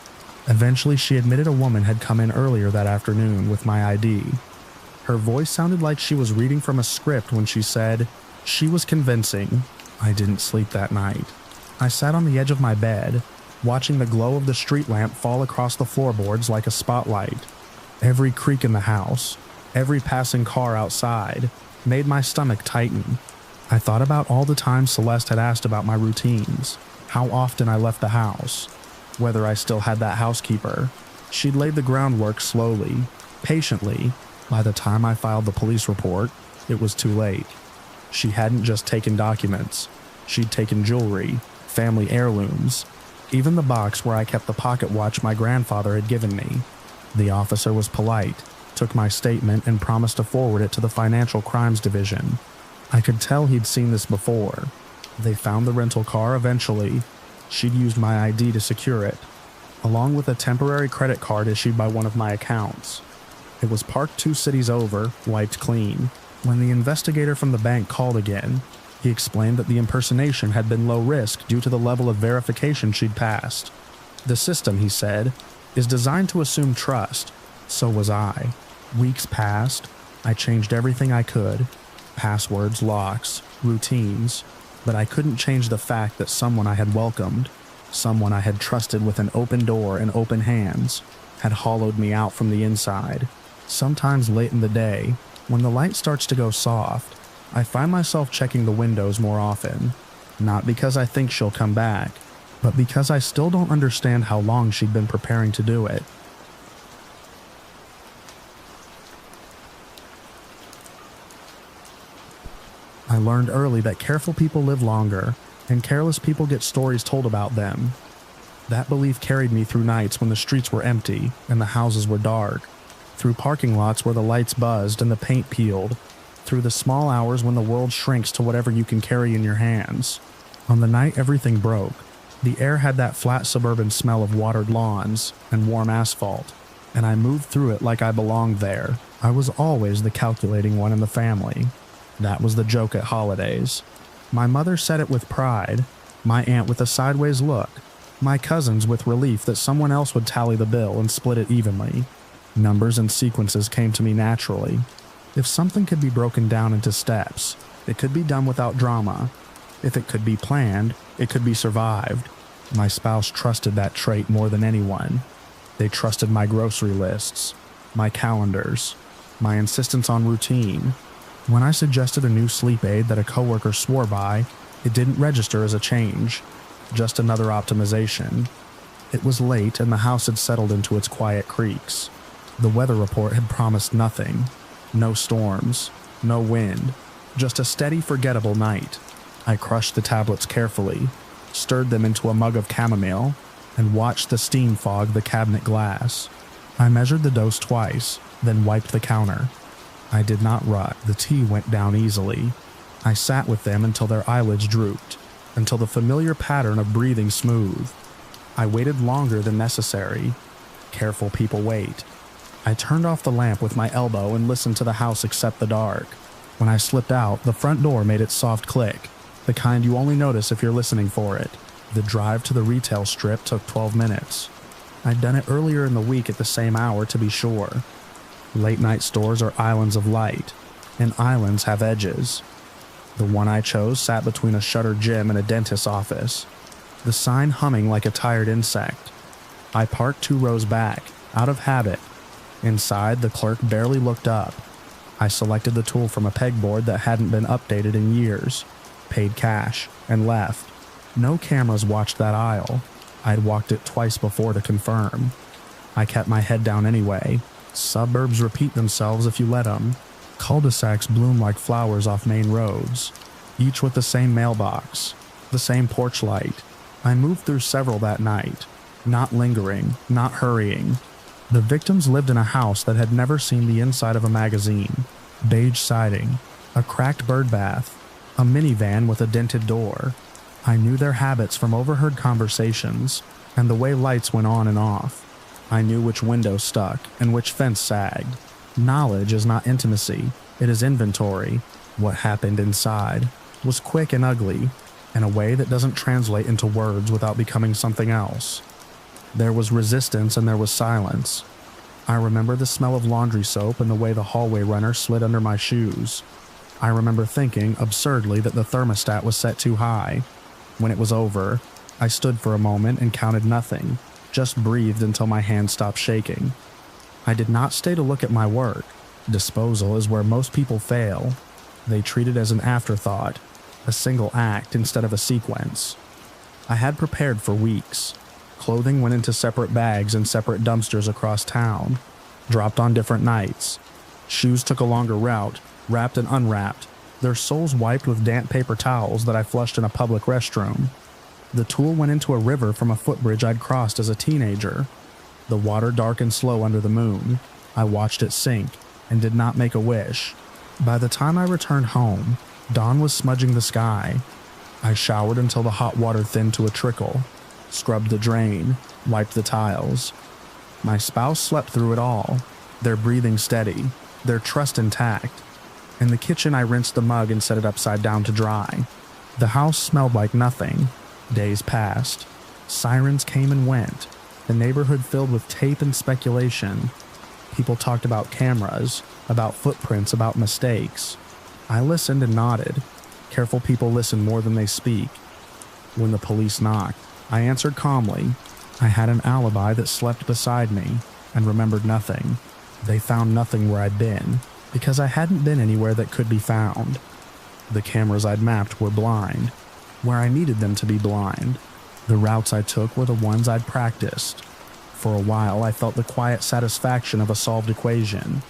Eventually, she admitted a woman had come in earlier that afternoon with my ID. Her voice sounded like she was reading from a script when she said, "She was convincing." I didn't sleep that night. I sat on the edge of my bed, watching the glow of the street lamp fall across the floorboards like a spotlight. Every creak in the house, every passing car outside, made my stomach tighten. I thought about all the times Celeste had asked about my routines, how often I left the house, whether I still had that housekeeper. She'd laid the groundwork slowly, patiently. By the time I filed the police report, it was too late. She hadn't just taken documents. She'd taken jewelry, family heirlooms, even the box where I kept the pocket watch my grandfather had given me. The officer was polite, took my statement, and promised to forward it to the Financial Crimes Division. I could tell he'd seen this before. They found the rental car eventually. She'd used my ID to secure it, along with a temporary credit card issued by one of my accounts. It was parked 2 cities over, wiped clean. When the investigator from the bank called again, he explained that the impersonation had been low risk due to the level of verification she'd passed. The system, he said, is designed to assume trust. So was I. Weeks passed. I changed everything I could. Passwords, locks, routines. But I couldn't change the fact that someone I had welcomed, someone I had trusted with an open door and open hands, had hollowed me out from the inside. Sometimes late in the day, when the light starts to go soft, I find myself checking the windows more often. Not because I think she'll come back, but because I still don't understand how long she'd been preparing to do it. I learned early that careful people live longer, and careless people get stories told about them. That belief carried me through nights when the streets were empty and the houses were dark, through parking lots where the lights buzzed and the paint peeled, through the small hours when the world shrinks to whatever you can carry in your hands. On the night everything broke, the air had that flat suburban smell of watered lawns and warm asphalt, and I moved through it like I belonged there. I was always the calculating one in the family. That was the joke at holidays. My mother said it with pride, my aunt with a sideways look, my cousins with relief that someone else would tally the bill and split it evenly. Numbers and sequences came to me naturally. If something could be broken down into steps, it could be done without drama. If it could be planned, it could be survived. My spouse trusted that trait more than anyone. They trusted my grocery lists, my calendars, my insistence on routine. When I suggested a new sleep aid that a coworker swore by, it didn't register as a change, just another optimization. It was late and the house had settled into its quiet creaks. The weather report had promised nothing. No storms, no wind, just a steady, forgettable night. I crushed the tablets carefully, stirred them into a mug of chamomile, and watched the steam fog the cabinet glass. I measured the dose twice, then wiped the counter. I did not rut. The tea went down easily. I sat with them until their eyelids drooped, until the familiar pattern of breathing smoothed. I waited longer than necessary. Careful people wait. I turned off the lamp with my elbow and listened to the house accept the dark. When I slipped out, the front door made its soft click, the kind you only notice if you're listening for it. The drive to the retail strip took 12 minutes. I'd done it earlier in the week at the same hour to be sure. Late-night stores are islands of light, and islands have edges. The one I chose sat between a shuttered gym and a dentist's office, the sign humming like a tired insect. I parked 2 rows back, out of habit. Inside, the clerk barely looked up. I selected the tool from a pegboard that hadn't been updated in years, paid cash, and left. No cameras watched that aisle. I'd walked it twice before to confirm. I kept my head down anyway. Suburbs repeat themselves if you let them. Cul-de-sacs bloom like flowers off main roads, each with the same mailbox, the same porch light. I moved through several that night, not lingering, not hurrying. The victims lived in a house that had never seen the inside of a magazine. Beige siding, a cracked bird bath, a minivan with a dented door. I knew their habits from overheard conversations and the way lights went on and off. I knew which window stuck and which fence sagged. Knowledge is not intimacy, it is inventory. What happened inside was quick and ugly, in a way that doesn't translate into words without becoming something else. There was resistance and there was silence. I remember the smell of laundry soap and the way the hallway runner slid under my shoes. I remember thinking, absurdly, that the thermostat was set too high. When it was over, I stood for a moment and counted nothing, just breathed until my hand stopped shaking. I did not stay to look at my work. Disposal is where most people fail. They treat it as an afterthought, a single act instead of a sequence. I had prepared for weeks. Clothing went into separate bags and separate dumpsters across town, dropped on different nights. Shoes took a longer route, wrapped and unwrapped, their soles wiped with damp paper towels that I flushed in a public restroom. The tool went into a river from a footbridge I'd crossed as a teenager. The water darkened slow under the moon. I watched it sink and did not make a wish. By the time I returned home, dawn was smudging the sky. I showered until the hot water thinned to a trickle, scrubbed the drain, wiped the tiles. My spouse slept through it all, their breathing steady, their trust intact. In the kitchen, I rinsed the mug and set it upside down to dry. The house smelled like nothing. Days passed. Sirens came and went. The neighborhood filled with tape and speculation. People talked about cameras, about footprints, about mistakes. I listened and nodded. Careful people listen more than they speak. When the police knocked, I answered calmly. I had an alibi that slept beside me and remembered nothing. They found nothing where I'd been, because I hadn't been anywhere that could be found. The cameras I'd mapped were blind, where I needed them to be blind. The routes I took were the ones I'd practiced. For a while, I felt the quiet satisfaction of a solved equation.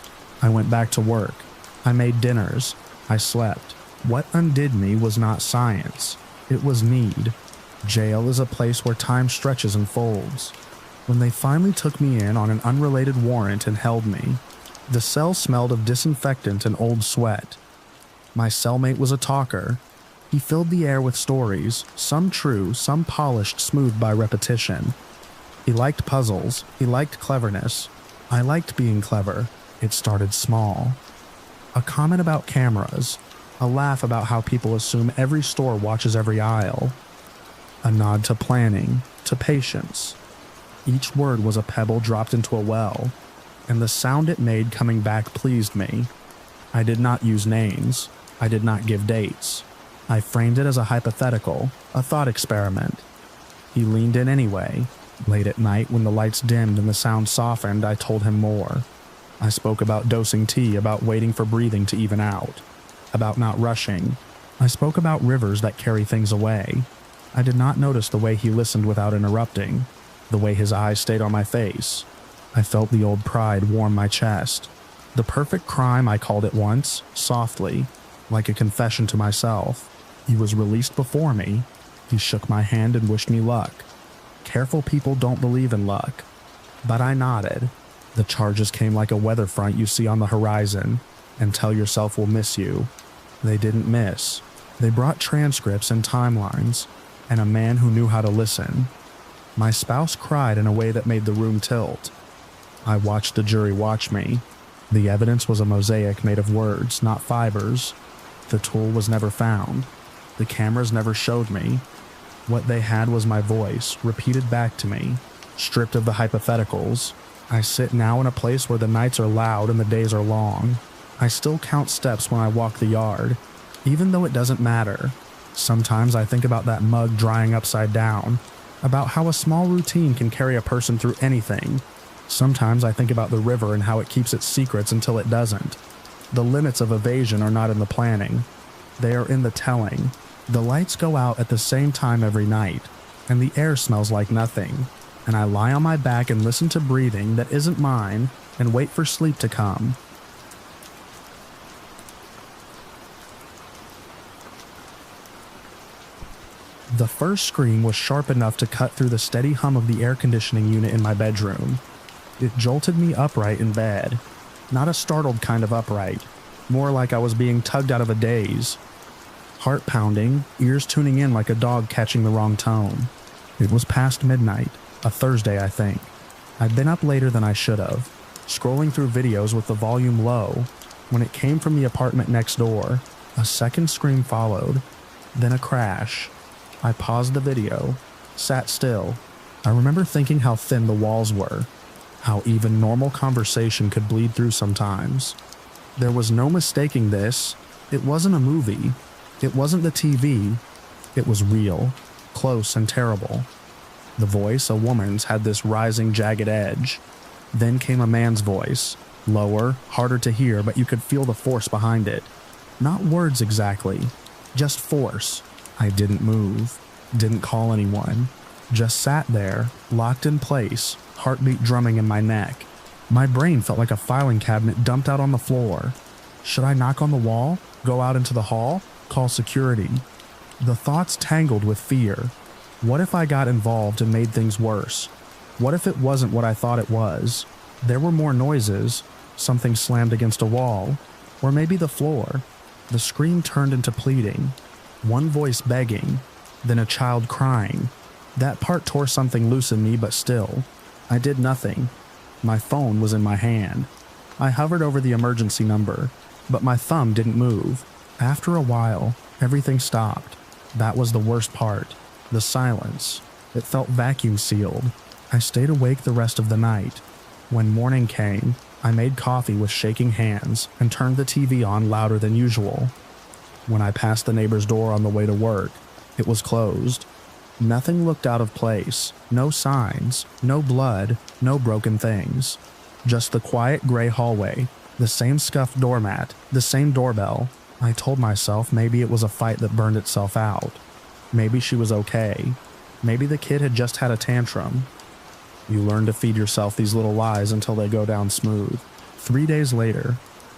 I went back to work. I made dinners. I slept. What undid me was not science. It was need. Jail is a place where time stretches and folds. When they finally took me in on an unrelated warrant and held me, the cell smelled of disinfectant and old sweat. My cellmate was a talker. He filled the air with stories, some true, some polished smooth by repetition. He liked puzzles. He liked cleverness. I liked being clever. It started small. A comment about cameras. A laugh about how people assume every store watches every aisle. A nod to planning, to patience. Each word was a pebble dropped into a well, and the sound it made coming back pleased me. I did not use names. I did not give dates. I framed it as a hypothetical, a thought experiment. He leaned in anyway. Late at night, when the lights dimmed and the sound softened, I told him more. I spoke about dosing tea, about waiting for breathing to even out, about not rushing. I spoke about rivers that carry things away. I did not notice the way he listened without interrupting, the way his eyes stayed on my face. I felt the old pride warm my chest. The perfect crime, I called it once, softly, like a confession to myself. He was released before me. He shook my hand and wished me luck. Careful people don't believe in luck. But I nodded. The charges came like a weather front you see on the horizon, and tell yourself will miss you. They didn't miss. They brought transcripts and timelines, and a man who knew how to listen. My spouse cried in a way that made the room tilt. I watched the jury watch me. The evidence was a mosaic made of words, not fibers. The tool was never found. The cameras never showed me. What they had was my voice, repeated back to me, stripped of the hypotheticals. I sit now in a place where the nights are loud and the days are long. I still count steps when I walk the yard. Even though it doesn't matter, sometimes I think about that mug drying upside down, about how a small routine can carry a person through anything. Sometimes I think about the river and how it keeps its secrets until it doesn't. The limits of evasion are not in the planning. They are in the telling. The lights go out at the same time every night, and the air smells like nothing, and I lie on my back and listen to breathing that isn't mine and wait for sleep to come. The first scream was sharp enough to cut through the steady hum of the air conditioning unit in my bedroom. It jolted me upright in bed. Not a startled kind of upright, more like I was being tugged out of a daze. Heart pounding, ears tuning in like a dog catching the wrong tone. It was past midnight, a Thursday I think. I'd been up later than I should have, scrolling through videos with the volume low, when it came from the apartment next door. A second scream followed, then a crash. I paused the video, sat still. I remember thinking how thin the walls were, how even normal conversation could bleed through sometimes. There was no mistaking this. It wasn't a movie. It wasn't the TV. It was real, close and terrible. The voice, a woman's, had this rising, jagged edge. Then came a man's voice, lower, harder to hear, but you could feel the force behind it. Not words exactly, just force. I didn't move, didn't call anyone, just sat there, locked in place, heartbeat drumming in my neck. My brain felt like a filing cabinet dumped out on the floor. Should I knock on the wall, go out into the hall, call security? The thoughts tangled with fear. What if I got involved and made things worse? What if it wasn't what I thought it was? There were more noises, something slammed against a wall, or maybe the floor. The scream turned into pleading. One voice begging, then a child crying. That part tore something loose in me, but still, I did nothing. My phone was in my hand. I hovered over the emergency number, but my thumb didn't move. After a while, everything stopped. That was the worst part. The silence. It felt vacuum sealed. I stayed awake the rest of the night. When morning came, I made coffee with shaking hands and turned the TV on louder than usual. When I passed the neighbor's door on the way to work, it was closed. Nothing looked out of place, no signs, no blood, no broken things. Just the quiet gray hallway, the same scuffed doormat, the same doorbell. I told myself maybe it was a fight that burned itself out. Maybe she was okay. Maybe the kid had just had a tantrum. You learn to feed yourself these little lies until they go down smooth. 3 days later,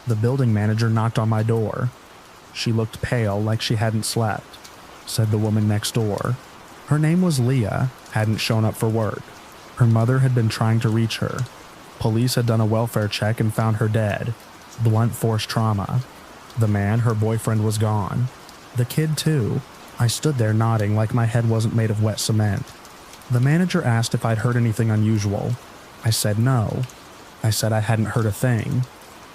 the building manager knocked on my door. She looked pale, like she hadn't slept, said the woman next door. Her name was Leah, hadn't shown up for work. Her mother had been trying to reach her. Police had done a welfare check and found her dead. Blunt force trauma. The man, her boyfriend, was gone. The kid, too. I stood there nodding like my head wasn't made of wet cement. The manager asked if I'd heard anything unusual. I said no. I said I hadn't heard a thing.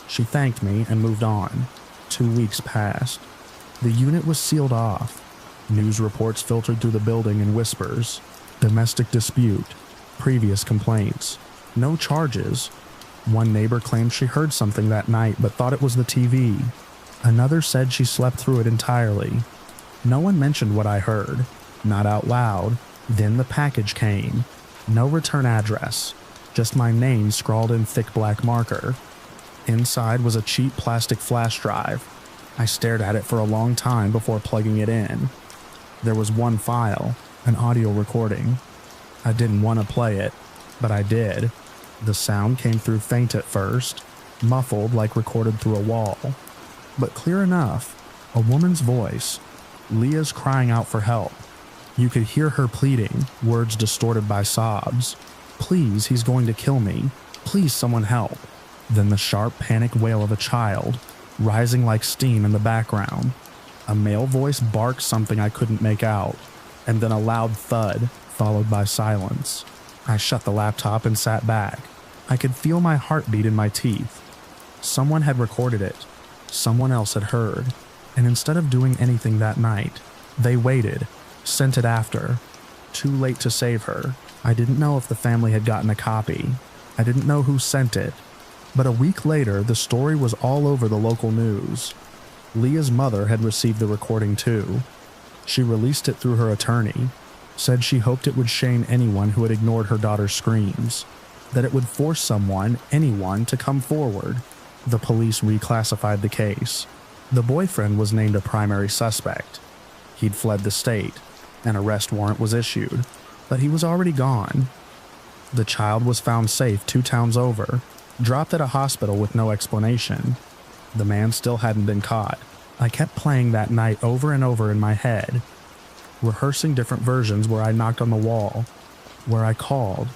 She thanked me and moved on. 2 weeks passed. The unit was sealed off. News reports filtered through the building in whispers. Domestic dispute. Previous complaints. No charges. One neighbor claimed she heard something that night but thought it was the TV. Another said she slept through it entirely. No one mentioned what I heard. Not out loud. Then the package came. No return address. Just my name scrawled in thick black marker. Inside was a cheap plastic flash drive. I stared at it for a long time before plugging it in. There was one file, an audio recording. I didn't want to play it, but I did. The sound came through faint at first, muffled like recorded through a wall. But clear enough, a woman's voice. Leah's crying out for help. You could hear her pleading, words distorted by sobs. Please, he's going to kill me. Please, someone help. Then the sharp, panicked wail of a child, rising like steam in the background. A male voice barked something I couldn't make out, and then a loud thud, followed by silence. I shut the laptop and sat back. I could feel my heartbeat in my teeth. Someone had recorded it. Someone else had heard. And instead of doing anything that night, they waited, sent it after. Too late to save her. I didn't know if the family had gotten a copy. I didn't know who sent it. But a week later, the story was all over the local news. Leah's mother had received the recording too. She released it through her attorney, said she hoped it would shame anyone who had ignored her daughter's screams, that it would force someone, anyone, to come forward. The police reclassified the case. The boyfriend was named a primary suspect. He'd fled the state. An arrest warrant was issued, but he was already gone. The child was found safe 2 towns over, dropped at a hospital with no explanation. The man still hadn't been caught. I kept playing that night over and over in my head, rehearsing different versions where I knocked on the wall, where I called,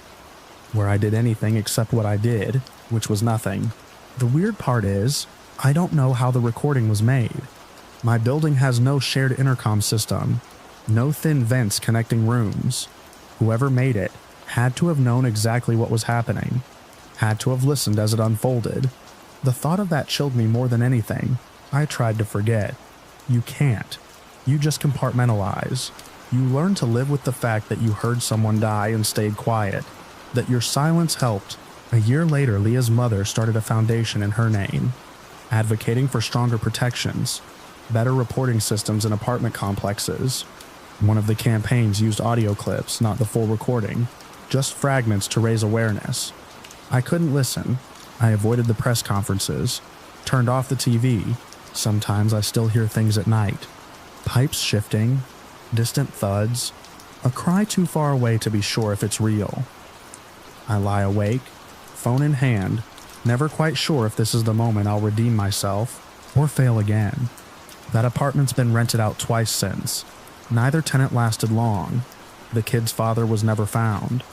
where I did anything except what I did, which was nothing. The weird part is, I don't know how the recording was made. My building has no shared intercom system, no thin vents connecting rooms. Whoever made it had to have known exactly what was happening, had to have listened as it unfolded. The thought of that chilled me more than anything. I tried to forget. You can't. You just compartmentalize. You learn to live with the fact that you heard someone die and stayed quiet, that your silence helped. A year later, Leah's mother started a foundation in her name, advocating for stronger protections, better reporting systems in apartment complexes. One of the campaigns used audio clips, not the full recording, just fragments to raise awareness. I couldn't listen. I avoided the press conferences, turned off the TV. Sometimes I still hear things at night. Pipes shifting, distant thuds, a cry too far away to be sure if it's real. I lie awake, phone in hand, never quite sure if this is the moment I'll redeem myself or fail again. That apartment's been rented out twice since. Neither tenant lasted long. The kid's father was never found.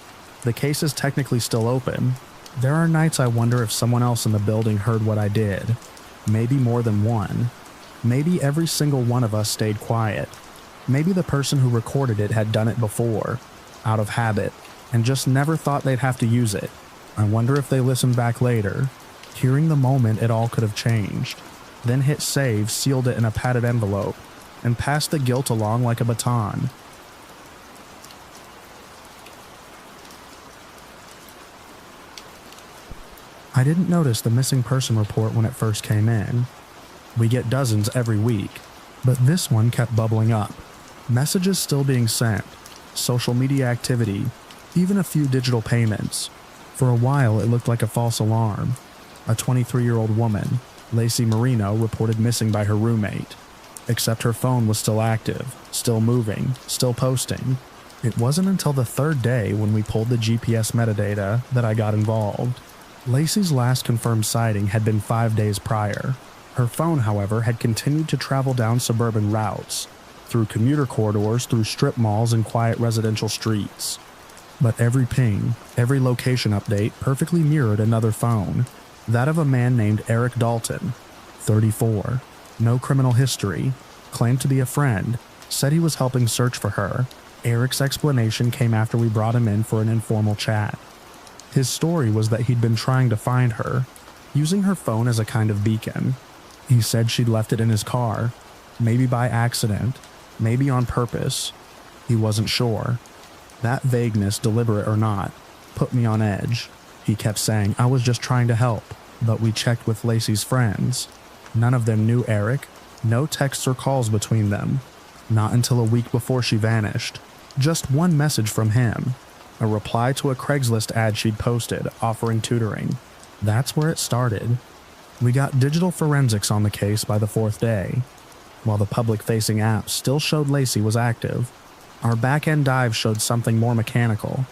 The case is technically still open. There are nights I wonder if someone else in the building heard what I did. Maybe more than one. Maybe every single one of us stayed quiet. Maybe the person who recorded it had done it before, out of habit, and just never thought they'd have to use it. I wonder if they listened back later, hearing the moment it all could have changed, then hit save, sealed it in a padded envelope, and passed the guilt along like a baton. I didn't notice the missing person report when it first came in. We get dozens every week, but this one kept bubbling up. Messages still being sent, social media activity, even a few digital payments. For a while, it looked like a false alarm. A 23-year-old woman, Lacey Marino, reported missing by her roommate. Except her phone was still active, still moving, still posting. It wasn't until the 3rd day when we pulled the GPS metadata that I got involved. Lacey's last confirmed sighting had been 5 days prior. Her phone, however, had continued to travel down suburban routes, through commuter corridors, through strip malls and quiet residential streets. But every ping, every location update perfectly mirrored another phone, that of a man named Eric Dalton, 34, no criminal history, claimed to be a friend, said he was helping search for her. Eric's explanation came after we brought him in for an informal chat. His story was that he'd been trying to find her, using her phone as a kind of beacon. He said she'd left it in his car, maybe by accident, maybe on purpose. He wasn't sure. That vagueness, deliberate or not, put me on edge. He kept saying, I was just trying to help, but we checked with Lacey's friends. None of them knew Eric, no texts or calls between them. Not until a week before she vanished. Just one message from him, a reply to a Craigslist ad she'd posted offering tutoring. That's where it started. We got digital forensics on the case by the 4th day. While the public-facing app still showed Lacey was active, our back-end dive showed something more mechanical.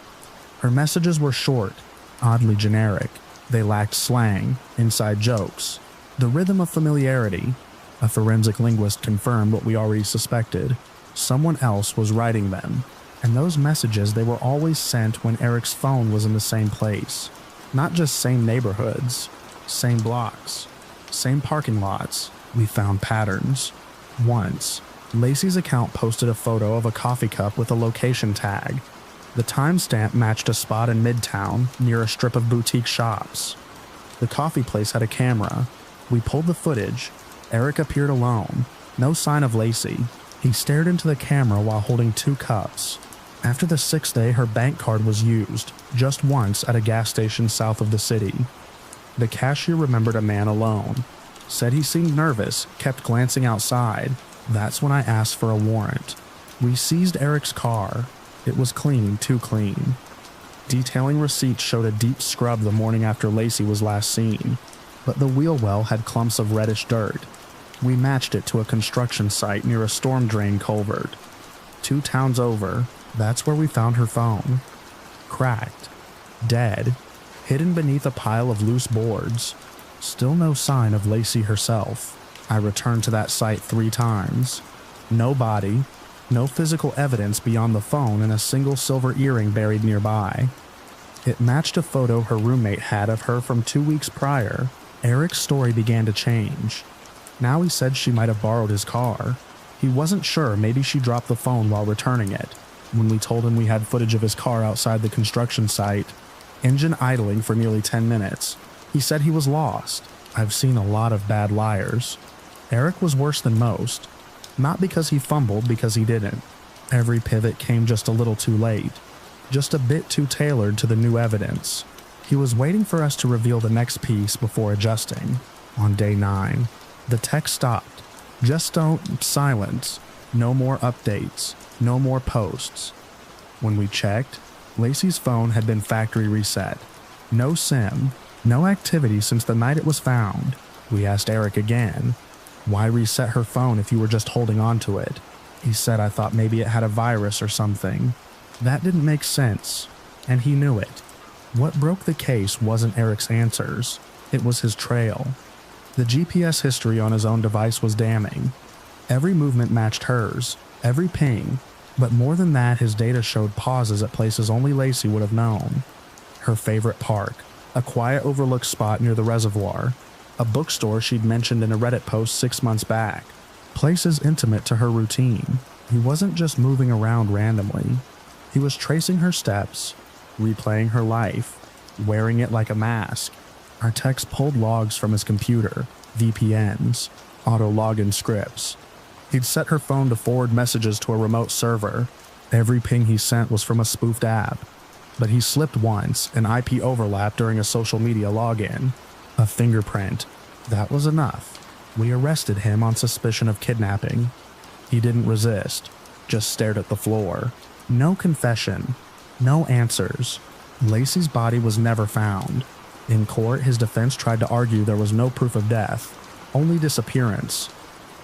Her messages were short, oddly generic. They lacked slang, inside jokes, the rhythm of familiarity. A forensic linguist confirmed what we already suspected. Someone else was writing them. And those messages, they were always sent when Eric's phone was in the same place. Not just same neighborhoods, same blocks, same parking lots. We found patterns. Once, Lacey's account posted a photo of a coffee cup with a location tag. The timestamp matched a spot in Midtown near a strip of boutique shops. The coffee place had a camera. We pulled the footage. Eric appeared alone. No sign of Lacey. He stared into the camera while holding 2 cups. After the 6th day, her bank card was used, just once at a gas station south of the city. The cashier remembered a man alone. Said he seemed nervous, kept glancing outside. That's when I asked for a warrant. We seized Eric's car. It was clean, too clean. Detailing receipts showed a deep scrub the morning after Lacey was last seen, but the wheel well had clumps of reddish dirt. We matched it to a construction site near a storm drain culvert. 2 towns over, that's where we found her phone. Cracked. Dead. Hidden beneath a pile of loose boards. Still no sign of Lacey herself. I returned to that site 3 times. No body. No physical evidence beyond the phone and a single silver earring buried nearby. It matched a photo her roommate had of her from 2 weeks prior. Eric's story began to change. Now he said she might have borrowed his car. He wasn't sure, maybe she dropped the phone while returning it. When we told him we had footage of his car outside the construction site, engine idling for nearly 10 minutes, he said he was lost. I've seen a lot of bad liars. Eric was worse than most. Not because he fumbled, because he didn't. Every pivot came just a little too late. Just a bit too tailored to the new evidence. He was waiting for us to reveal the next piece before adjusting. On day 9, the text stopped. Just don't silence. No more updates. No more posts. When we checked, Lacey's phone had been factory reset. No SIM. No activity since the night it was found. We asked Eric again, why reset her phone if you were just holding on to it? He said I thought maybe it had a virus or something. That didn't make sense, and he knew it. What broke the case wasn't Eric's answers. It was his trail. The GPS history on his own device was damning. Every movement matched hers, every ping, but more than that, his data showed pauses at places only Lacey would have known. Her favorite park, a quiet overlooked spot near the reservoir, a bookstore she'd mentioned in a Reddit post 6 months back, places intimate to her routine. He wasn't just moving around randomly. He was tracing her steps, replaying her life, wearing it like a mask. Our text pulled logs from his computer, VPNs, auto-login scripts. He'd set her phone to forward messages to a remote server. Every ping he sent was from a spoofed app. But he slipped once, an IP overlap during a social media login. A fingerprint. That was enough. We arrested him on suspicion of kidnapping. He didn't resist, just stared at the floor. No confession. No answers. Lacey's body was never found. In court, his defense tried to argue there was no proof of death, only disappearance.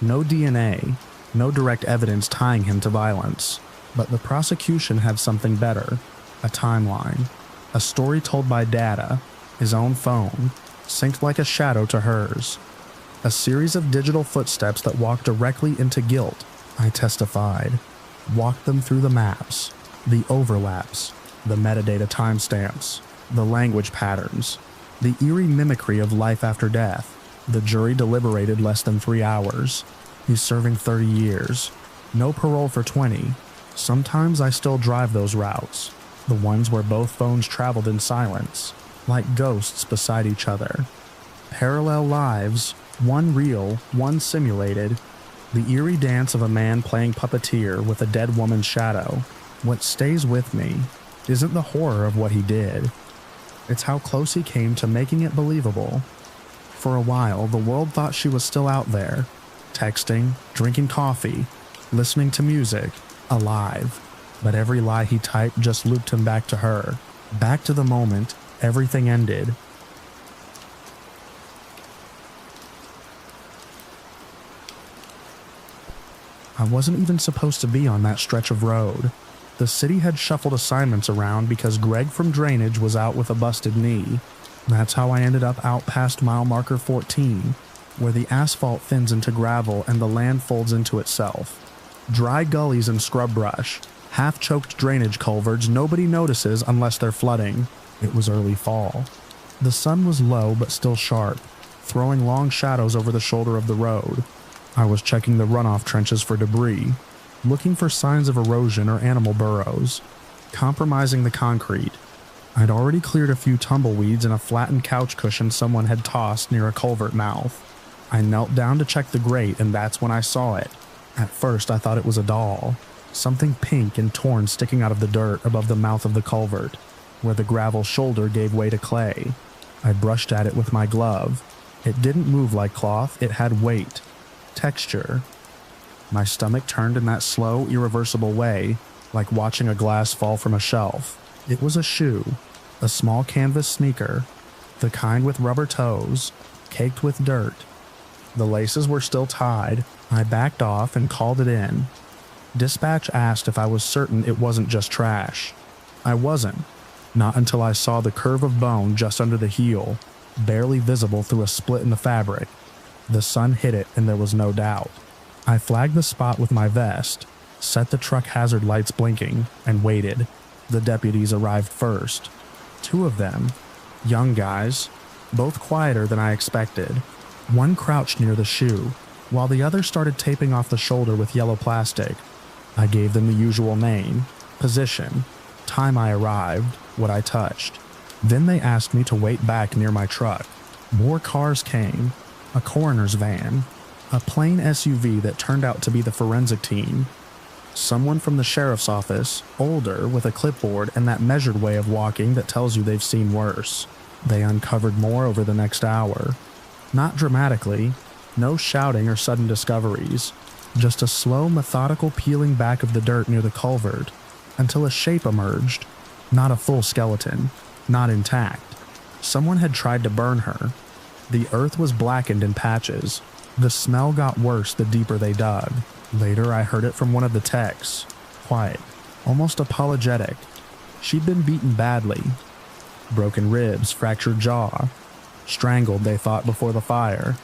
No DNA, no direct evidence tying him to violence. But the prosecution had something better. A timeline. A story told by data, his own phone, synced like a shadow to hers. A series of digital footsteps that walked directly into guilt, I testified. Walked them through the maps, the overlaps, the metadata timestamps, the language patterns, the eerie mimicry of life after death. The jury deliberated less than 3 hours. He's serving 30 years. No parole for 20. Sometimes I still drive those routes. The ones where both phones traveled in silence, like ghosts beside each other. Parallel lives, one real, one simulated. The eerie dance of a man playing puppeteer with a dead woman's shadow. What stays with me isn't the horror of what he did. It's how close he came to making it believable. For a while, the world thought she was still out there, texting, drinking coffee, listening to music, alive. But every lie he typed just looped him back to her, back to the moment everything ended. I wasn't even supposed to be on that stretch of road. The city had shuffled assignments around because Greg from drainage was out with a busted knee. That's how I ended up out past mile marker 14, where the asphalt thins into gravel and the land folds into itself. Dry gullies and scrub brush, half-choked drainage culverts nobody notices unless they're flooding. It was early fall. The sun was low but still sharp, throwing long shadows over the shoulder of the road. I was checking the runoff trenches for debris, looking for signs of erosion or animal burrows, compromising the concrete. I'd already cleared a few tumbleweeds and a flattened couch cushion someone had tossed near a culvert mouth. I knelt down to check the grate, and that's when I saw it. At first I thought it was a doll, something pink and torn sticking out of the dirt above the mouth of the culvert, where the gravel shoulder gave way to clay. I brushed at it with my glove. It didn't move like cloth, it had weight, texture. My stomach turned in that slow, irreversible way, like watching a glass fall from a shelf. It was a shoe, a small canvas sneaker, the kind with rubber toes, caked with dirt. The laces were still tied. I backed off and called it in. Dispatch asked if I was certain it wasn't just trash. I wasn't, not until I saw the curve of bone just under the heel, barely visible through a split in the fabric. The sun hit it and there was no doubt. I flagged the spot with my vest, set the truck hazard lights blinking, and waited. The deputies arrived first. 2 of them, young guys, both quieter than I expected. One crouched near the shoe, while the other started taping off the shoulder with yellow plastic. I gave them the usual name, position, time I arrived, what I touched. Then they asked me to wait back near my truck. More cars came, a coroner's van, a plain SUV that turned out to be the forensic team. Someone from the sheriff's office, older, with a clipboard and that measured way of walking that tells you they've seen worse. They uncovered more over the next hour. Not dramatically, no shouting or sudden discoveries, just a slow, methodical peeling back of the dirt near the culvert, until a shape emerged. Not a full skeleton, not intact. Someone had tried to burn her. The earth was blackened in patches. The smell got worse the deeper they dug. Later, I heard it from one of the techs. Quiet, almost apologetic. She'd been beaten badly. Broken ribs, fractured jaw. Strangled, they thought, before the fire.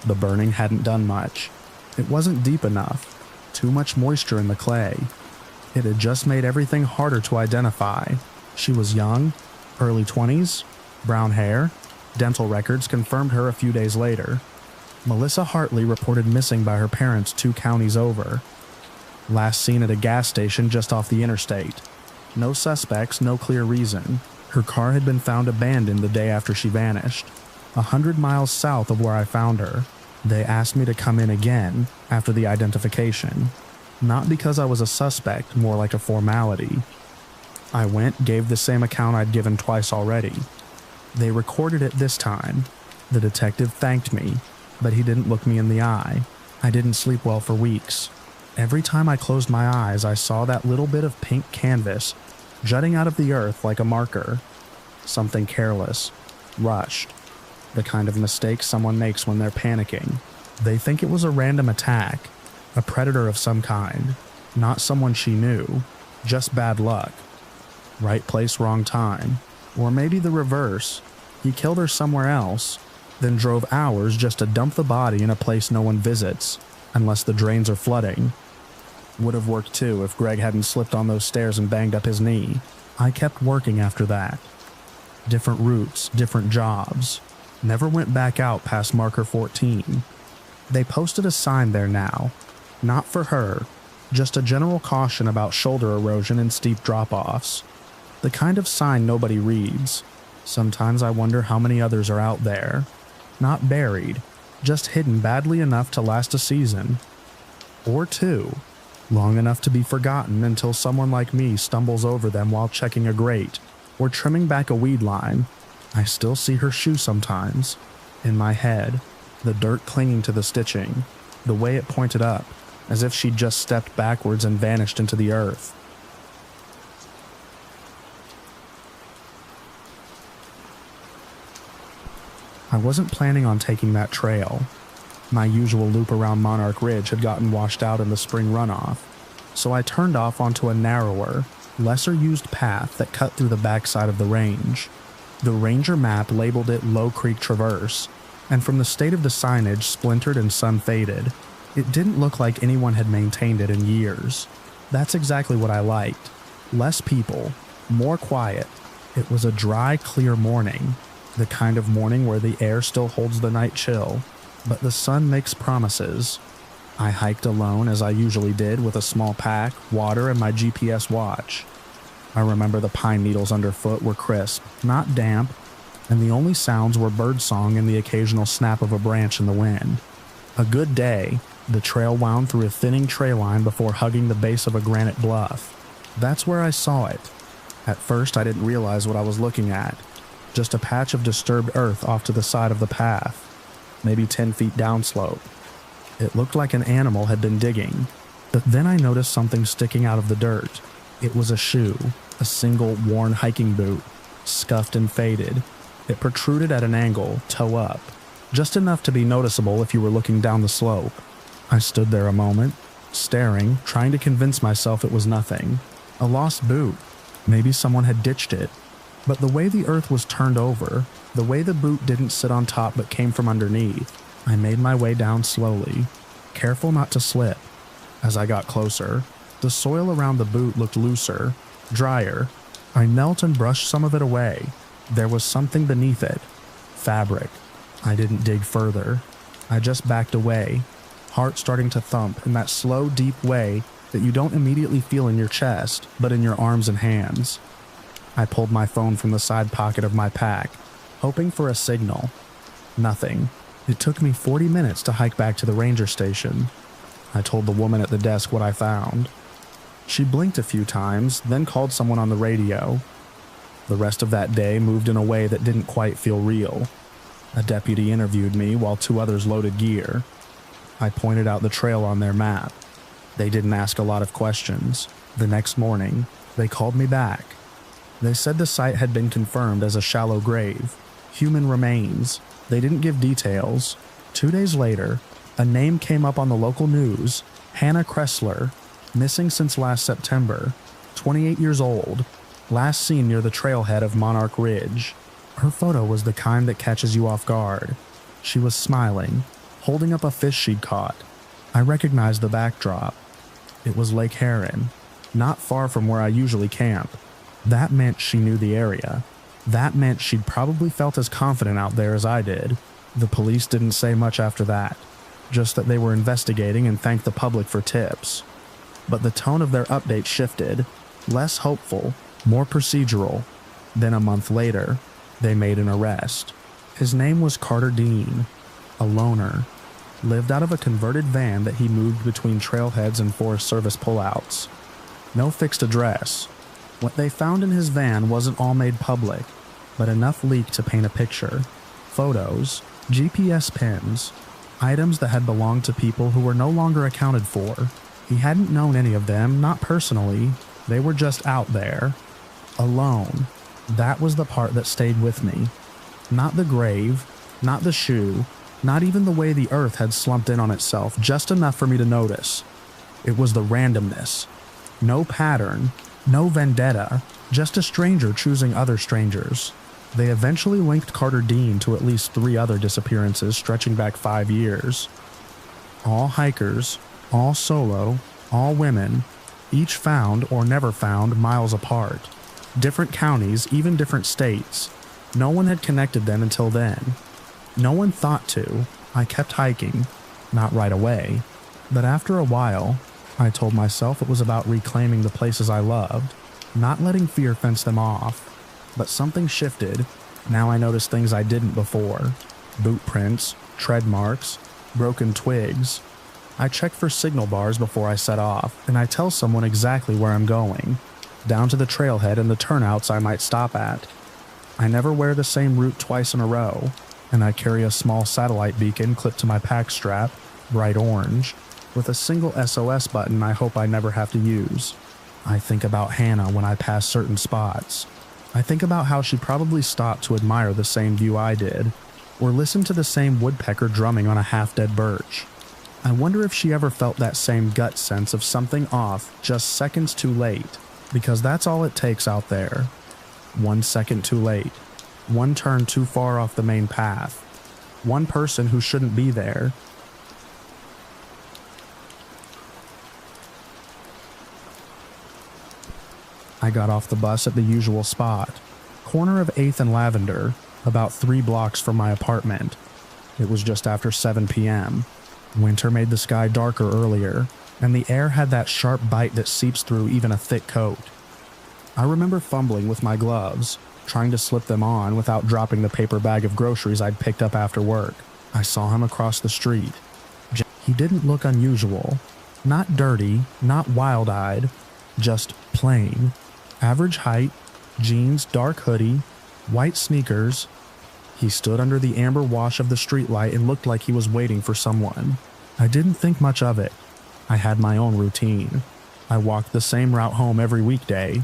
The burning hadn't done much. It wasn't deep enough. Too much moisture in the clay. It had just made everything harder to identify. She was young, early 20s, brown hair. Dental records confirmed her a few days later. Melissa Hartley reported missing by her parents 2 counties over. Last seen at a gas station just off the interstate. No suspects, no clear reason. Her car had been found abandoned the day after she vanished, 100 miles south of where I found her. They asked me to come in again after the identification. Not because I was a suspect, more like a formality. I went, gave the same account I'd given twice already. They recorded it this time. The detective thanked me, but he didn't look me in the eye. I didn't sleep well for weeks. Every time I closed my eyes, I saw that little bit of pink canvas jutting out of the earth like a marker. Something careless, rushed. The kind of mistake someone makes when they're panicking. They think it was a random attack, a predator of some kind, not someone she knew, just bad luck. Right place, wrong time. Or maybe the reverse. He killed her somewhere else, then drove hours just to dump the body in a place no one visits, unless the drains are flooding. Would have worked too if Greg hadn't slipped on those stairs and banged up his knee. I kept working after that. Different routes, different jobs. Never went back out past marker 14. They posted a sign there now. Not for her, just a general caution about shoulder erosion and steep drop-offs. The kind of sign nobody reads. Sometimes I wonder how many others are out there. Not buried, just hidden badly enough to last a season. Or 2. Long enough to be forgotten until someone like me stumbles over them while checking a grate or trimming back a weed line. I still see her shoe sometimes. In my head, the dirt clinging to the stitching, the way it pointed up, as if she'd just stepped backwards and vanished into the earth. I wasn't planning on taking that trail. My usual loop around Monarch Ridge had gotten washed out in the spring runoff, so I turned off onto a narrower, lesser-used path that cut through the backside of the range. The ranger map labeled it Low Creek Traverse, and from the state of the signage splintered and sun-faded, it didn't look like anyone had maintained it in years. That's exactly what I liked. Less people, more quiet. It was a dry, clear morning, the kind of morning where the air still holds the night chill, but the sun makes promises. I hiked alone as I usually did with a small pack, water, and my GPS watch. I remember the pine needles underfoot were crisp, not damp, and the only sounds were birdsong and the occasional snap of a branch in the wind. A good day, the trail wound through a thinning tree line before hugging the base of a granite bluff. That's where I saw it. At first I didn't realize what I was looking at, just a patch of disturbed earth off to the side of the path. maybe 10 feet downslope. It looked like an animal had been digging, but then I noticed something sticking out of the dirt. It was a shoe, a single worn hiking boot, scuffed and faded. It protruded at an angle, toe up, just enough to be noticeable if you were looking down the slope. I stood there a moment, staring, trying to convince myself it was nothing. A lost boot. Maybe someone had ditched it. But the way the earth was turned over, the way the boot didn't sit on top but came from underneath, I made my way down slowly, careful not to slip. As I got closer, the soil around the boot looked looser, drier. I knelt and brushed some of it away. There was something beneath it. Fabric. I didn't dig further. I just backed away, heart starting to thump in that slow, deep way that you don't immediately feel in your chest, but in your arms and hands. I pulled my phone from the side pocket of my pack, hoping for a signal. Nothing. It took me 40 minutes to hike back to the ranger station. I told the woman at the desk what I found. She blinked a few times, then called someone on the radio. The rest of that day moved in a way that didn't quite feel real. A deputy interviewed me while 2 others loaded gear. I pointed out the trail on their map. They didn't ask a lot of questions. The next morning, they called me back. They said the site had been confirmed as a shallow grave. Human remains. They didn't give details. 2 days later, a name came up on the local news. Hannah Kressler, missing since last September. 28 years old. Last seen near the trailhead of Monarch Ridge. Her photo was the kind that catches you off guard. She was smiling, holding up a fish she'd caught. I recognized the backdrop. It was Lake Heron, not far from where I usually camp. That meant she knew the area. That meant she'd probably felt as confident out there as I did. The police didn't say much after that, just that they were investigating and thanked the public for tips. But the tone of their update shifted, less hopeful, more procedural. Then a month later, they made an arrest. His name was Carter Dean, a loner. Lived out of a converted van that he moved between trailheads and Forest Service pullouts. No fixed address. What they found in his van wasn't all made public, but enough leaked to paint a picture. Photos, GPS pins, items that had belonged to people who were no longer accounted for. He hadn't known any of them, not personally. They were just out there. Alone. That was the part that stayed with me. Not the grave, not the shoe, not even the way the earth had slumped in on itself, just enough for me to notice. It was the randomness. No pattern, no vendetta, just a stranger choosing other strangers. They eventually linked Carter Dean to at least 3 other disappearances stretching back 5 years. All hikers, all solo, all women, each found or never found miles apart. Different counties, even different states. No one had connected them until then. No one thought to. I kept hiking. Not right away. But after a while, I told myself it was about reclaiming the places I loved, not letting fear fence them off. But something shifted. Now I noticed things I didn't before. Boot prints, tread marks, broken twigs. I check for signal bars before I set off, and I tell someone exactly where I'm going, down to the trailhead and the turnouts I might stop at. I never wear the same route twice in a row, and I carry a small satellite beacon clipped to my pack strap, bright orange, with a single SOS button I hope I never have to use. I think about Hannah when I pass certain spots. I think about how she probably stopped to admire the same view I did, or listen to the same woodpecker drumming on a half-dead birch. I wonder if she ever felt that same gut sense of something off just seconds too late, because that's all it takes out there. 1 second too late. 1 turn too far off the main path. 1 person who shouldn't be there. I got off the bus at the usual spot, corner of 8th and Lavender, about 3 blocks from my apartment. It was just after 7 p.m. Winter made the sky darker earlier, and the air had that sharp bite that seeps through even a thick coat. I remember fumbling with my gloves, trying to slip them on without dropping the paper bag of groceries I'd picked up after work. I saw him across the street. He didn't look unusual. Not dirty, not wild-eyed, just plain. Average height, jeans, dark hoodie, white sneakers. He stood under the amber wash of the streetlight and looked like he was waiting for someone. I didn't think much of it. I had my own routine. I walked the same route home every weekday.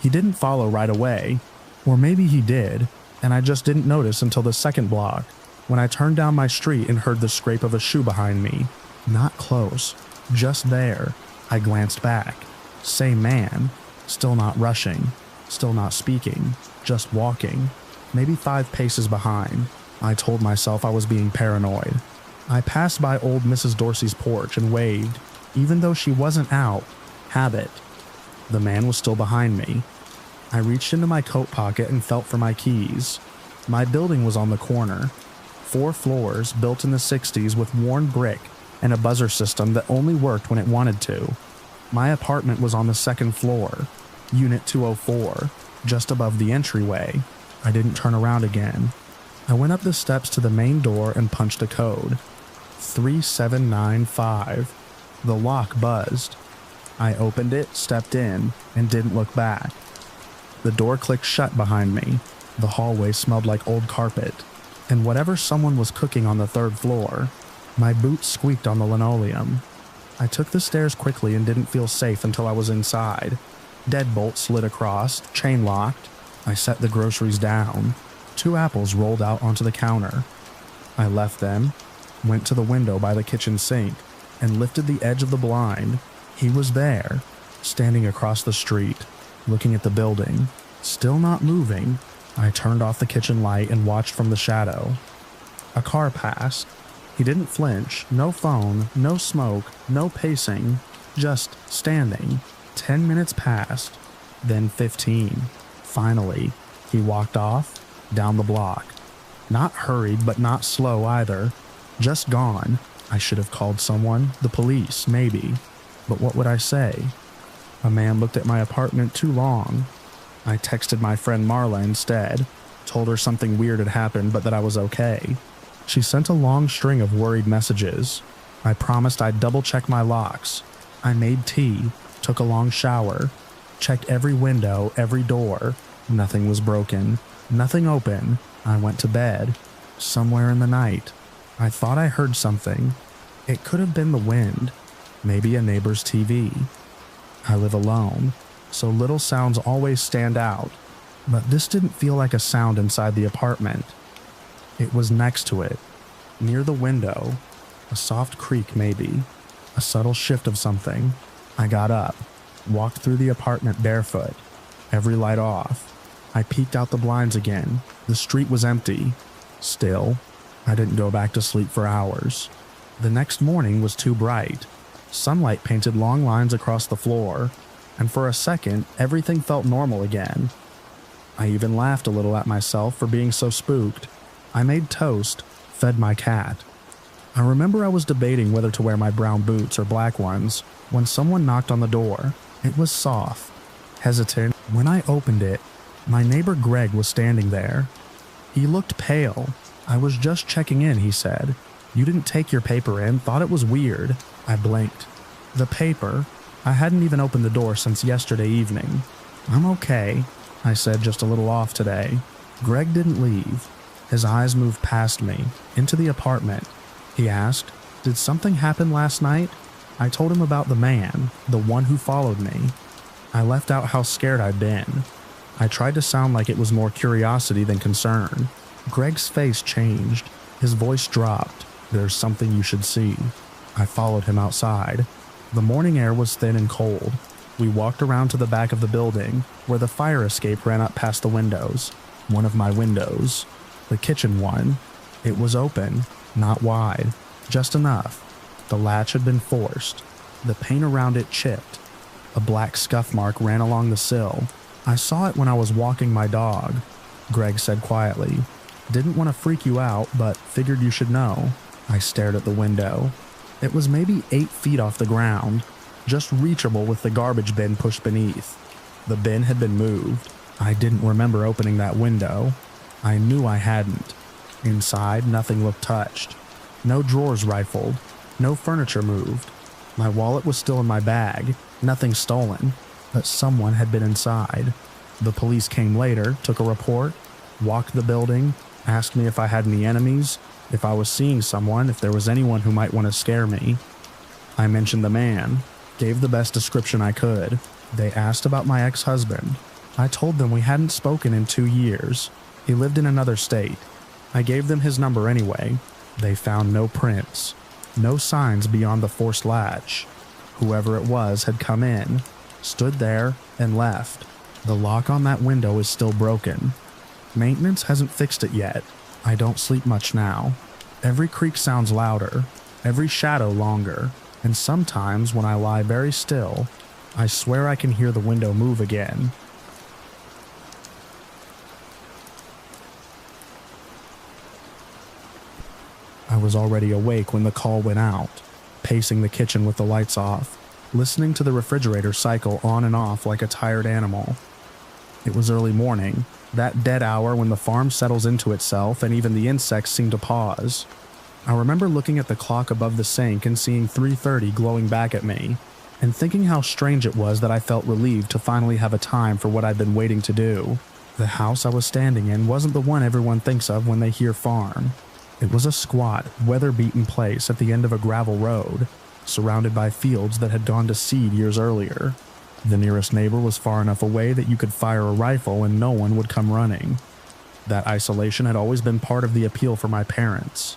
He didn't follow right away, or maybe he did, and I just didn't notice until the second block, when I turned down my street and heard the scrape of a shoe behind me. Not close, just there. I glanced back. Same man, still not rushing, still not speaking, just walking, maybe 5 paces behind. I told myself I was being paranoid. I passed by old Mrs. Dorsey's porch and waved, even though she wasn't out. Habit. The man was still behind me. I reached into my coat pocket and felt for my keys. My building was on the corner. 4 floors, built in the 60s with worn brick and a buzzer system that only worked when it wanted to. My apartment was on the 2nd floor, Unit 204, just above the entryway. I didn't turn around again. I went up the steps to the main door and punched a code. 3795. The lock buzzed. I opened it, stepped in, and didn't look back. The door clicked shut behind me. The hallway smelled like old carpet, and whatever someone was cooking on the 3rd floor. My boots squeaked on the linoleum. I took the stairs quickly and didn't feel safe until I was inside. Deadbolt slid across, chain locked. I set the groceries down. 2 apples rolled out onto the counter. I left them, went to the window by the kitchen sink, and lifted the edge of the blind. He was there, standing across the street, looking at the building, still not moving. I turned off the kitchen light and watched from the shadow. A car passed. He didn't flinch, no phone, no smoke, no pacing, just standing. 10 minutes passed, then 15. Finally, he walked off, down the block. Not hurried, but not slow either. Just gone. I should have called someone, the police, maybe. But what would I say? A man looked at my apartment too long. I texted my friend Marla instead, told her something weird had happened but that I was okay. She sent a long string of worried messages. I promised I'd double-check my locks. I made tea, took a long shower, checked every window, every door. Nothing was broken, nothing open. I went to bed. Somewhere in the night, I thought I heard something. It could have been the wind, maybe a neighbor's TV. I live alone, so little sounds always stand out, but this didn't feel like a sound inside the apartment. It was next to it, near the window, a soft creak maybe, a subtle shift of something. I got up, walked through the apartment barefoot, every light off. I peeked out the blinds again. The street was empty. Still, I didn't go back to sleep for hours. The next morning was too bright. Sunlight painted long lines across the floor, and for a second, everything felt normal again. I even laughed a little at myself for being so spooked. I made toast, fed my cat. I remember I was debating whether to wear my brown boots or black ones when someone knocked on the door. It was soft, hesitant. When I opened it, my neighbor Greg was standing there. He looked pale. I was just checking in, he said. You didn't take your paper in, thought it was weird. I blinked. The paper? I hadn't even opened the door since yesterday evening. I'm okay, I said, just a little off today. Greg didn't leave. His eyes moved past me, into the apartment. He asked, did something happen last night? I told him about the man, the one who followed me. I left out how scared I'd been. I tried to sound like it was more curiosity than concern. Greg's face changed. His voice dropped. There's something you should see. I followed him outside. The morning air was thin and cold. We walked around to the back of the building, where the fire escape ran up past the windows. One of my windows. The kitchen one. It was open, not wide, just enough. The latch had been forced. The paint around it chipped. A black scuff mark ran along the sill. I saw it when I was walking my dog, Greg said quietly. Didn't want to freak you out, but figured you should know. I stared at the window. It was maybe 8 feet off the ground, just reachable with the garbage bin pushed beneath. The bin had been moved. I didn't remember opening that window. I knew I hadn't. Inside, nothing looked touched. No drawers rifled. No furniture moved. My wallet was still in my bag. Nothing stolen. But someone had been inside. The police came later, took a report, walked the building, asked me if I had any enemies, if I was seeing someone, if there was anyone who might want to scare me. I mentioned the man, gave the best description I could. They asked about my ex-husband. I told them we hadn't spoken in 2 years. He lived in another state. I gave them his number anyway. They found no prints, no signs beyond the forced latch. Whoever it was had come in, stood there, and left. The lock on that window is still broken. Maintenance hasn't fixed it yet. I don't sleep much now. Every creak sounds louder, every shadow longer, and sometimes when I lie very still, I swear I can hear the window move again. I was already awake when the call went out, pacing the kitchen with the lights off, listening to the refrigerator cycle on and off like a tired animal. It was early morning, that dead hour when the farm settles into itself and even the insects seem to pause. I remember looking at the clock above the sink and seeing 3:30 glowing back at me, and thinking how strange it was that I felt relieved to finally have a time for what I'd been waiting to do. The house I was standing in wasn't the one everyone thinks of when they hear farm. It was a squat, weather-beaten place at the end of a gravel road, surrounded by fields that had gone to seed years earlier. The nearest neighbor was far enough away that you could fire a rifle and no one would come running. That isolation had always been part of the appeal for my parents.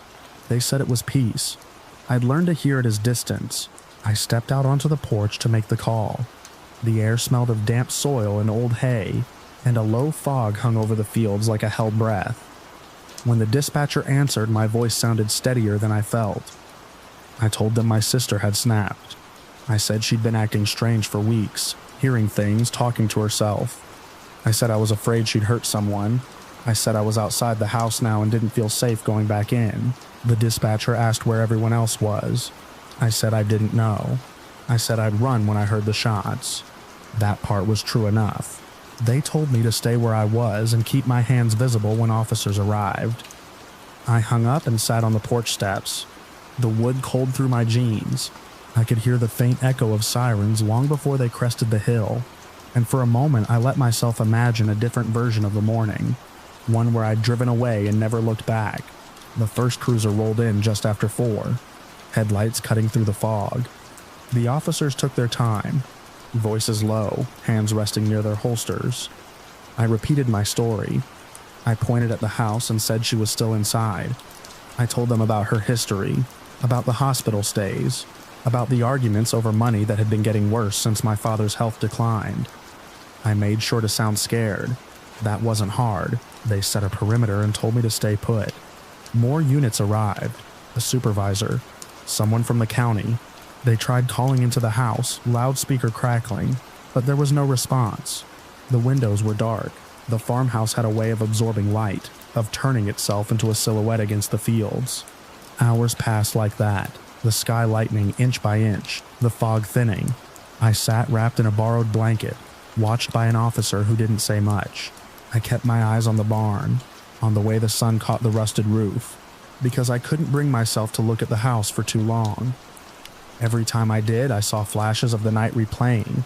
They said it was peace. I'd learned to hear it as distance. I stepped out onto the porch to make the call. The air smelled of damp soil and old hay, and a low fog hung over the fields like a held breath. When the dispatcher answered, my voice sounded steadier than I felt. I told them my sister had snapped. I said she'd been acting strange for weeks, hearing things, talking to herself. I said I was afraid she'd hurt someone. I said I was outside the house now and didn't feel safe going back in. The dispatcher asked where everyone else was. I said I didn't know. I said I'd run when I heard the shots. That part was true enough. They told me to stay where I was and keep my hands visible when officers arrived. I hung up and sat on the porch steps. The wood cold through my jeans. I could hear the faint echo of sirens long before they crested the hill, and for a moment I let myself imagine a different version of the morning, one where I'd driven away and never looked back. The first cruiser rolled in just after 4, headlights cutting through the fog. The officers took their time, voices low, hands resting near their holsters. I repeated my story. I pointed at the house and said she was still inside. I told them about her history, about the hospital stays, about the arguments over money that had been getting worse since my father's health declined. I made sure to sound scared. That wasn't hard. They set a perimeter and told me to stay put. More units arrived. A supervisor, someone from the county. They tried calling into the house, loudspeaker crackling, but there was no response. The windows were dark. The farmhouse had a way of absorbing light, of turning itself into a silhouette against the fields. Hours passed like that, the sky lightening inch by inch, the fog thinning. I sat wrapped in a borrowed blanket, watched by an officer who didn't say much. I kept my eyes on the barn, on the way the sun caught the rusted roof, because I couldn't bring myself to look at the house for too long. Every time I did, I saw flashes of the night replaying,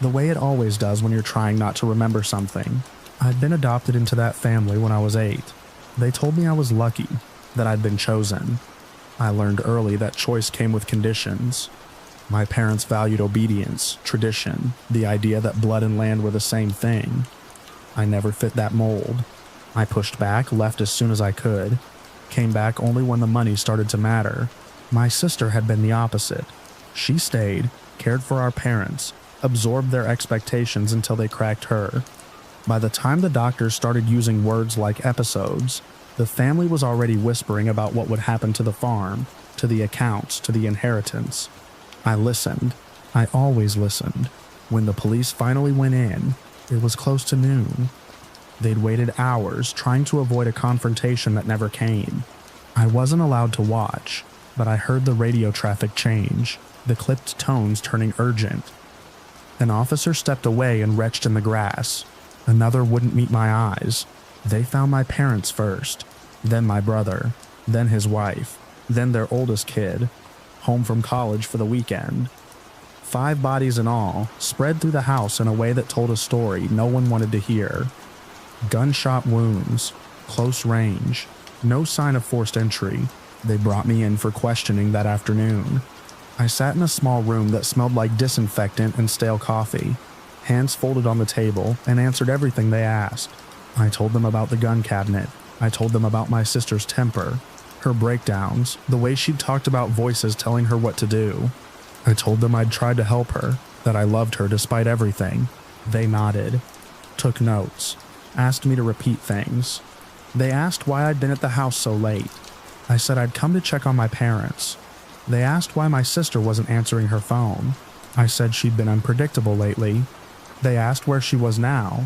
the way it always does when you're trying not to remember something. I'd been adopted into that family when I was 8. They told me I was lucky, that I'd been chosen. I learned early that choice came with conditions. My parents valued obedience, tradition, the idea that blood and land were the same thing. I never fit that mold. I pushed back, left as soon as I could, came back only when the money started to matter. My sister had been the opposite. She stayed, cared for our parents, absorbed their expectations until they cracked her. By the time the doctors started using words like episodes, the family was already whispering about what would happen to the farm, to the accounts, to the inheritance. I listened. I always listened. When the police finally went in, it was close to noon. They'd waited hours trying to avoid a confrontation that never came. I wasn't allowed to watch, but I heard the radio traffic change, the clipped tones turning urgent. An officer stepped away and retched in the grass. Another wouldn't meet my eyes. They found my parents first, then my brother, then his wife, then their oldest kid, home from college for the weekend. 5 bodies in all, spread through the house in a way that told a story no one wanted to hear. Gunshot wounds, Close range. No sign of forced entry. They brought me in for questioning that afternoon. I sat in a small room that smelled like disinfectant and stale coffee, hands folded on the table, and answered everything they asked. I told them about the gun cabinet. I told them about my sister's temper, her breakdowns, the way she'd talked about voices telling her what to do. I told them I'd tried to help her, that I loved her despite everything. They nodded, took notes, asked me to repeat things. They asked why I'd been at the house so late. I said I'd come to check on my parents. They asked why my sister wasn't answering her phone. I said she'd been unpredictable lately. They asked where she was now.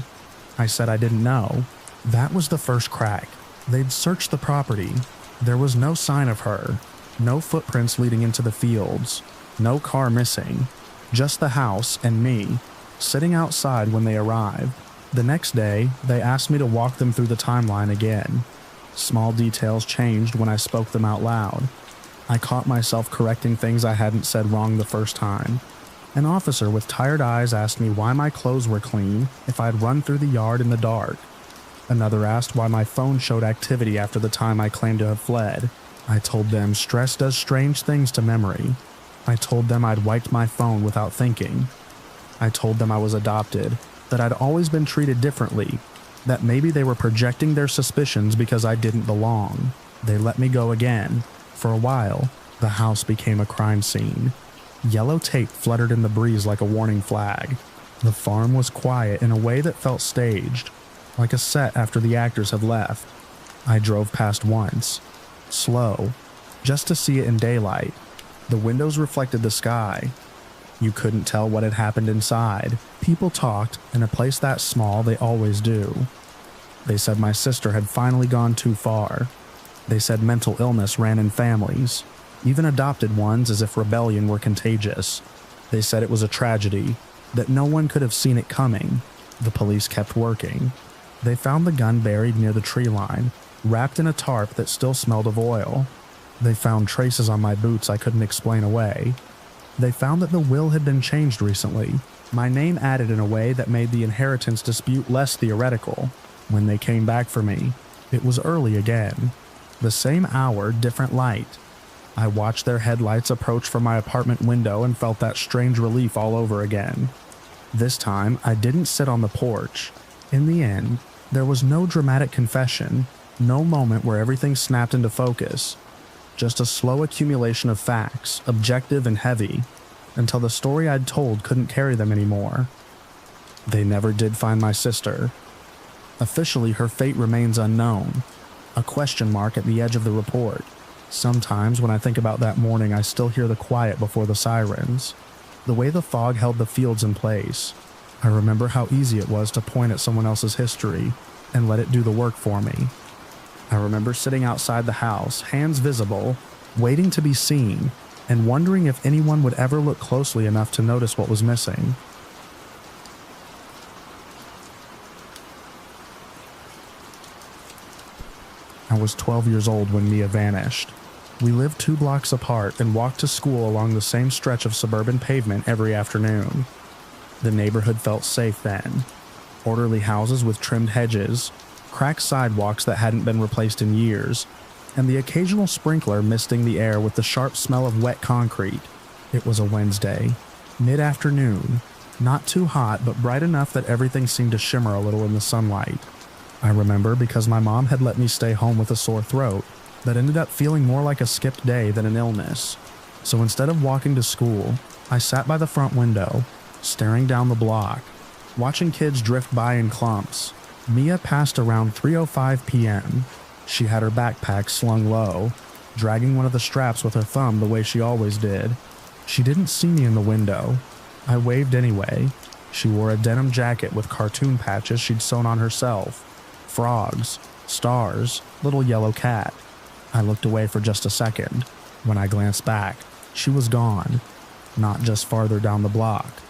I said I didn't know. That was the first crack. They'd searched the property. There was no sign of her. No footprints leading into the fields. No car missing. Just the house and me, sitting outside when they arrived. The next day, they asked me to walk them through the timeline again. Small details changed when I spoke them out loud. I caught myself correcting things I hadn't said wrong the first time. An officer with tired eyes asked me why my clothes were clean if I'd run through the yard in the dark. Another asked why my phone showed activity after the time I claimed to have fled. I told them stress does strange things to memory. I told them I'd wiped my phone without thinking. I told them I was adopted, that I'd always been treated differently, that maybe they were projecting their suspicions because I didn't belong. They let me go again. For a while, the house became a crime scene. Yellow tape fluttered in the breeze like a warning flag. The farm was quiet in a way that felt staged, like a set after the actors had left. I drove past once, slow, just to see it in daylight. The windows reflected the sky. You couldn't tell what had happened inside. People talked, in a place that small they always do. They said my sister had finally gone too far. They said mental illness ran in families, even adopted ones, as if rebellion were contagious. They said it was a tragedy, that no one could have seen it coming. The police kept working. They found the gun buried near the tree line, wrapped in a tarp that still smelled of oil. They found traces on my boots I couldn't explain away. They found that the will had been changed recently, my name added in a way that made the inheritance dispute less theoretical. When they came back for me, it was early again. The same hour, different light. I watched their headlights approach from my apartment window and felt that strange relief all over again. This time, I didn't sit on the porch. In the end, there was no dramatic confession, no moment where everything snapped into focus. Just a slow accumulation of facts, objective and heavy, until the story I'd told couldn't carry them anymore. They never did find my sister. Officially, her fate remains unknown, a question mark at the edge of the report. Sometimes when I think about that morning, I still hear the quiet before the sirens, the way the fog held the fields in place. I remember how easy it was to point at someone else's history and let it do the work for me. I remember sitting outside the house, hands visible, waiting to be seen, and wondering if anyone would ever look closely enough to notice what was missing. I was 12 years old when Mia vanished. We lived 2 blocks apart and walked to school along the same stretch of suburban pavement every afternoon. The neighborhood felt safe then. Orderly houses with trimmed hedges, cracked sidewalks that hadn't been replaced in years, and the occasional sprinkler misting the air with the sharp smell of wet concrete. It was a Wednesday, mid-afternoon, not too hot but bright enough that everything seemed to shimmer a little in the sunlight. I remember because my mom had let me stay home with a sore throat that ended up feeling more like a skipped day than an illness. So instead of walking to school, I sat by the front window, staring down the block, watching kids drift by in clumps. Mia passed around 3:05 p.m. She had her backpack slung low, dragging one of the straps with her thumb the way she always did. She didn't see me in the window. I waved anyway. She wore a denim jacket with cartoon patches she'd sewn on herself. Frogs, stars, little yellow cat. I looked away for just a second. When I glanced back, she was gone. Not just farther down the block.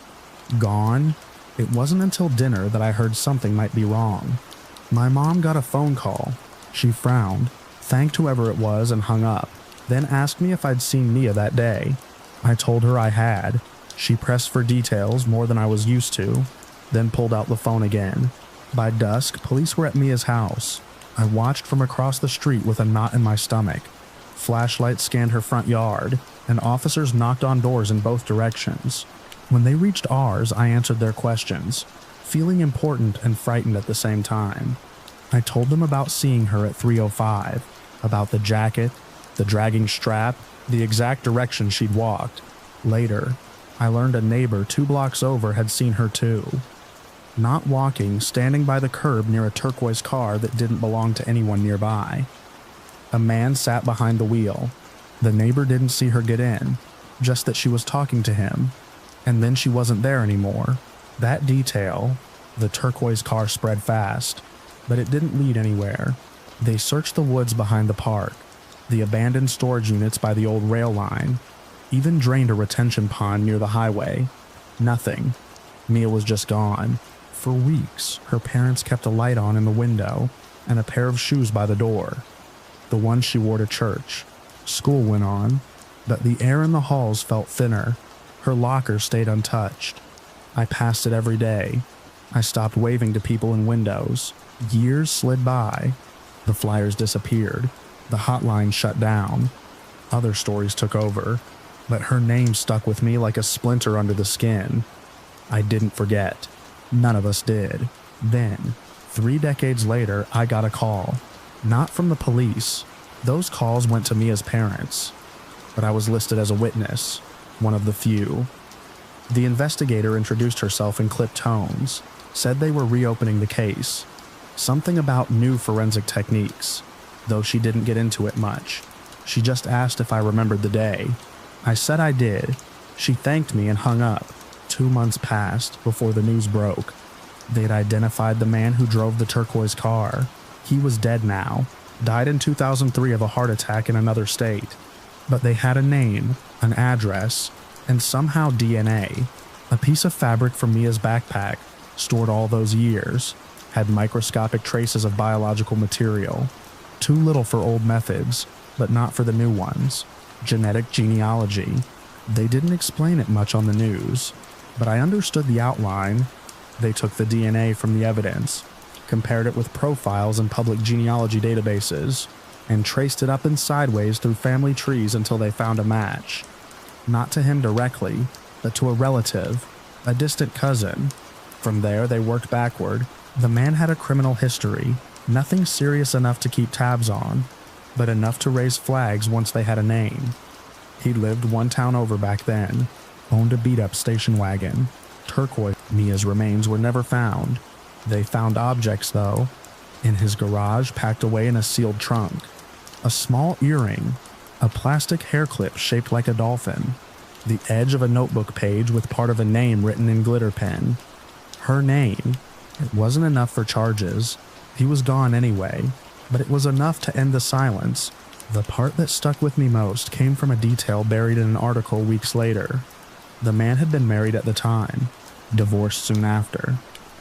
Gone? It wasn't until dinner that I heard something might be wrong. My mom got a phone call. She frowned, thanked whoever it was and hung up, then asked me if I'd seen Mia that day. I told her I had. She pressed for details more than I was used to, then pulled out the phone again. By dusk, police were at Mia's house. I watched from across the street with a knot in my stomach. Flashlights scanned her front yard, and officers knocked on doors in both directions. When they reached ours, I answered their questions, feeling important and frightened at the same time. I told them about seeing her at 305, about the jacket, the dragging strap, the exact direction she'd walked. Later, I learned a neighbor 2 blocks over had seen her too. Not walking, standing by the curb near a turquoise car that didn't belong to anyone nearby. A man sat behind the wheel. The neighbor didn't see her get in, just that she was talking to him, and then she wasn't there anymore. That detail, the turquoise car spread fast, but it didn't lead anywhere. They searched the woods behind the park, the abandoned storage units by the old rail line, even drained a retention pond near the highway. Nothing. Mia was just gone. For weeks, her parents kept a light on in the window and a pair of shoes by the door, the ones she wore to church. School went on, but the air in the halls felt thinner. Her locker stayed untouched. I passed it every day. I stopped waving to people in windows. Years slid by. The flyers disappeared. The hotline shut down. Other stories took over, but her name stuck with me like a splinter under the skin. I didn't forget. None of us did. Then, 3 decades later, I got a call. Not from the police. Those calls went to Mia's parents. But I was listed as a witness, one of the few. The investigator introduced herself in clipped tones, said they were reopening the case. Something about new forensic techniques, though she didn't get into it much. She just asked if I remembered the day. I said I did. She thanked me and hung up. 2 months passed before the news broke. They'd identified the man who drove the turquoise car. He was dead now, died in 2003 of a heart attack in another state. But they had a name, an address, and somehow DNA. A piece of fabric from Mia's backpack, stored all those years, had microscopic traces of biological material. Too little for old methods, but not for the new ones. Genetic genealogy. They didn't explain it much on the news, but I understood the outline. They took the DNA from the evidence, compared it with profiles in public genealogy databases, and traced it up and sideways through family trees until they found a match. Not to him directly, but to a relative, a distant cousin. From there, they worked backward. The man had a criminal history, nothing serious enough to keep tabs on, but enough to raise flags once they had a name. He lived 1 town over back then, owned a beat-up station wagon. Turquoise. Mia's remains were never found. They found objects, though, in his garage packed away in a sealed trunk. A small earring, a plastic hair clip shaped like a dolphin, the edge of a notebook page with part of a name written in glitter pen. Her name. It wasn't enough for charges. He was gone anyway, but it was enough to end the silence. The part that stuck with me most came from a detail buried in an article weeks later. The man had been married at the time, divorced soon after.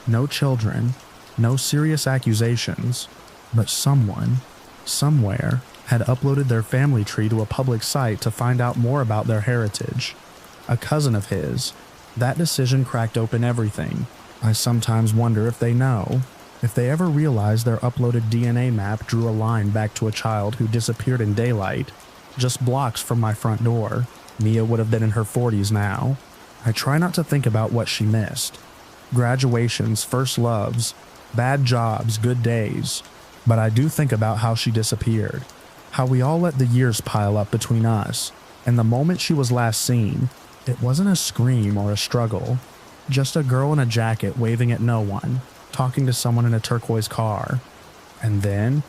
No children, no serious accusations, but someone, somewhere, had uploaded their family tree to a public site to find out more about their heritage. A cousin of his. That decision cracked open everything. I sometimes wonder if they know, if they ever realized their uploaded DNA map drew a line back to a child who disappeared in daylight, just blocks from my front door. Mia would have been in her 40s now. I try not to think about what she missed. Graduations, first loves, bad jobs, good days. But I do think about how she disappeared. How we all let the years pile up between us. And the moment she was last seen, it wasn't a scream or a struggle. Just a girl in a jacket waving at no one, talking to someone in a turquoise car. And then...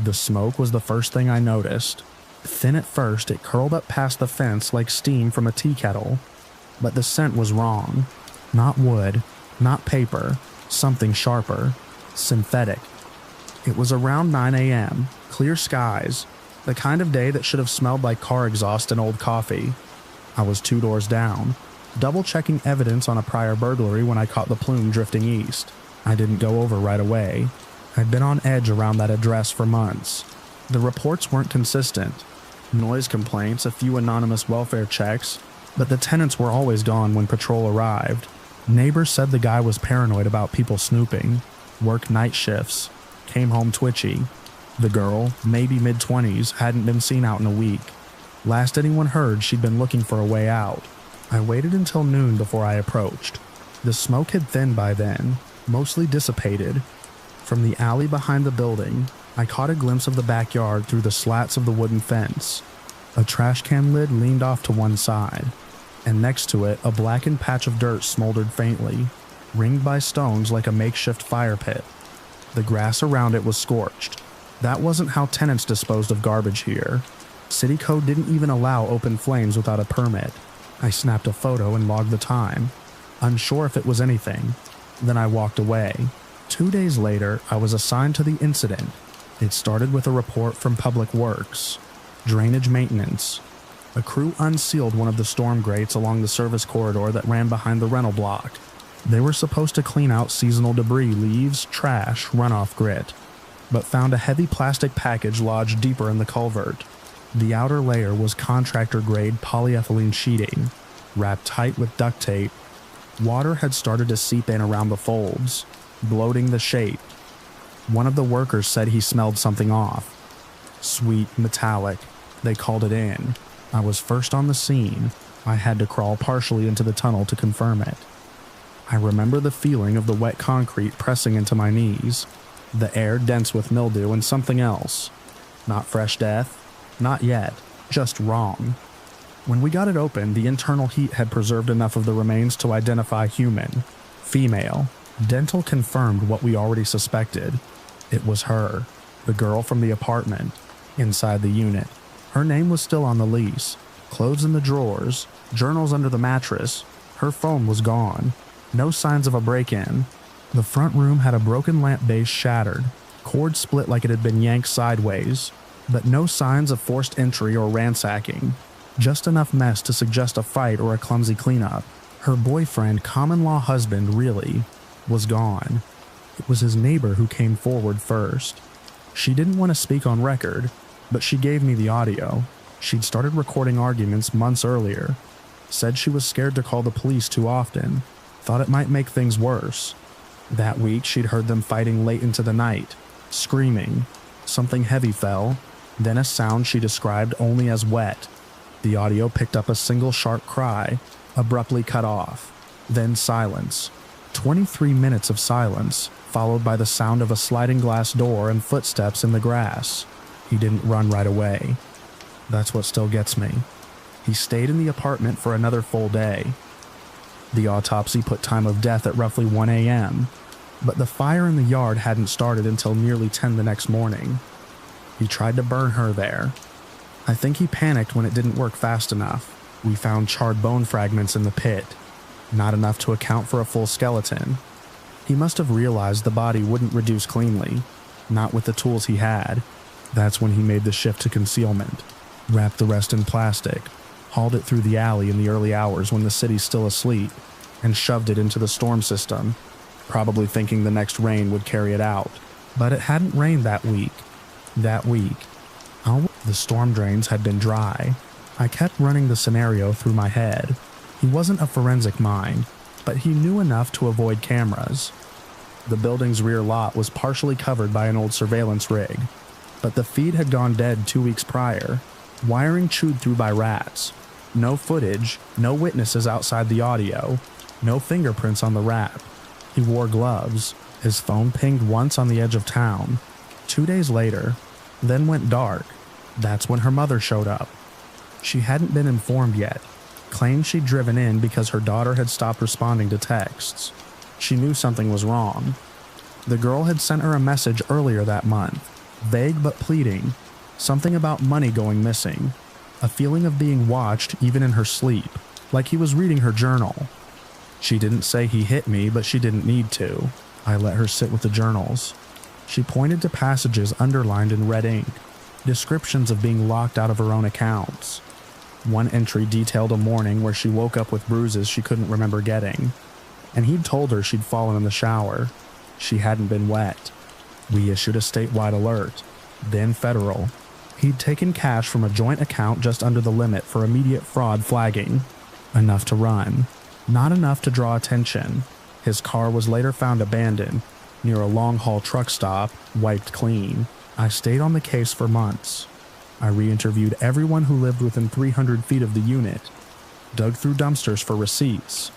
the smoke was the first thing I noticed. Thin at first, it curled up past the fence like steam from a tea kettle. But the scent was wrong. Not wood, not paper, something sharper. Synthetic. It was around 9 a.m., clear skies, the kind of day that should have smelled like car exhaust and old coffee. I was 2 doors down, double-checking evidence on a prior burglary when I caught the plume drifting east. I didn't go over right away. I'd been on edge around that address for months. The reports weren't consistent. Noise complaints, a few anonymous welfare checks, but the tenants were always gone when patrol arrived. Neighbors said the guy was paranoid about people snooping, worked night shifts, came home twitchy. The girl, maybe mid-20s, hadn't been seen out in a week. Last anyone heard, she'd been looking for a way out. I waited until noon before I approached. The smoke had thinned by then, mostly dissipated. From the alley behind the building, I caught a glimpse of the backyard through the slats of the wooden fence. A trash can lid leaned off to one side, and next to it a blackened patch of dirt smoldered faintly, ringed by stones like a makeshift fire pit. The grass around it was scorched. That wasn't how tenants disposed of garbage here. City code didn't even allow open flames without a permit. I snapped a photo and logged the time, unsure if it was anything. Then I walked away. 2 days later, I was assigned to the incident. It started with a report from Public Works. Drainage maintenance. A crew unsealed one of the storm grates along the service corridor that ran behind the rental block. They were supposed to clean out seasonal debris, leaves, trash, runoff grit, but found a heavy plastic package lodged deeper in the culvert. The outer layer was contractor-grade polyethylene sheeting, wrapped tight with duct tape. Water had started to seep in around the folds, bloating the shape. One of the workers said he smelled something off. Sweet, metallic. They called it in. I was first on the scene. I had to crawl partially into the tunnel to confirm it. I remember the feeling of the wet concrete pressing into my knees, the air dense with mildew and something else. Not fresh death. Not yet. Just wrong. When we got it open, the internal heat had preserved enough of the remains to identify human. Female. Dental confirmed what we already suspected. It was her, the girl from the apartment, inside the unit. Her name was still on the lease. Clothes in the drawers, journals under the mattress. Her phone was gone. No signs of a break-in. The front room had a broken lamp base shattered, cord split like it had been yanked sideways, but no signs of forced entry or ransacking. Just enough mess to suggest a fight or a clumsy cleanup. Her boyfriend, common-law husband, really, was gone. It was his neighbor who came forward first. She didn't want to speak on record, but she gave me the audio. She'd started recording arguments months earlier. Said she was scared to call the police too often. Thought it might make things worse. That week, she'd heard them fighting late into the night. Screaming. Something heavy fell, then a sound she described only as wet. The audio picked up a single sharp cry, abruptly cut off. Then silence. 23 minutes of silence, followed by the sound of a sliding glass door and footsteps in the grass. He didn't run right away. That's what still gets me. He stayed in the apartment for another full day. The autopsy put time of death at roughly 1 a.m., but the fire in the yard hadn't started until nearly 10 the next morning. He tried to burn her there. I think he panicked when it didn't work fast enough. We found charred bone fragments in the pit, not enough to account for a full skeleton. He must have realized the body wouldn't reduce cleanly, not with the tools he had. That's when he made the shift to concealment, wrapped the rest in plastic, hauled it through the alley in the early hours when the city's still asleep, and shoved it into the storm system, probably thinking the next rain would carry it out. But it hadn't rained that week. The storm drains had been dry. I kept running the scenario through my head. He wasn't a forensic mind, but he knew enough to avoid cameras. The building's rear lot was partially covered by an old surveillance rig, but the feed had gone dead 2 weeks prior, wiring chewed through by rats. No footage, no witnesses outside the audio, no fingerprints on the wrap. He wore gloves. His phone pinged once on the edge of town. 2 days later, then went dark. That's when her mother showed up. She hadn't been informed yet. Claimed she'd driven in because her daughter had stopped responding to texts. She knew something was wrong. The girl had sent her a message earlier that month, vague but pleading, something about money going missing, a feeling of being watched even in her sleep, like he was reading her journal. She didn't say he hit me, but she didn't need to. I let her sit with the journals. She pointed to passages underlined in red ink, descriptions of being locked out of her own accounts. One entry detailed a morning where she woke up with bruises she couldn't remember getting, and he'd told her she'd fallen in the shower. She hadn't been wet. We issued a statewide alert, then federal. He'd taken cash from a joint account just under the limit for immediate fraud flagging. Enough to run, not enough to draw attention. His car was later found abandoned near a long-haul truck stop, wiped clean. I stayed on the case for months. I re-interviewed everyone who lived within 300 feet of the unit, dug through dumpsters for receipts,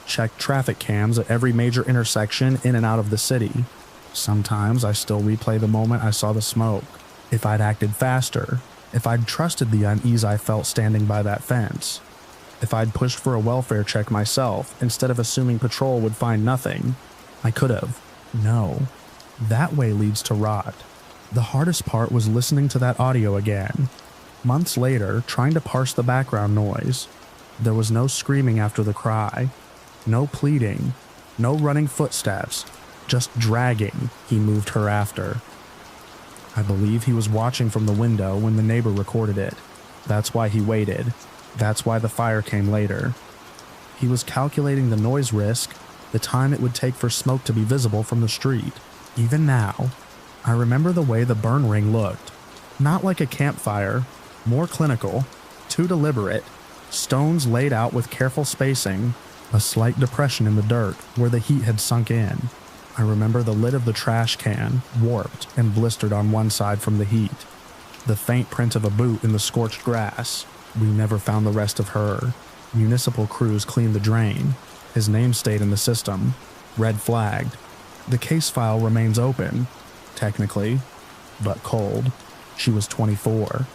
checked traffic cams at every major intersection in and out of the city. Sometimes I still replay the moment I saw the smoke. If I'd acted faster, if I'd trusted the unease I felt standing by that fence, if I'd pushed for a welfare check myself instead of assuming patrol would find nothing, I could have. No. That way leads to rot. The hardest part was listening to that audio again. Months later, trying to parse the background noise. There was no screaming after the cry, no pleading, no running footsteps, just dragging he moved her after. I believe he was watching from the window when the neighbor recorded it. That's why he waited. That's why the fire came later. He was calculating the noise risk, the time it would take for smoke to be visible from the street. Even now, I remember the way the burn ring looked. Not like a campfire, more clinical, too deliberate, stones laid out with careful spacing, a slight depression in the dirt where the heat had sunk in. I remember the lid of the trash can, warped and blistered on one side from the heat. The faint print of a boot in the scorched grass. We never found the rest of her. Municipal crews cleaned the drain. His name stayed in the system. Red flagged. The case file remains open, technically, but cold. She was 24.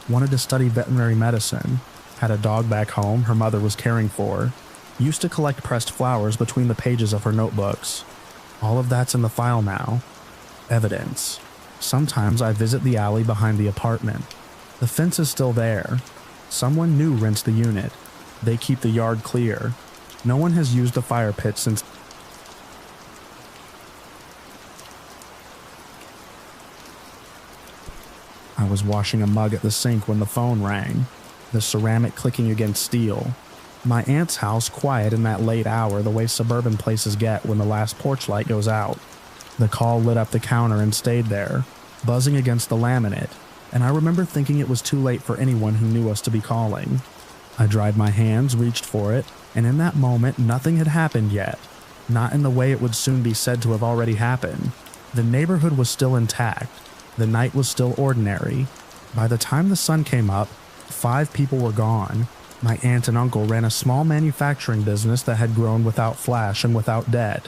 Wanted to study veterinary medicine. Had a dog back home her mother was caring for. Used to collect pressed flowers between the pages of her notebooks. All of that's in the file now. Evidence. Sometimes I visit the alley behind the apartment. The fence is still there. Someone new rents the unit. They keep the yard clear. No one has used the fire pit since. I was washing a mug at the sink when the phone rang, the ceramic clicking against steel. My aunt's house quiet in that late hour the way suburban places get when the last porch light goes out. The call lit up the counter and stayed there, buzzing against the laminate, and I remember thinking it was too late for anyone who knew us to be calling. I dried my hands, reached for it, and in that moment nothing had happened yet. Not in the way it would soon be said to have already happened. The neighborhood was still intact. The night was still ordinary. By the time the sun came up, 5 people were gone. My aunt and uncle ran a small manufacturing business that had grown without flash and without debt.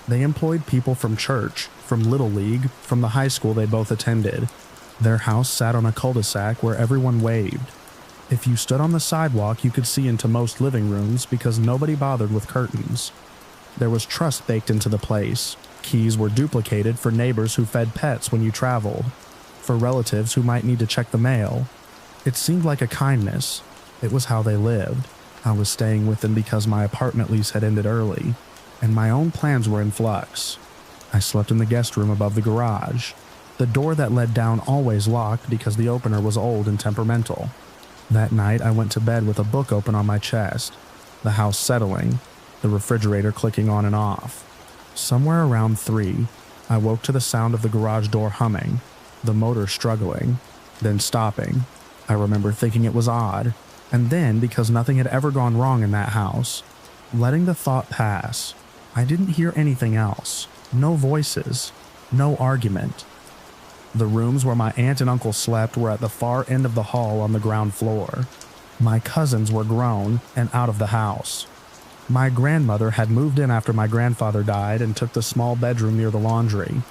They employed people from church, from Little League, from the high school they both attended. Their house sat on a cul-de-sac where everyone waved. If you stood on the sidewalk, you could see into most living rooms because nobody bothered with curtains. There was trust baked into the place. Keys were duplicated for neighbors who fed pets when you traveled, for relatives who might need to check the mail. It seemed like a kindness. It was how they lived. I was staying with them because my apartment lease had ended early, and my own plans were in flux. I slept in the guest room above the garage. The door that led down always locked because the opener was old and temperamental. That night I went to bed with a book open on my chest, the house settling, the refrigerator clicking on and off. Somewhere around 3, I woke to the sound of the garage door humming, the motor struggling, then stopping. I remember thinking it was odd, and then, because nothing had ever gone wrong in that house, letting the thought pass. I didn't hear anything else. No voices. No argument. The rooms where my aunt and uncle slept were at the far end of the hall on the ground floor. My cousins were grown and out of the house. My grandmother had moved in after my grandfather died and took the small bedroom near the laundry.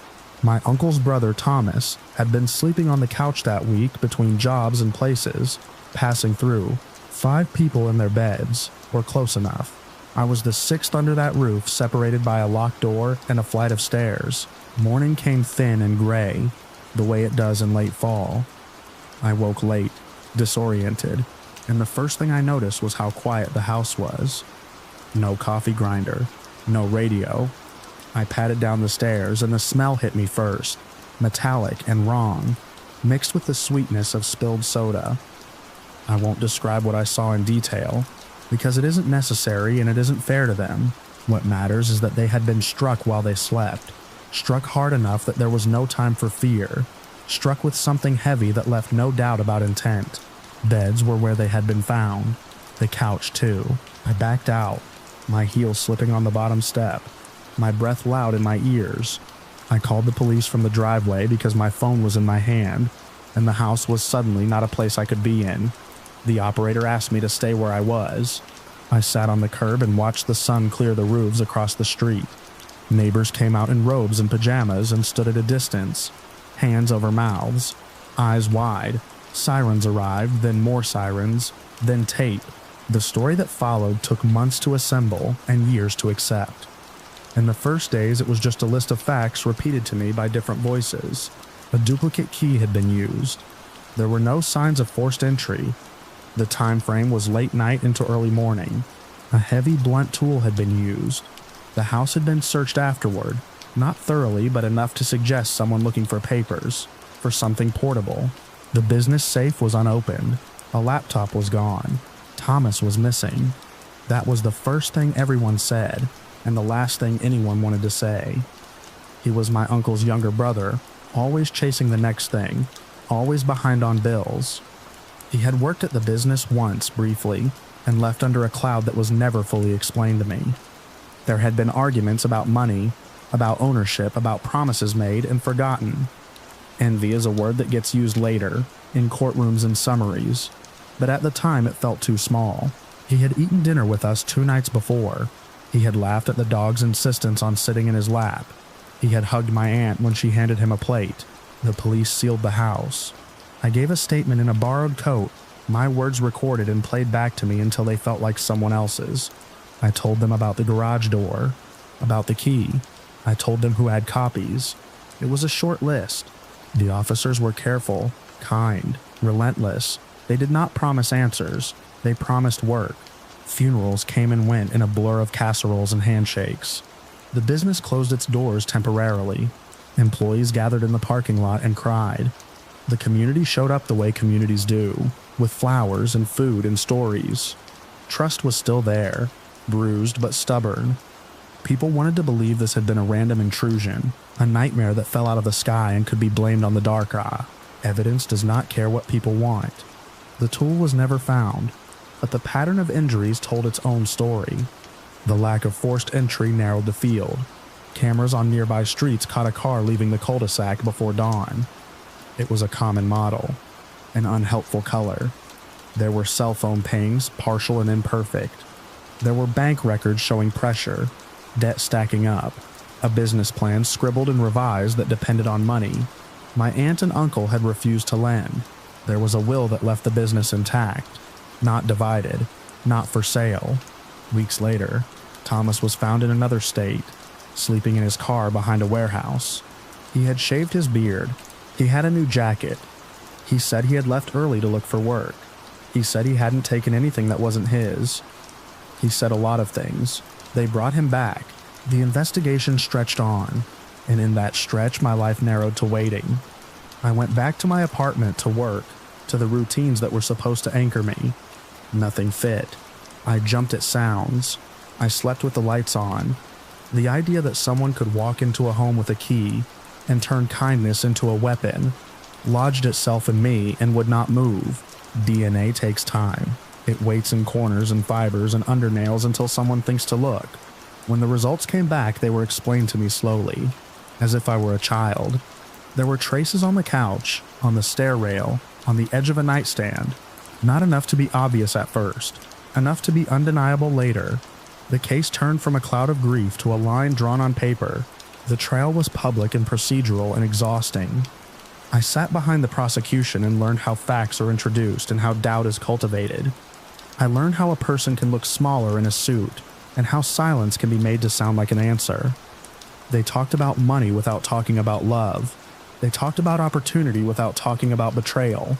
My uncle's brother, Thomas, had been sleeping on the couch that week between jobs and places, passing through. 5 people in their beds, or close enough. I was the 6th under that roof, separated by a locked door and a flight of stairs. Morning came thin and gray, the way it does in late fall. I woke late, disoriented, and the first thing I noticed was how quiet the house was. No coffee grinder, no radio. I padded down the stairs and the smell hit me first, metallic and wrong, mixed with the sweetness of spilled soda. I won't describe what I saw in detail, because it isn't necessary and it isn't fair to them. What matters is that they had been struck while they slept, struck hard enough that there was no time for fear, struck with something heavy that left no doubt about intent. Beds were where they had been found. The couch, too. I backed out, my heels slipping on the bottom step, my breath loud in my ears. I called the police from the driveway because my phone was in my hand, and the house was suddenly not a place I could be in. The operator asked me to stay where I was. I sat on the curb and watched the sun clear the roofs across the street. Neighbors came out in robes and pajamas and stood at a distance, hands over mouths, eyes wide. Sirens arrived, then more sirens, then tape. The story that followed took months to assemble and years to accept. In the first days, it was just a list of facts repeated to me by different voices. A duplicate key had been used. There were no signs of forced entry. The time frame was late night into early morning. A heavy, blunt tool had been used. The house had been searched afterward, not thoroughly, but enough to suggest someone looking for papers, for something portable. The business safe was unopened. A laptop was gone. Thomas was missing. That was the first thing everyone said, and the last thing anyone wanted to say. He was my uncle's younger brother, always chasing the next thing, always behind on bills. He had worked at the business once, briefly, and left under a cloud that was never fully explained to me. There had been arguments about money, about ownership, about promises made and forgotten. Envy is a word that gets used later, in courtrooms and summaries, but at the time it felt too small. He had eaten dinner with us 2 nights before. He had laughed at the dog's insistence on sitting in his lap. He had hugged my aunt when she handed him a plate. The police sealed the house. I gave a statement in a borrowed coat, my words recorded and played back to me until they felt like someone else's. I told them about the garage door, about the key. I told them who had copies. It was a short list. The officers were careful, kind, relentless. They did not promise answers. They promised work. Funerals came and went in a blur of casseroles and handshakes. The business closed its doors temporarily. Employees gathered in the parking lot and cried. The community showed up the way communities do, with flowers and food and stories. Trust was still there, bruised but stubborn. People wanted to believe this had been a random intrusion, a nightmare that fell out of the sky and could be blamed on the dark eye. Evidence does not care what people want. The tool was never found, but the pattern of injuries told its own story. The lack of forced entry narrowed the field. Cameras on nearby streets caught a car leaving the cul-de-sac before dawn. It was a common model, an unhelpful color. There were cell phone pings, partial and imperfect. There were bank records showing pressure, debt stacking up, a business plan scribbled and revised that depended on money. My aunt and uncle had refused to lend. There was a will that left the business intact, not divided, not for sale. Weeks later, Thomas was found in another state, sleeping in his car behind a warehouse. He had shaved his beard. He had a new jacket. He said he had left early to look for work. He said he hadn't taken anything that wasn't his. He said a lot of things. They brought him back. The investigation stretched on, and in that stretch my life narrowed to waiting. I went back to my apartment to work, to the routines that were supposed to anchor me. Nothing fit. I jumped at sounds. I slept with the lights on. The idea that someone could walk into a home with a key and turn kindness into a weapon lodged itself in me and would not move. DNA takes time. It waits in corners and fibers and undernails until someone thinks to look. When the results came back, they were explained to me slowly, as if I were a child. There were traces on the couch, on the stair rail, on the edge of a nightstand. Not enough to be obvious at first, enough to be undeniable later. The case turned from a cloud of grief to a line drawn on paper. The trial was public and procedural and exhausting. I sat behind the prosecution and learned how facts are introduced and how doubt is cultivated. I learned how a person can look smaller in a suit and how silence can be made to sound like an answer. They talked about money without talking about love. They talked about opportunity without talking about betrayal.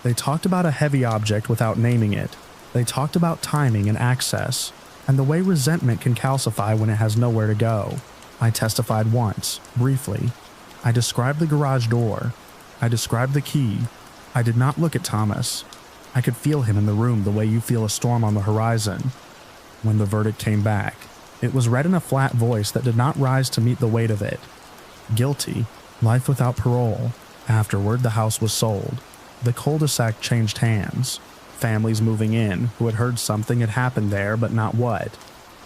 They talked about a heavy object without naming it. They talked about timing and access, and the way resentment can calcify when it has nowhere to go. I testified once, briefly. I described the garage door. I described the key. I did not look at Thomas. I could feel him in the room the way you feel a storm on the horizon. When the verdict came back, it was read in a flat voice that did not rise to meet the weight of it. Guilty. Life without parole. Afterward, the house was sold. The cul-de-sac changed hands. Families moving in who had heard something had happened there but not what.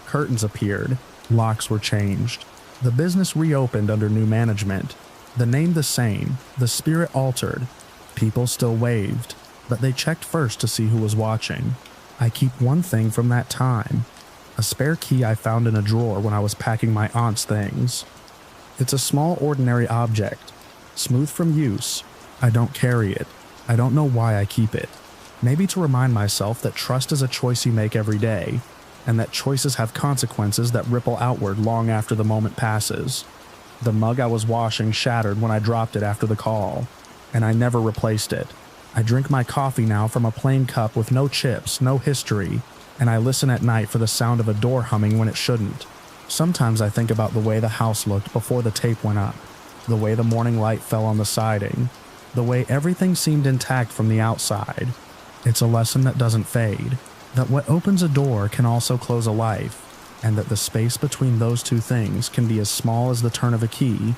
Curtains appeared, locks were changed. The business reopened under new management. The name the same, the spirit altered. People still waved, but they checked first to see who was watching. I keep one thing from that time. A spare key I found in a drawer when I was packing my aunt's things. It's a small ordinary object, smooth from use. I don't carry it. I don't know why I keep it. Maybe to remind myself that trust is a choice you make every day, and that choices have consequences that ripple outward long after the moment passes. The mug I was washing shattered when I dropped it after the call, and I never replaced it. I drink my coffee now from a plain cup with no chips, no history, and I listen at night for the sound of a door humming when it shouldn't. Sometimes I think about the way the house looked before the tape went up, the way the morning light fell on the siding, the way everything seemed intact from the outside. It's a lesson that doesn't fade, that what opens a door can also close a life, and that the space between those two things can be as small as the turn of a key